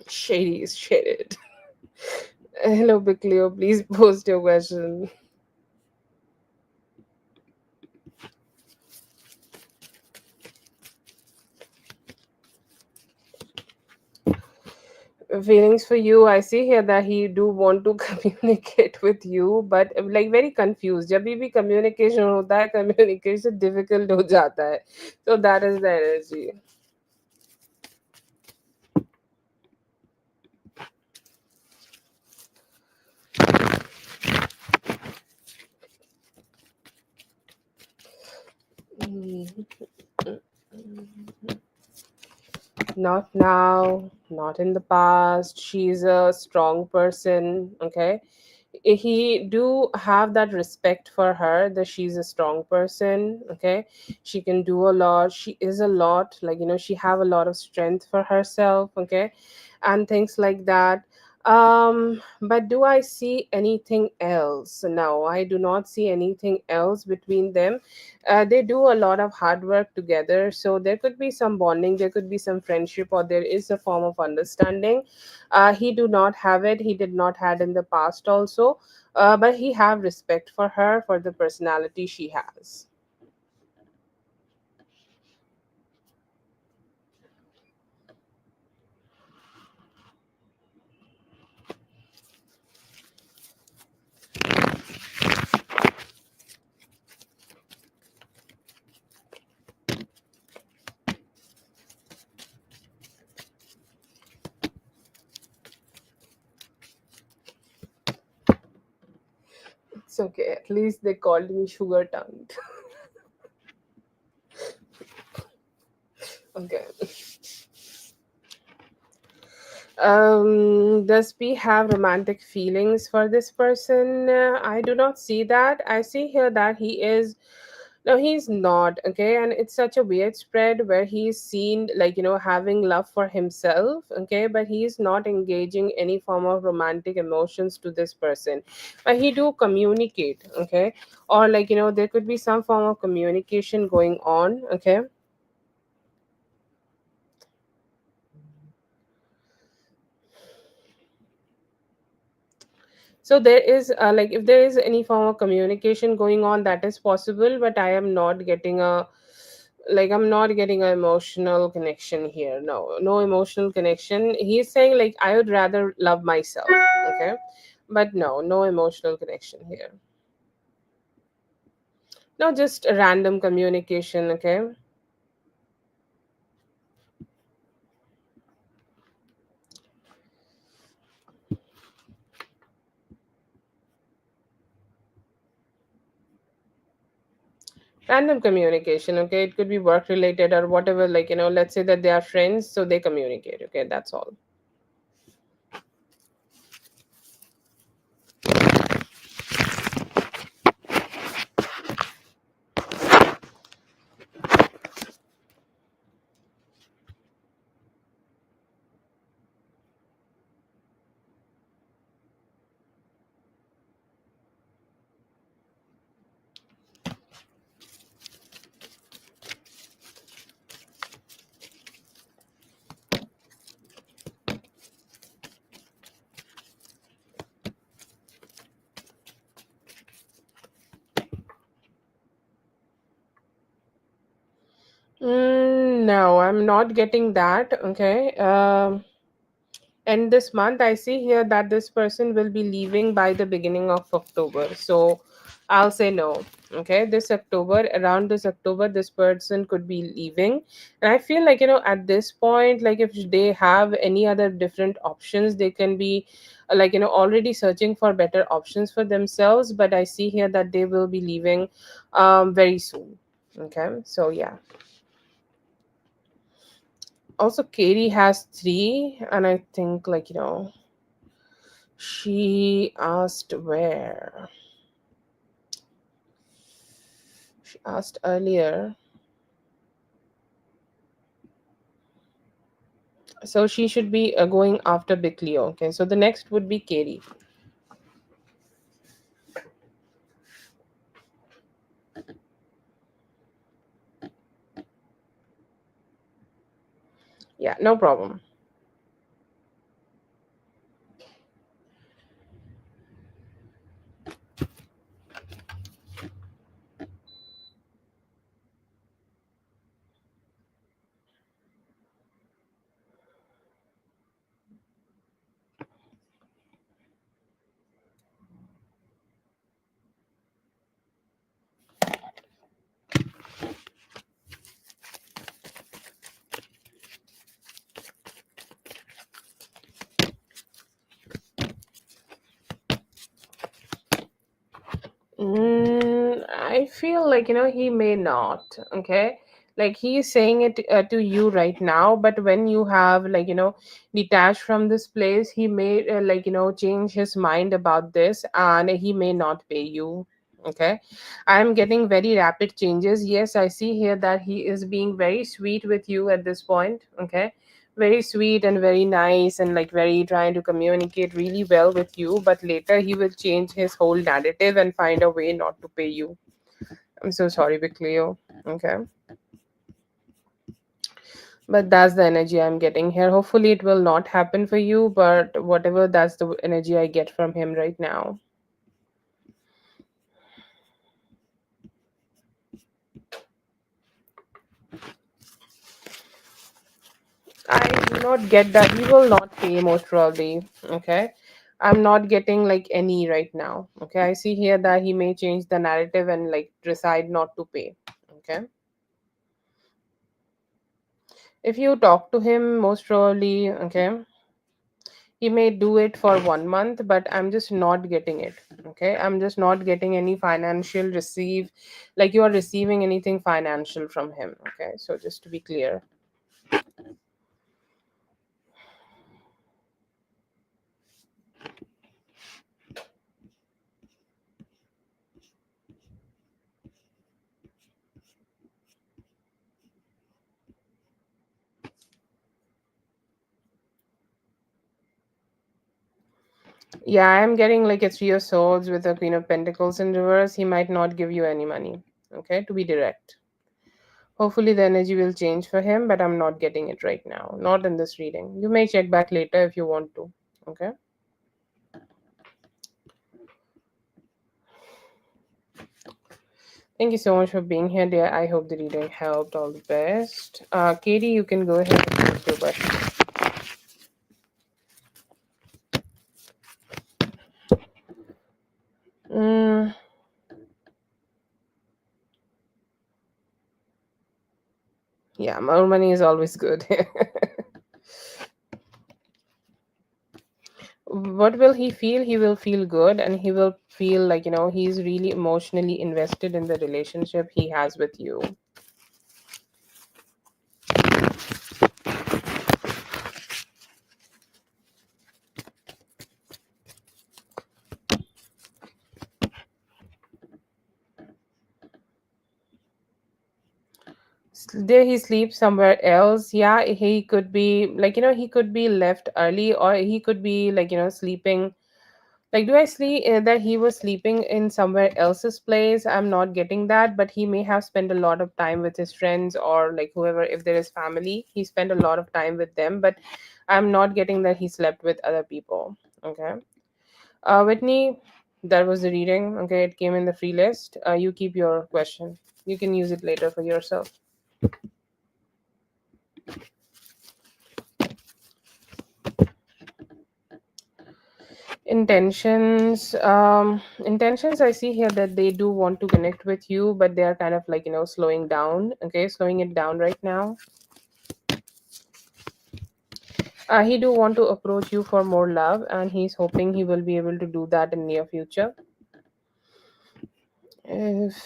Shady is shaded. Hello, Big Leo. Please post your question. Feelings for you. I see here that he do want to communicate with you, but like very confused. जब भी communication होता है, communication difficult हो जाता है. So that is the energy. Mm. Not now, not in the past. She's a strong person, okay? He do have that respect for her, that she's a strong person, okay? She can do a lot. She is a lot, like, she have a lot of strength for herself, okay? And things like that. But do I see anything else? No, I do not see anything else between them. They do a lot of hard work together, so there could be some bonding, there could be some friendship, or there is a form of understanding. He do not have it, he did not had in the past also, but he have respect for her, for the personality she has. It's okay, at least they called me sugar tongued. Okay. Does P have romantic feelings for this person? I do not see that. I see here that he is. No, he's not. Okay, and it's such a weird spread where he's seen, like, having love for himself. Okay, but he's not engaging any form of romantic emotions to this person. But he do communicate. Okay, or like, there could be some form of communication going on. Okay. So there is, like, if there is any form of communication going on, that is possible, but I am not getting a, like, I'm not getting an emotional connection here. No, no emotional connection. He's saying, like, I would rather love myself. Okay, but no, no emotional connection here. No, just a random communication. Okay. Random communication. Okay, it could be work related or whatever, like, let's say that they are friends, so they communicate. Okay, that's all. No, I'm not getting that. Okay. And this month, I see here that this person will be leaving by the beginning of October. So I'll say no. Okay. This October, around this October, this person could be leaving. And I feel like, at this point, like, if they have any other different options, they can be, like, already searching for better options for themselves. But I see here that they will be leaving very soon. Okay. So, yeah. Also, Katie has three, and I think, like, she asked where. She asked earlier. So she should be going after Big Leo. Okay, so the next would be Katie. Yeah, no problem. I feel like, he may not. Okay. Like he's saying it to you right now, but when you have, like, detached from this place, he may, like, change his mind about this and he may not pay you. Okay. I'm getting very rapid changes. Yes, I see here that he is being very sweet with you at this point. Okay. Very sweet and very nice and like very trying to communicate really well with you, but later he will change his whole narrative and find a way not to pay you. I'm so sorry, Big Leo. Okay. But that's the energy I'm getting here. Hopefully it will not happen for you, but whatever, that's the energy I get from him right now. I do not get that. He will not pay most probably. Okay. I'm not getting like any right now. Okay. I see here that he may change the narrative and like decide not to pay. Okay. If you talk to him, most probably, okay, he may do it for 1 month, but I'm just not getting it. Okay. I'm just not getting any financial receive, like you are receiving anything financial from him. Okay. So just to be clear. Yeah, I'm getting like a three of swords with a queen of pentacles in reverse. He might not give you any money. Okay, to be direct. Hopefully the energy will change for him, but I'm not getting it right now. Not in this reading. You may check back later if you want to. Okay. Thank you so much for being here, dear. I hope the reading helped. All the best. Katie, you can go ahead and ask your question. Mm, yeah, more money is always good. What will he feel? He will feel good and he will feel like, he's really emotionally invested in the relationship he has with you. There he sleeps somewhere else. Yeah, he could be like, he could be left early, or he could be like, sleeping. Like, do I see that he was sleeping in somewhere else's place? I'm not getting that, but he may have spent a lot of time with his friends or like whoever, if there is family, he spent a lot of time with them, but I'm not getting that he slept with other people. Okay. Whitney, that was the reading. Okay, it came in the free list. You keep your question. You can use it later for yourself. Intentions, I see here that they do want to connect with you, but they are kind of like, slowing down. Okay, slowing it down right now. He do want to approach you for more love, and he's hoping he will be able to do that in near future. If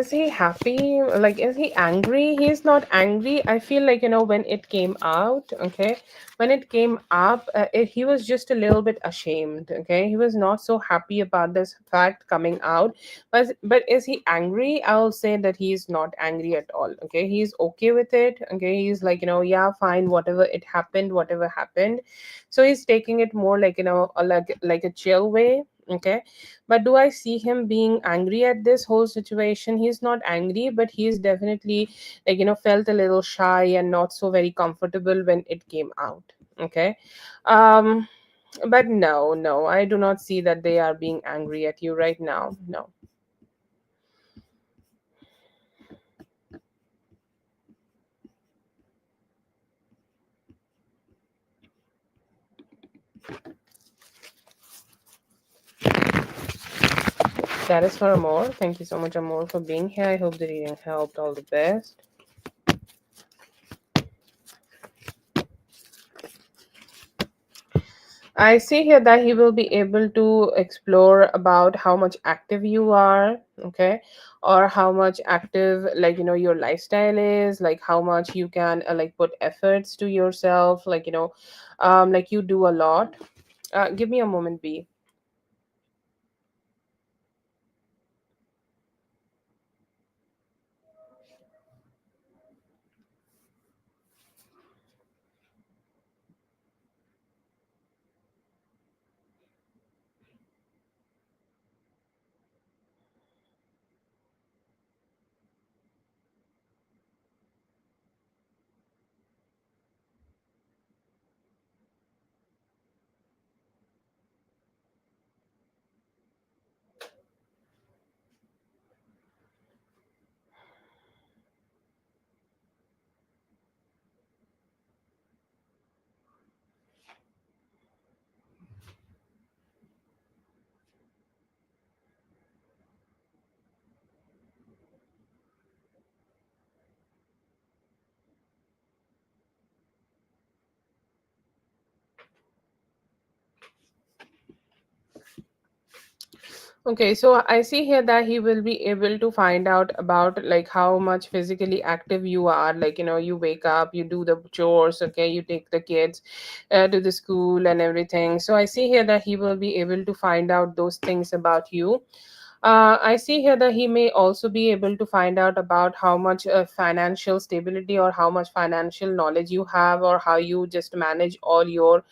is he happy? Like, is he angry? He's not angry. I feel like, when it came out, okay, when it came up, he was just a little bit ashamed, okay? He was not so happy about this fact coming out. But is he angry? I'll say that he's not angry at all, okay? He's okay with it, okay? He's like, yeah, fine, whatever it happened, whatever happened. So he's taking it more like, like a chill way, okay? But do I see him being angry at this whole situation? He's not angry, but he's definitely, like, felt a little shy and not so very comfortable when it came out. Okay. Um, but no, no, I do not see that they are being angry at you right now. No. That is for Amor. Thank you so much, Amor, for being here. I hope the reading helped. All the best. I see here that he will be able to explore about how much active you are, okay, or how much active, like, your lifestyle is, like how much you can like put efforts to yourself, like, like you do a lot. Give me a moment, B. Okay, so I see here that he will be able to find out about like how much physically active you are. Like, you wake up, you do the chores, okay, you take the kids to the school and everything. So I see here that he will be able to find out those things about you. I see here that he may also be able to find out about how much financial stability or how much financial knowledge you have, or how you just manage all your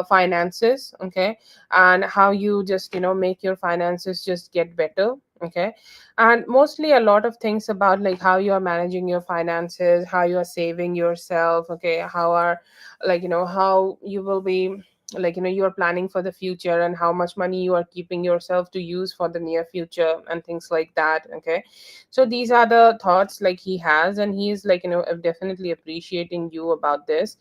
finances, okay, and how you just make your finances just get better, okay, and mostly a lot of things about like how you are managing your finances, how you are saving yourself, okay, how are like how you will be like you are planning for the future, and how much money you are keeping yourself to use for the near future and things like that, okay. So these are the thoughts like he has, and he is like definitely appreciating you about this.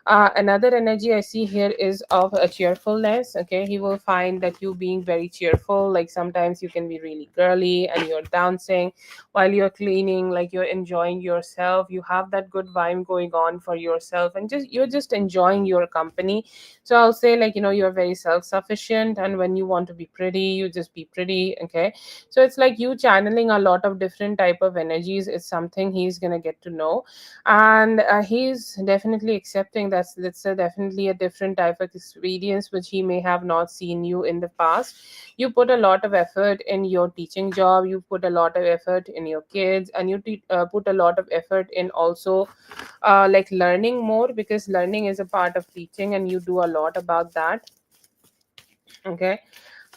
Another energy I see here is of a cheerfulness. Okay, he will find that you being very cheerful. Like sometimes you can be really girly and you're dancing while you're cleaning, like you're enjoying yourself. You have that good vibe going on for yourself, and just you're just enjoying your company. So I'll say like you're very self-sufficient, and when you want to be pretty, you just be pretty. Okay, so it's like you channeling a lot of different type of energies is something he's gonna get to know, and he's definitely accepting that's definitely a different type of experience which he may have not seen you in the past. You put a lot of effort in your teaching job, you put a lot of effort in your kids, and you put a lot of effort in also like learning more, because learning is a part of teaching and you do a lot about that, okay.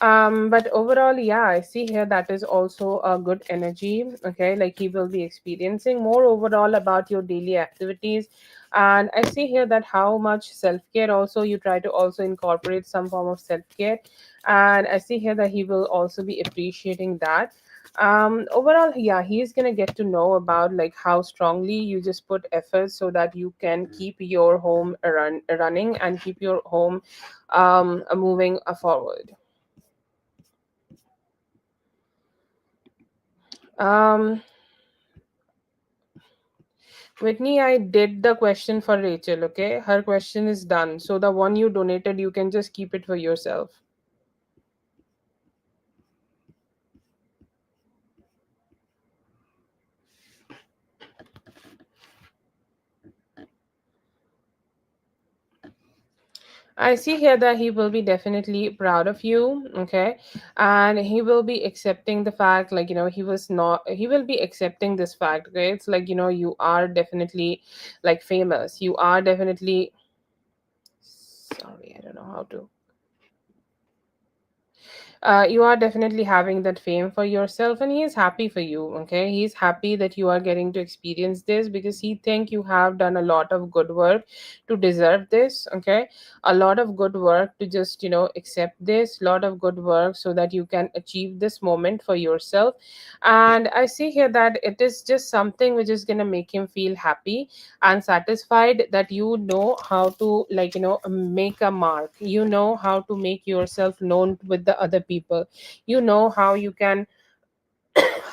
But overall, yeah, I see here that is also a good energy, okay, like he will be experiencing more overall about your daily activities. And I see here that how much self-care also you try to also incorporate some form of self-care, and I see here that he will also be appreciating that. Overall, yeah, he's gonna get to know about like how strongly you just put effort so that you can keep your home running and keep your home moving forward. Um, Whitney, I did the question for Rachel, okay? Her question is done. So the one you donated, you can just keep it for yourself. I see here that he will be definitely proud of you, okay? And he will be accepting the fact, like, he will be accepting this fact, okay? It's like, you are definitely like famous. You are definitely, sorry, I don't know how to. You are definitely having that fame for yourself, and he is happy for you, okay? He's happy that you are getting to experience this because he think you have done a lot of good work to deserve this, okay? A lot of good work to just accept this, lot of good work so that you can achieve this moment for yourself. And I see here that it is just something which is going to make him feel happy and satisfied, that you know how to, like, make a mark, you know how to make yourself known with the other people, you know how you can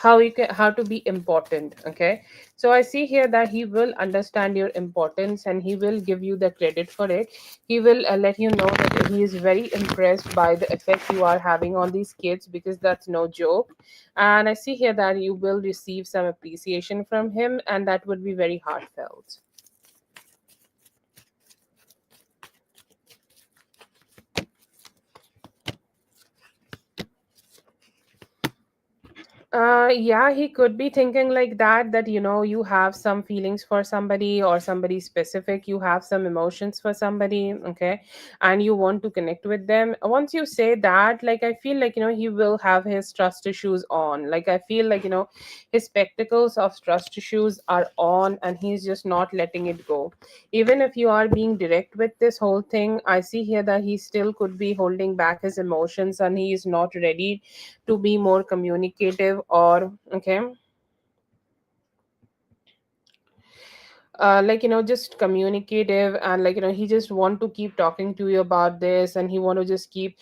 how to be important, okay? So I see here that he will understand your importance and he will give you the credit for it. He will let you know that he is very impressed by the effect you are having on these kids, because that's no joke. And I see here that you will receive some appreciation from him, and that would be very heartfelt. Yeah, he could be thinking like that, that you have some feelings for somebody or somebody specific, you have some emotions for somebody, okay, and you want to connect with them. Once you say that, like, I feel like he will have his trust issues on. Like, I feel like his spectacles of trust issues are on, and he's just not letting it go. Even if you are being direct with this whole thing, I see here that he still could be holding back his emotions and he is not ready to be more communicative, or okay, like, just communicative, and like, he just want to keep talking to you about this, and he want to just keep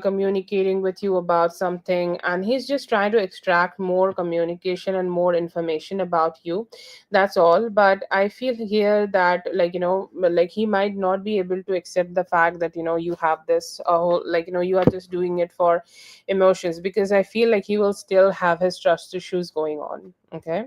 communicating with you about something, and he's just trying to extract more communication and more information about you. That's all. But I feel here that, like, like, he might not be able to accept the fact that you have this like, you are just doing it for emotions, because I feel like he will still have his trust issues going on, okay?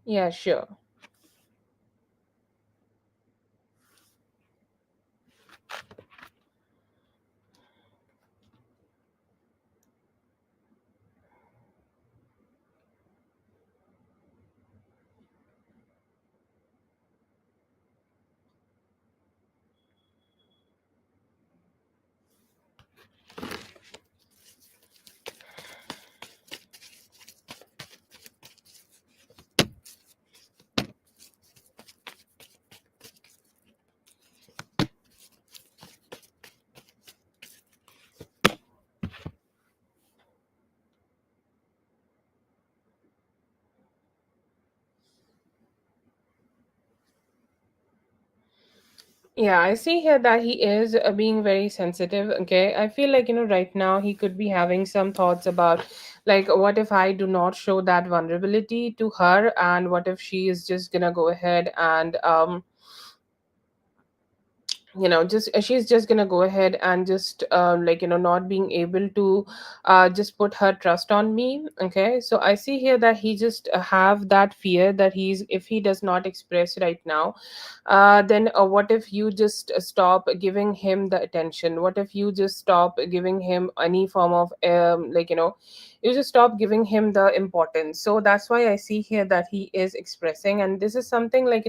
Yeah, sure. Yeah, I see here that he is being very sensitive. Okay, I feel like right now he could be having some thoughts about, like, what if I do not show that vulnerability to her, and what if she is just gonna go ahead and just she's just gonna go ahead and just like, not being able to just put her trust on me. Okay, so I see here that he just have that fear that he's if he does not express right now, then what if you just stop giving him the attention? What if you just stop giving him any form of like, you just stop giving him the importance? So that's why I see here that he is expressing, and this is something like,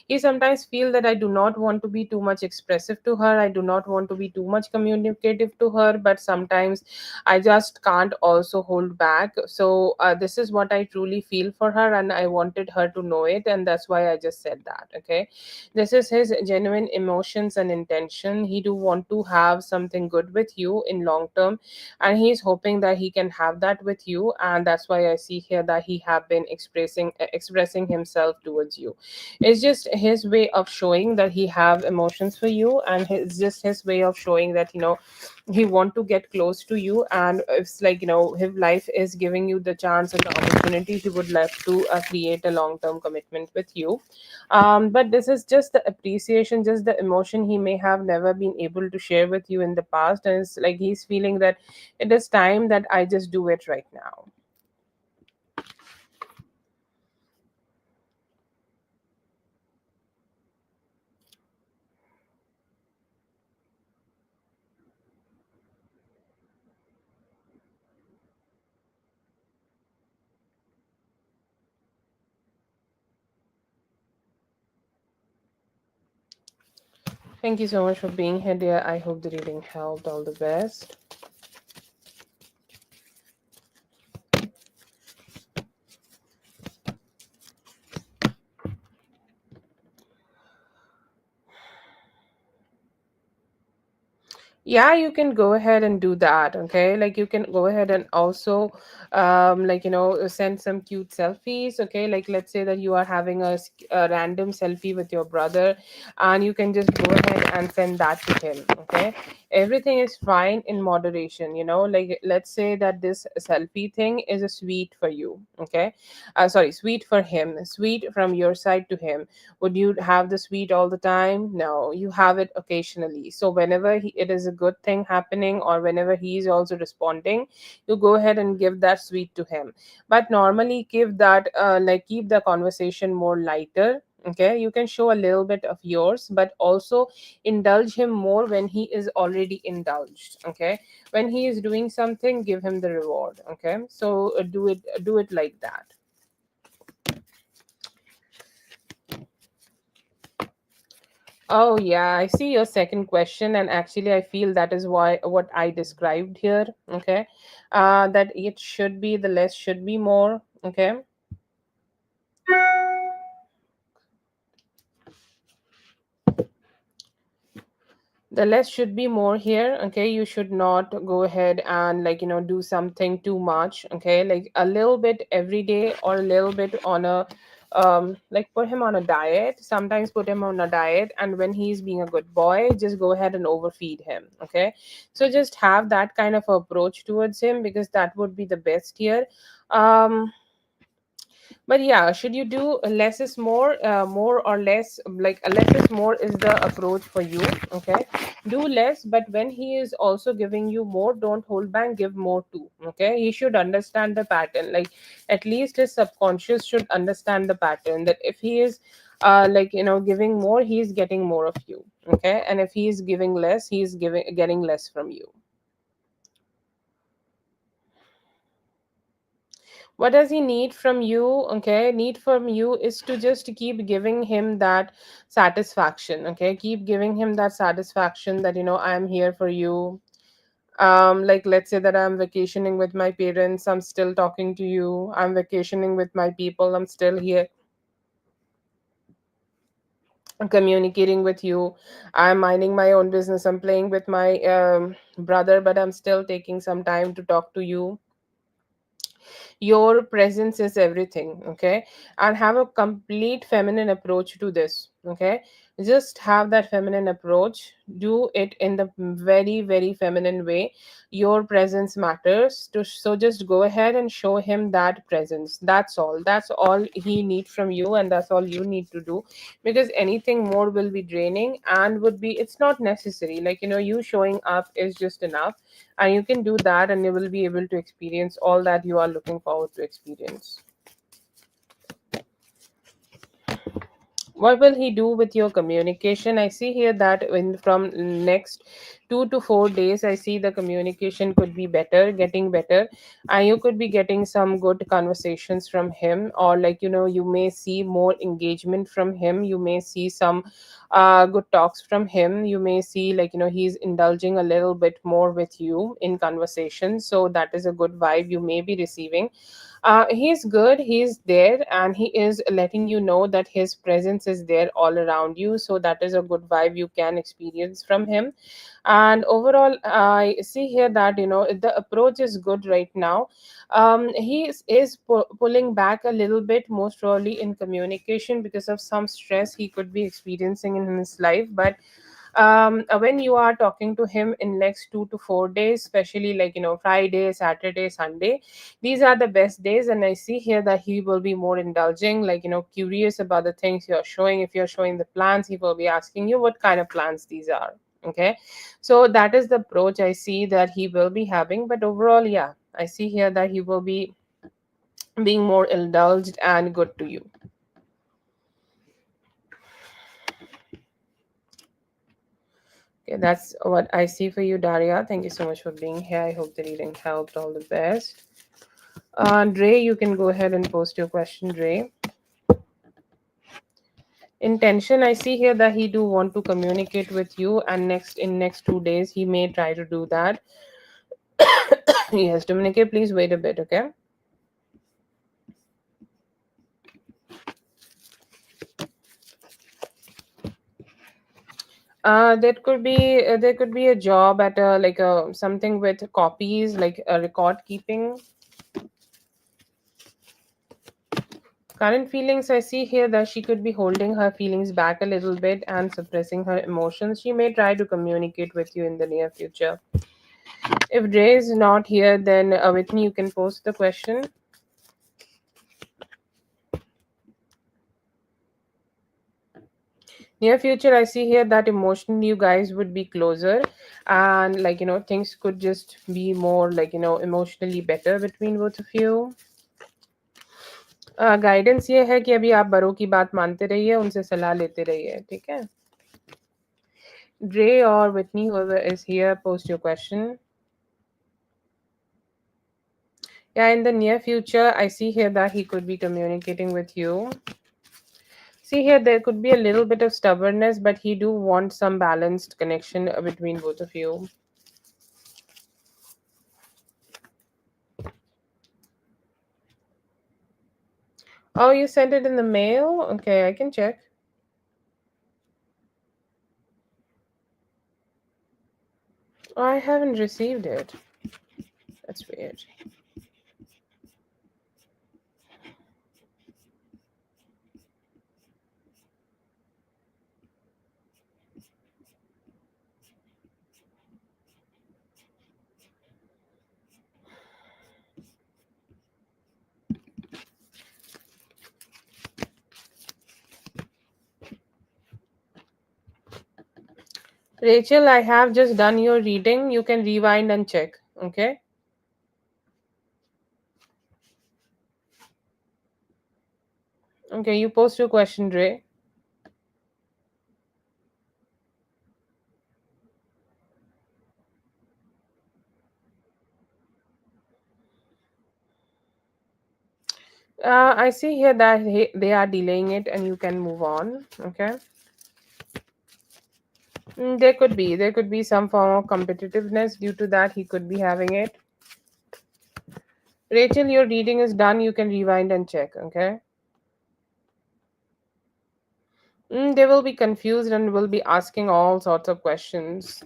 he sometimes feel that I do not want to be too much expressive to her, I do not want to be too much communicative to her, but sometimes I just can't also hold back. So this is what I truly feel for her, and I wanted her to know it, and that's why I just said that. Okay, this is his genuine emotions and intention. He do want to have something good with you in long term, and he's hoping that he can have have that with you, and that's why I see here that he have been expressing himself towards you. It's just his way of showing that he have emotions for you, and it's just his way of showing that he want to get close to you. And it's like his life is giving you the chance and the opportunity. He would love to create a long term commitment with you. But this is just the appreciation, just the emotion he may have never been able to share with you in the past, and it's like he's feeling that it is time that I just do it right now. Thank you so much for being here, dear. I hope the reading helped. All the best. Yeah, you can go ahead and do that. Okay, like you can go ahead and also send some cute selfies. Okay, like let's say that you are having a random selfie with your brother, and you can just go ahead and send that to him. Okay, everything is fine in moderation. Like let's say that this selfie thing is a sweet for you. Okay, sorry, sweet for him, sweet from your side to him. Would you have the sweet all the time? No, you have it occasionally. So whenever it is a good thing happening, or whenever he is also responding, you go ahead and give that sweet to him. But normally give that keep the conversation more lighter. Okay, you can show a little bit of yours, but also indulge him more when he is already indulged. Okay, when he is doing something, give him the reward. Okay, so do it like that. Oh yeah, I see your second question, and actually, I feel that is why what I described here. Okay, that it should be the less should be more. Okay, the less should be more here. Okay, you should not go ahead and do something too much. Okay, like a little bit every day, or a little bit on a like put him on a diet. Sometimes put him on a diet, and when he's being a good boy, just go ahead and overfeed him. Okay, so just have that kind of approach towards him, because that would be the best here. But yeah, should you do less is more, more or less, like less is more is the approach for you. Okay, do less, but when he is also giving you more, don't hold back, give more too. Okay, he should understand the pattern. Like at least his subconscious should understand the pattern, that if he is giving more, he's getting more of you. Okay, and if he is giving less, he's getting less from you. What does he need from you? Okay, need from you is to just keep giving him that satisfaction. Okay, keep giving him that satisfaction that I'm here for you. Like let's say that I'm vacationing with my parents, I'm still talking to you. I'm vacationing with my people, I'm still here communicating with you. I'm minding my own business, I'm playing with my brother, but I'm still taking some time to talk to you. Your presence is everything. Okay, and have a complete feminine approach to this. Okay, just have that feminine approach, do it in the very very feminine way. Your presence matters to, so just go ahead and show him that presence. That's all he needs from you, and that's all you need to do. Because anything more will be draining, and would be, it's not necessary. You showing up is just enough, and you can do that, and you will be able to experience all that you are looking forward to experience. What will he do with your communication? I see here that in from next 2 to 4 days, I see the communication could be better, getting better, and you could be getting some good conversations from him, or you may see more engagement from him. You may see some good talks from him. You may see he's indulging a little bit more with you in conversation, so that is a good vibe you may be receiving. He's good, he's there, and he is letting you know that his presence is there all around you, so that is a good vibe you can experience from him. And overall, I see here that the approach is good right now. He is pulling back a little bit, most probably in communication, because of some stress he could be experiencing in his life. But when you are talking to him in next 2 to 4 days, especially like Friday, Saturday, Sunday, these are the best days. And I see here that he will be more indulging, like curious about the things you're showing. If you're showing the plans, he will be asking you what kind of plans these are. Okay, so that is the approach I see that he will be having. But overall, yeah, I see here that he will be being more indulged and good to you. Okay, that's what I see for you, Daria. Thank you so much for being here. I hope the reading helped. All the best. Dre, you can go ahead and post your question, Dre. Intention, I see here that he do want to communicate with you, and next 2 days he may try to do that. Yes, Dominique, please wait a bit, okay? There could be a job at a like a something with copies, like a record keeping. Current feelings, I see here that she could be holding her feelings back a little bit and suppressing her emotions. She may try to communicate with you in the near future. If Dre is not here, then Whitney, you can post the question. Near future, I see here that emotionally you guys would be closer, and like things could just be more like emotionally better between both of you. Guidance ये है कि अभी आप बड़ों की बात मानते रहिए, उनसे सलाह लेते रहिए, ठीक है? Dre or Whitney, whoever is here, post your question. Yeah, in the near future, I see here that he could be communicating with you. See here, there could be a little bit of stubbornness, but he do want some balanced connection between both of you. Oh, you sent it in the mail? Okay, I can check. Oh, I haven't received it. That's weird. Rachel, I have just done your reading. You can rewind and check. Okay. Okay, you post your question, Ray. I see here that they are delaying it and you can move on. Okay. There could be some form of competitiveness due to that. He could be having it. Rachel, your reading is done. You can rewind and check. Okay. They will be confused and will be asking all sorts of questions.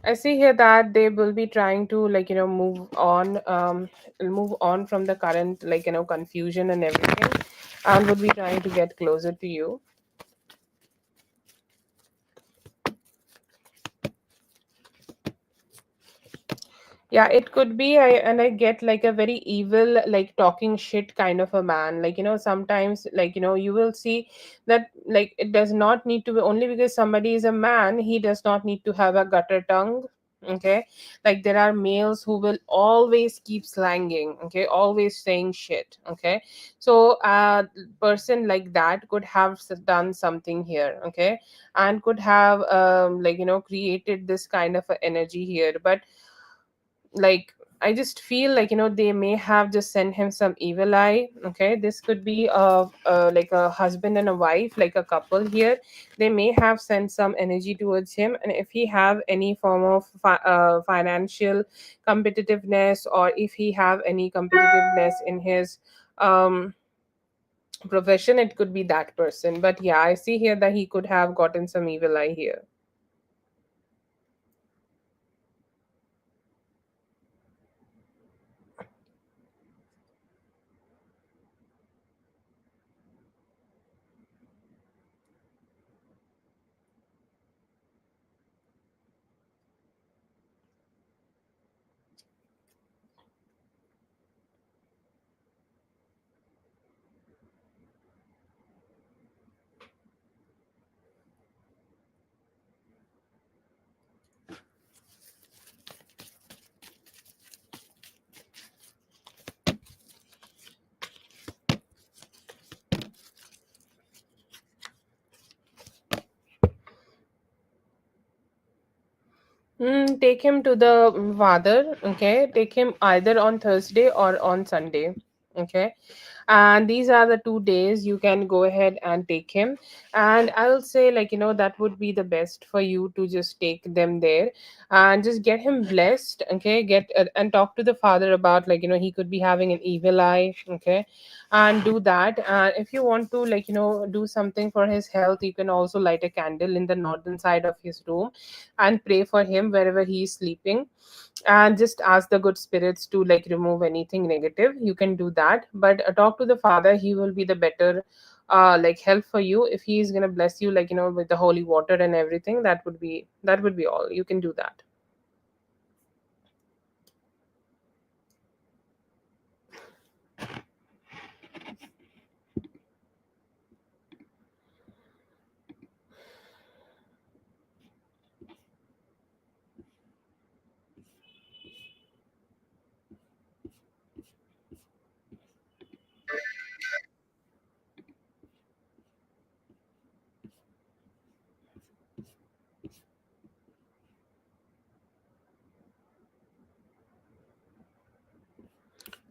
I see here that they will be trying to move on from the current confusion and everything, and would be trying to get closer to you. Yeah, it could be. I get like a very evil, like talking shit kind of a man. Sometimes you will see that like it does not need to be only because somebody is a man. He does not need to have a gutter tongue. Okay, like there are males who will always keep slanging. Okay, always saying shit. Okay, so person like that could have done something here. Okay, and could have created this kind of a energy here, but like I just feel like they may have just sent him some evil eye. Okay, this could be like a husband and a wife, like a couple here. They may have sent some energy towards him, and if he have any form of financial competitiveness, or if he have any competitiveness in his um Profession, it could be that person. But yeah, I see here that he could have gotten some evil eye here. Take him to the father, okay? Take him either on Thursday or on Sunday, okay? And these are the 2 days you can go ahead and take him. And I'll say, like, that would be the best for you to just take them there and just get him blessed, okay? Get and talk to the father about, like, he could be having an evil eye, okay? And do that. And if you want to, like, do something for his health, you can also light a candle in the northern side of his room and pray for him wherever he is sleeping, and just ask the good spirits to, like, remove anything negative. You can do that. But talk to the father, he will be the better like help for you. If he is going to bless you, like, with the holy water and everything, that would be all. You can do that.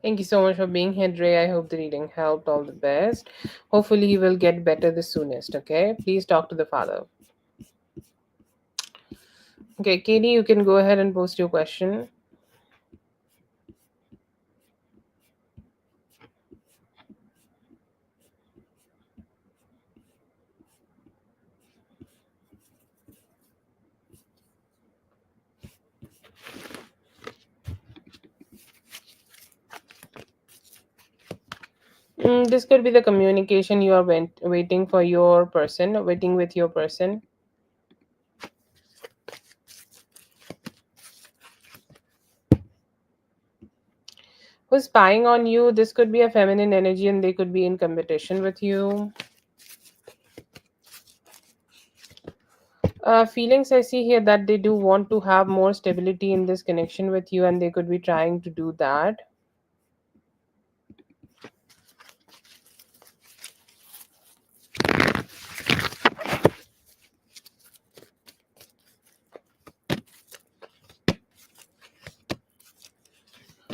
Thank you so much for being here, Dre. I hope the reading helped. All the best. Hopefully he will get better the soonest. Okay, please talk to the father. Okay, Katie, you can go ahead and post your question. This could be the communication you are waiting for your person, waiting with your person who's spying on you. This could be a feminine energy and they could be in competition with you. Feelings, I see here that they do want to have more stability in this connection with you and they could be trying to do that.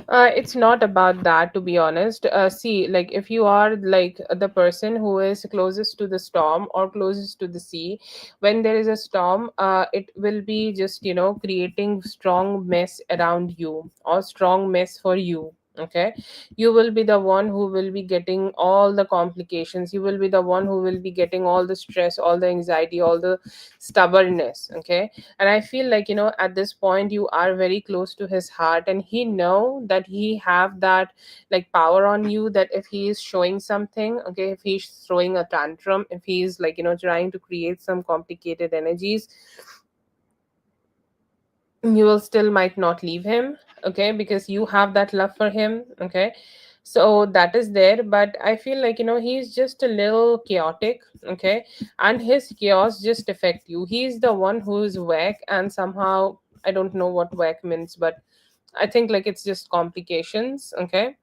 It's not about that, to be honest. See, like, if you are like the person who is closest to the storm or closest to the sea, when there is a storm, it will be just, creating strong mess around you or strong mess for you. Okay, you will be the one who will be getting all the complications. You will be the one who will be getting all the stress, all the anxiety, all the stubbornness. Okay, and I feel like, at this point you are very close to his heart and he know that he have that, like, power on you, that if he is showing something, okay, if he's throwing a tantrum, if he's, like, trying to create some complicated energies, you will still might not leave him, okay, because you have that love for him. Okay, so that is there. But I feel like, he's just a little chaotic. Okay, and his chaos just affect you. He's the one who's whack, and somehow I don't know what whack means, but I think, like, it's just complications. Okay,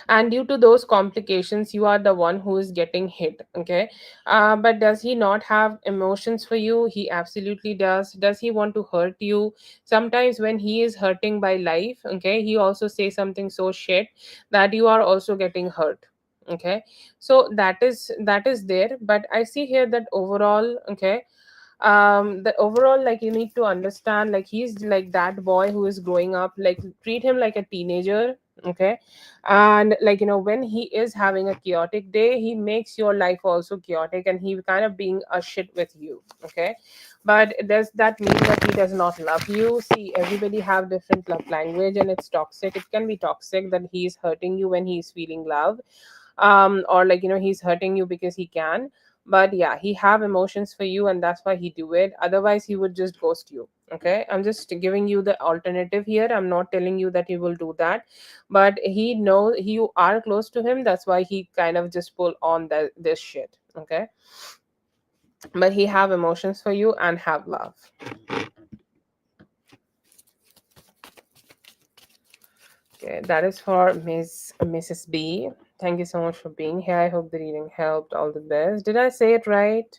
and due to those complications you are the one who is getting hit. Okay, but does he not have emotions for you? He absolutely does. Does he want to hurt you? Sometimes when he is hurting by life, okay, he also say something so shit that you are also getting hurt. Okay, so that is there. But I see here that overall, okay, the overall, like, you need to understand, like, he's like that boy who is growing up. Like, treat him like a teenager. Okay. And like, when he is having a chaotic day, he makes your life also chaotic, and he kind of being a shit with you. Okay. But does that mean that he does not love you? See, everybody have different love language, and it's toxic. It can be toxic that he's hurting you when he's feeling love, or like, he's hurting you because he can. But yeah, he have emotions for you, and that's why he do it. Otherwise he would just ghost you. Okay, I'm just giving you the alternative here. I'm not telling you that he will do that, but he know you are close to him. That's why he kind of just pull on this shit. Okay, but he have emotions for you and have love. Okay, that is for Mrs. B. Thank you so much for being here. I hope the reading helped. All the best. Did I say it right?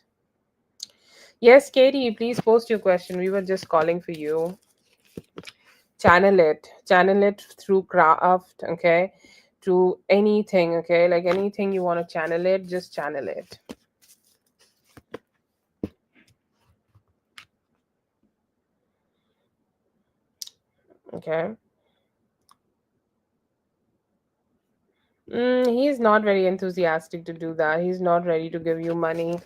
Yes, Katie, please post your question. We were just calling for you. Channel it through craft, okay? To anything, okay? Like anything you want to channel it, just channel it, okay? He's not very enthusiastic to do that. He's not ready to give you money.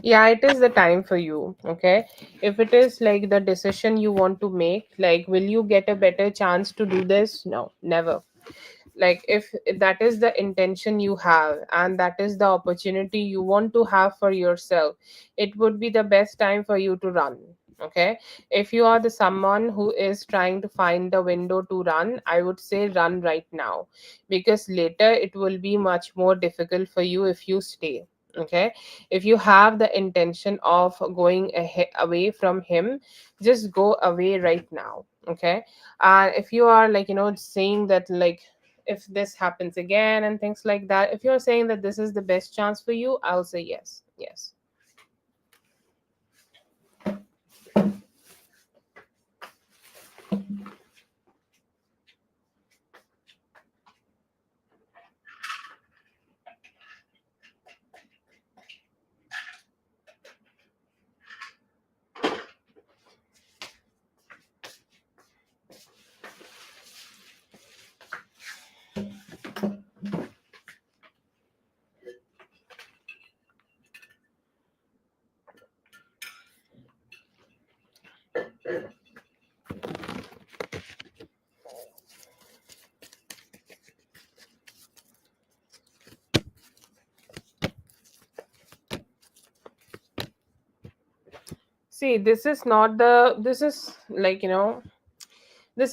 Yeah, it is the time for you, okay? If it is like the decision you want to make, like, will you get a better chance to do this? No, never. Like, if that is the intention you have and that is the opportunity you want to have for yourself, it would be the best time for you to run. Okay, if you are the someone who is trying to find the window to run, I would say run right now, because later it will be much more difficult for you if you stay. Okay, if you have the intention of going away from him, just go away right now. Okay, and if you are like, saying that, like, if this happens again and things like that, if you're saying that this is the best chance for you, I'll say yes, yes. See, this is like, this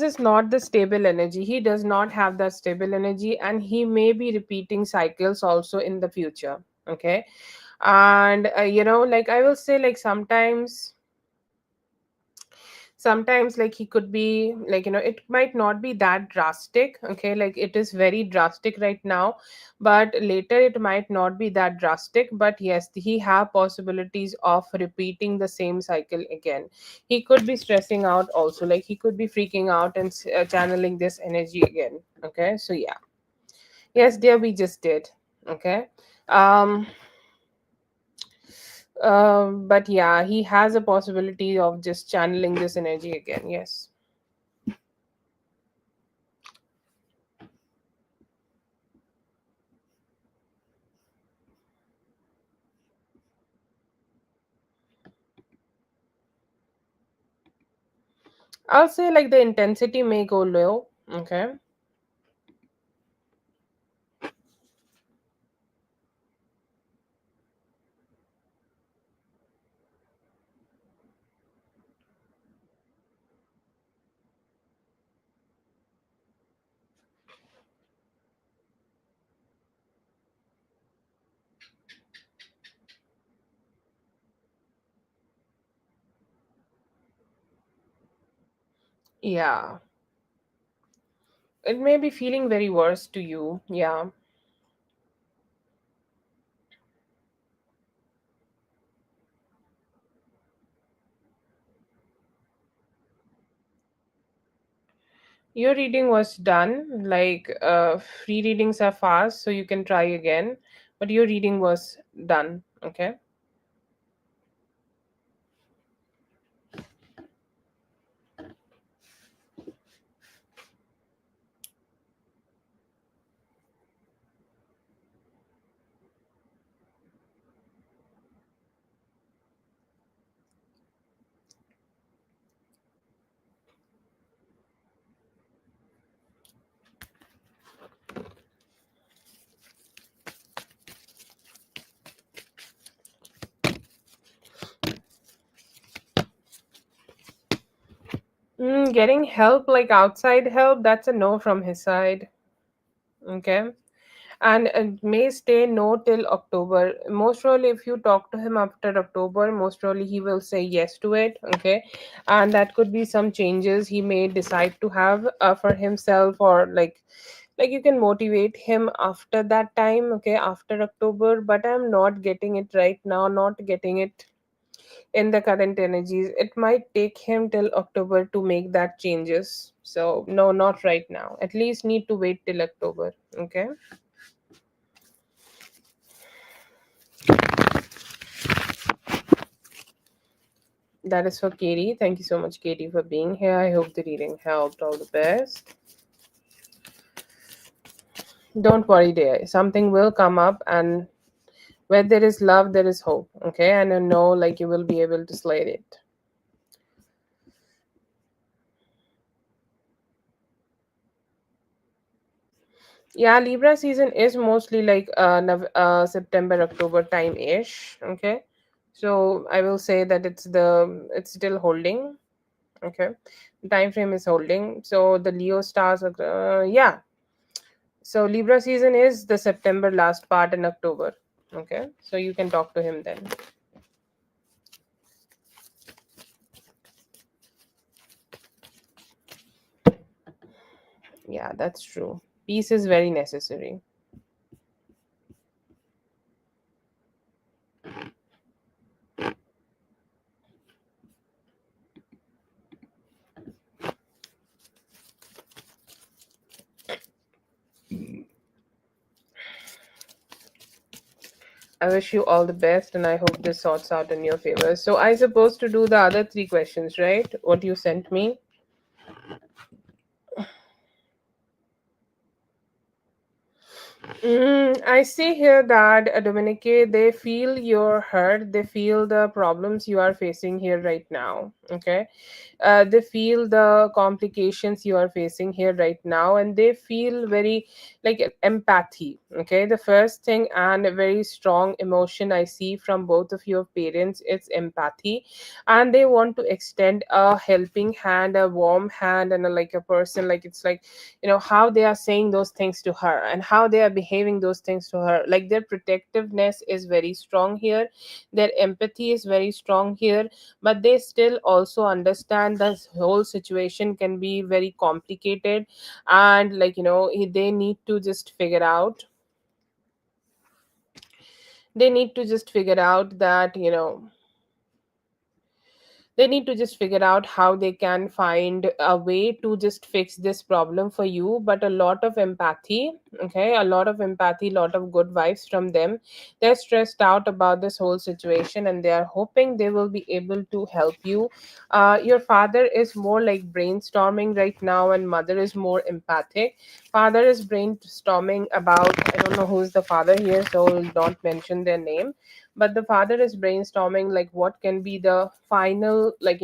is not the stable energy. He does not have that stable energy, and he may be repeating cycles also in the future. Okay, and like, I will say, like, sometimes like he could be like, it might not be that drastic. Okay, like it is very drastic right now, but later it might not be that drastic. But yes, he have possibilities of repeating the same cycle again. He could be stressing out also, like he could be freaking out and channeling this energy again. Okay, so yeah. Yes, dear, we just did. Okay. um but yeah, he has a possibility of just channeling this energy again. Yes. I'll say like the intensity may go low. Okay. Yeah. It may be feeling very worse to you. Yeah. Your reading was done. Like, free readings are fast, so you can try again. but your reading was done. Okay. Getting help, like outside help, that's a no from his side. Okay. And may stay no till October. Most probably, if you talk to him after October, most probably he will say yes to it. Okay. And that could be some changes he may decide to have for himself, or like you can motivate him after that time. Okay, after October. But I'm not getting it right now, not getting it in the current energies. It might take him till October to make that changes. So no, not right now. At least need to wait till October. Okay. That is for Katie. Thank you so much, Katie, for being here. I hope the reading helped. All the best. Don't worry, dear. Something will come up, and where there is love, there is hope. Okay, and I know like you will be able to slay it. Yeah, Libra season is mostly like September, October time ish. Okay, so I will say that it's still holding. Okay, the time frame is holding. So the Leo stars, yeah. So Libra season is the September last part in October. Okay, so you can talk to him then. Yeah, that's true. Peace is very necessary. I wish you all the best, and I hope this sorts out in your favor. So I supposed to do the other three questions, right? What you sent me. I see here that Dominique, they feel your hurt. They feel the problems you are facing here right now. Okay, they feel the complications you are facing here right now, and they feel very like empathy. Okay, the first thing and a very strong emotion I see from both of your parents is empathy, and they want to extend a helping hand, a warm hand, and like a person, like it's like how they are saying those things to her and how they are behaving those things to her, like their protectiveness is very strong here, their empathy is very strong here, but they still also understand this whole situation can be very complicated, and they need to just figure out, they need to just figure out that they need to just figure out how they can find a way to just fix this problem for you, but a lot of empathy. Okay, a lot of empathy, lot of good vibes from them. They're stressed out about this whole situation, and they are hoping they will be able to help you. Your father is more like brainstorming right now, and mother is more empathic. Father is brainstorming about, I don't know who's the father here, so we'll not mention their name, but the father is brainstorming like what can be the final, like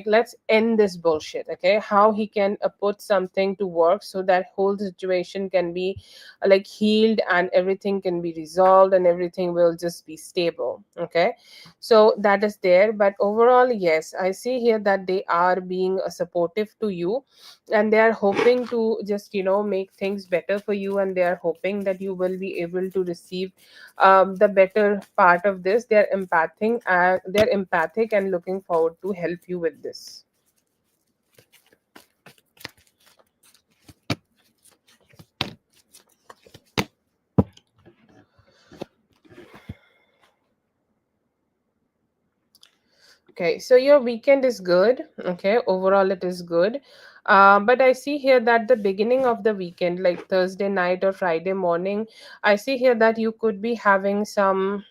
let's end this bullshit. Okay, how he can put something to work so that whole situation can be like healed, and everything can be resolved, and everything will just be stable. Okay, so that is there, but overall, yes, I see here that they are being supportive to you, and they are hoping to just make things better for you, and they are hoping that you will be able to receive the better part of this. They're empathic and looking forward to help you with this. Okay, so your weekend is good. Okay, overall it is good. But I see here that the beginning of the weekend, like Thursday night or Friday morning, I see here that you could be having some,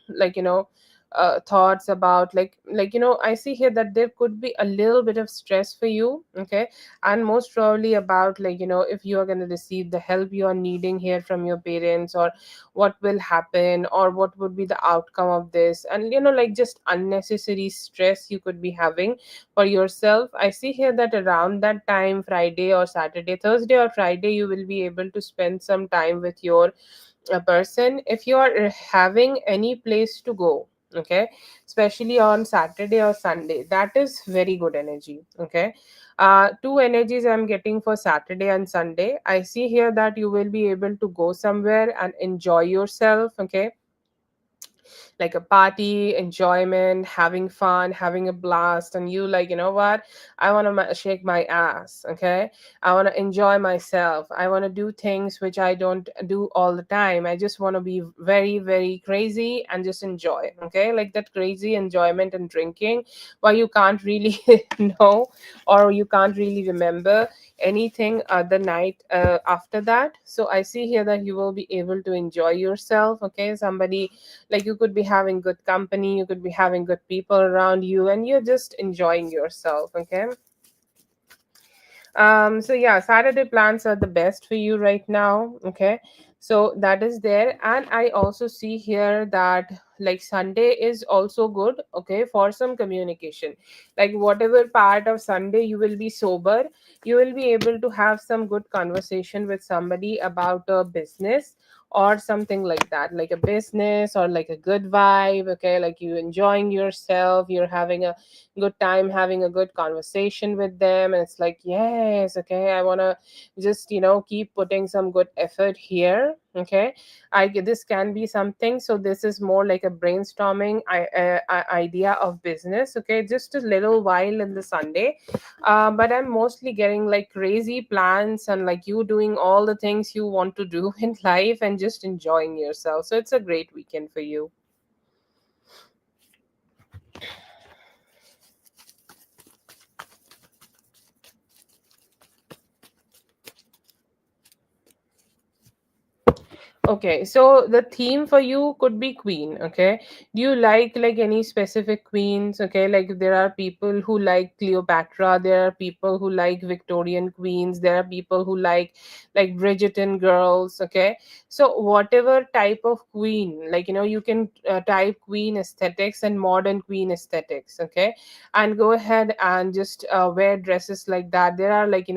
thoughts about, I see here that there could be a little bit of stress for you. Okay, and most probably about, if you are going to receive the help you are needing here from your parents, or what will happen, or what would be the outcome of this, and just unnecessary stress you could be having for yourself. I see here that around that time, Friday or Saturday, Thursday or Friday, you will be able to spend some time with your person. If you are having any place to go, okay, especially on Saturday or Sunday, that is very good energy. Okay, two energies I'm getting for Saturday and Sunday. I see here that you will be able to go somewhere and enjoy yourself. Okay, like a party, enjoyment, having fun, having a blast, and you, like, what, I want to shake my ass. Okay, I want to enjoy myself. I want to do things which I don't do all the time. I just want to be very, very crazy and just enjoy. Okay, like that crazy enjoyment and drinking, where you can't really know, or you can't really remember anything the night after that. So I see here that you will be able to enjoy yourself. Okay, somebody, like, you could be having good company, you could be having good people around you, and you're just enjoying yourself. Okay, so yeah, Saturday plans are the best for you right now. Okay, so that is there. And I also see here that, like, Sunday is also good. Okay, for some communication, like whatever part of Sunday you will be sober, you will be able to have some good conversation with somebody about a business or something like that, like a business or like a good vibe. Okay, like you enjoying yourself, you're having a good time, having a good conversation with them, and it's like, yes, okay, I want to just keep putting some good effort here. Okay, this can be something. So this is more like a brainstorming idea of business. Okay, just a little while in the Sunday, but I'm mostly getting like crazy plans, and like you doing all the things you want to do in life and just enjoying yourself. So it's a great weekend for you. Okay, so the theme for you could be queen. Okay, do you like any specific queens? Okay, like there are people who like Cleopatra, there are people who like Victorian queens, there are people who like Bridgerton girls. Okay, so whatever type of queen, like you can type queen aesthetics and modern queen aesthetics. Okay, and go ahead and just wear dresses like that. There are, like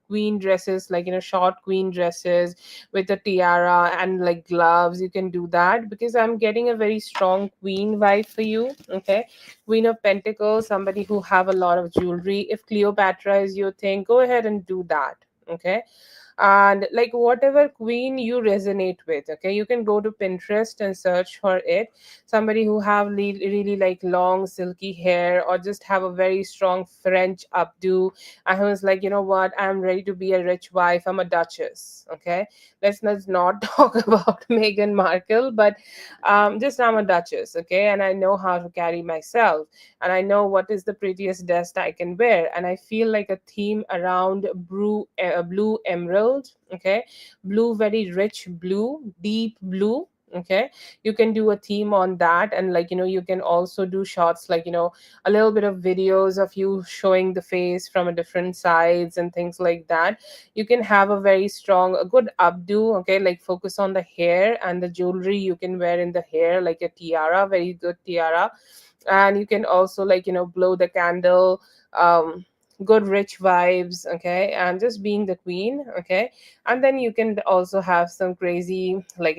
queen dresses, like short queen dresses with a tiara and like gloves. You can do that, because I'm getting a very strong queen vibe for you. Okay, Queen of Pentacles, somebody who have a lot of jewelry. If Cleopatra is your thing, go ahead and do that. Okay, and like whatever queen you resonate with. Okay, you can go to Pinterest and search for it. Somebody who have really like long silky hair, or just have a very strong French updo, and who's like, what, I'm ready to be a rich wife, I'm a duchess. Okay, let's not talk about Meghan Markle, but just I'm a duchess. Okay, and I know how to carry myself, and I know what is the prettiest dress I can wear, and I feel like a theme around blue emerald. Okay, blue, very rich blue, deep blue. Okay, you can do a theme on that, and like you can also do shots, like a little bit of videos of you showing the face from a different sides and things like that. You can have a very strong, a good updo. Okay, like focus on the hair and the jewelry you can wear in the hair, like a tiara, very good tiara. And you can also, like blow the candle. Good rich vibes. Okay, and just being the queen. Okay, and then you can also have some crazy, like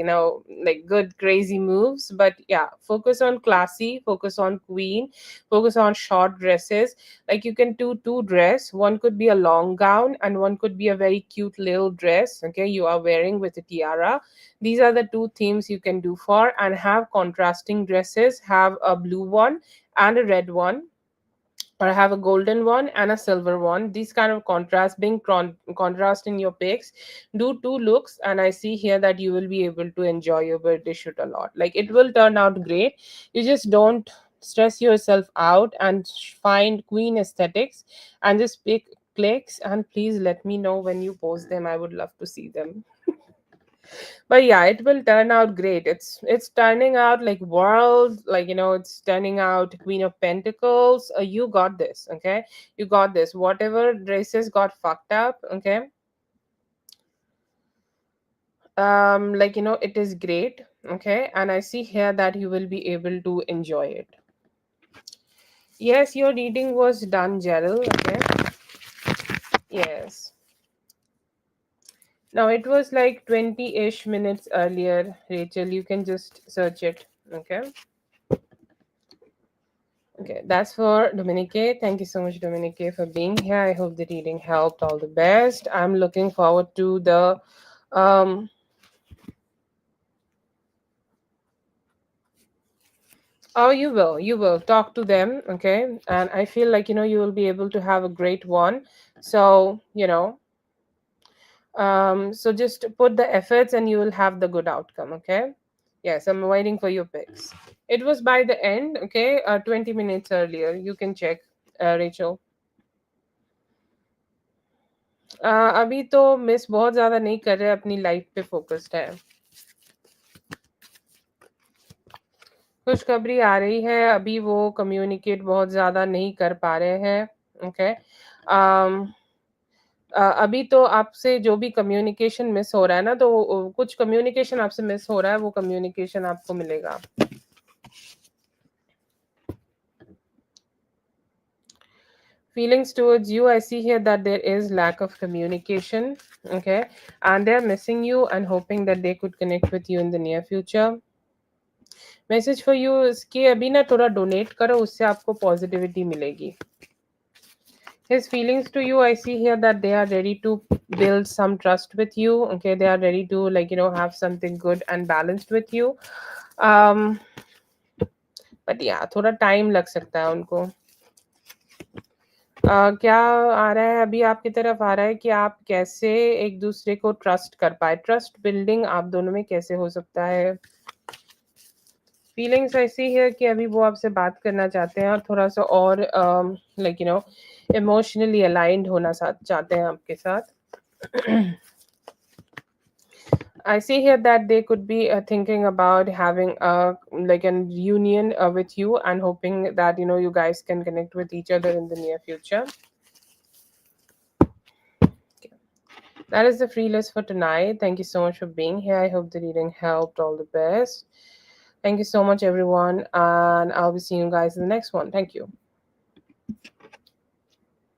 like good crazy moves. But yeah, focus on classy, focus on queen, focus on short dresses. Like you can do two dress, one could be a long gown and one could be a very cute little dress. Okay, you are wearing with a tiara. These are the two themes you can do for, and have contrasting dresses. Have a blue one and a red one, or have a golden one and a silver one. These kind of contrast, being contrast in your pics, do two looks, and I see here that you will be able to enjoy your birthday shoot a lot. Like it will turn out great. You just don't stress yourself out and find queen aesthetics and just pick clicks, and please let me know when you post them. I would love to see them. But yeah, it will turn out great. It's turning out like world, like it's turning out queen of pentacles. You got this, okay? You got this. Whatever dresses got fucked up, okay? It is great, okay? And I see here that you will be able to enjoy it. Yes, your reading was done, Gerald, okay? Yes. Now it was like 20-ish minutes earlier, Rachel. You can just search it, okay? Okay, that's for Dominique. Thank you so much, Dominique, for being here. I hope the reading helped. All the best. I'm looking forward to the um oh, you will talk to them, okay? And I feel like you will be able to have a great one. So, so just put the efforts and you will have the good outcome, okay? Yes, I'm waiting for your picks. It was by the end, okay? 20 minutes earlier. You can check, Rachel. अभी तो miss बहुत ज़्यादा नहीं कर रहे, अपनी life पे focused है. खुशखबरी आ रही है, अभी वो कम्युनिकेट बहुत ज़्यादा नहीं कर पा रहे हैं, ओके? अभी तो आपसे जो भी कम्युनिकेशन मिस हो रहा है ना, तो कुछ कम्युनिकेशन आपसे मिस हो रहा है, वो कम्युनिकेशन आपको मिलेगा. Feelings towards you, I see here that there is lack of communication, okay? And they're missing you and hoping that they could connect with you in the near future. Message for you इसके अभी ना थोड़ा donate करो, उससे आपको positivity मिलेगी. His feelings to you, I see here that they are ready to build some trust with you, okay? They are ready to have something good and balanced with you. um but yeah, थोड़ा time लग सकता है उनको. क्या आ रहा है अभी आपकी तरफ, आ रहा है कि आप कैसे एक दूसरे को ट्रस्ट कर पाए. ट्रस्ट बिल्डिंग आप दोनों में कैसे हो सकता है. फीलिंग्स ऐसी है कि अभी वो आपसे बात करना चाहते हैं और थोड़ा सा और इमोशनली अलाइंड होना चाहते हैं आपके साथ. I see here that they could be thinking about having like a reunion with you and hoping that you guys can connect with each other in the near future. Okay. That is the free list for tonight. Thank you so much for being here. I hope the reading helped. All the best. Thank you so much, everyone, and I'll be seeing you guys in the next one. Thank you.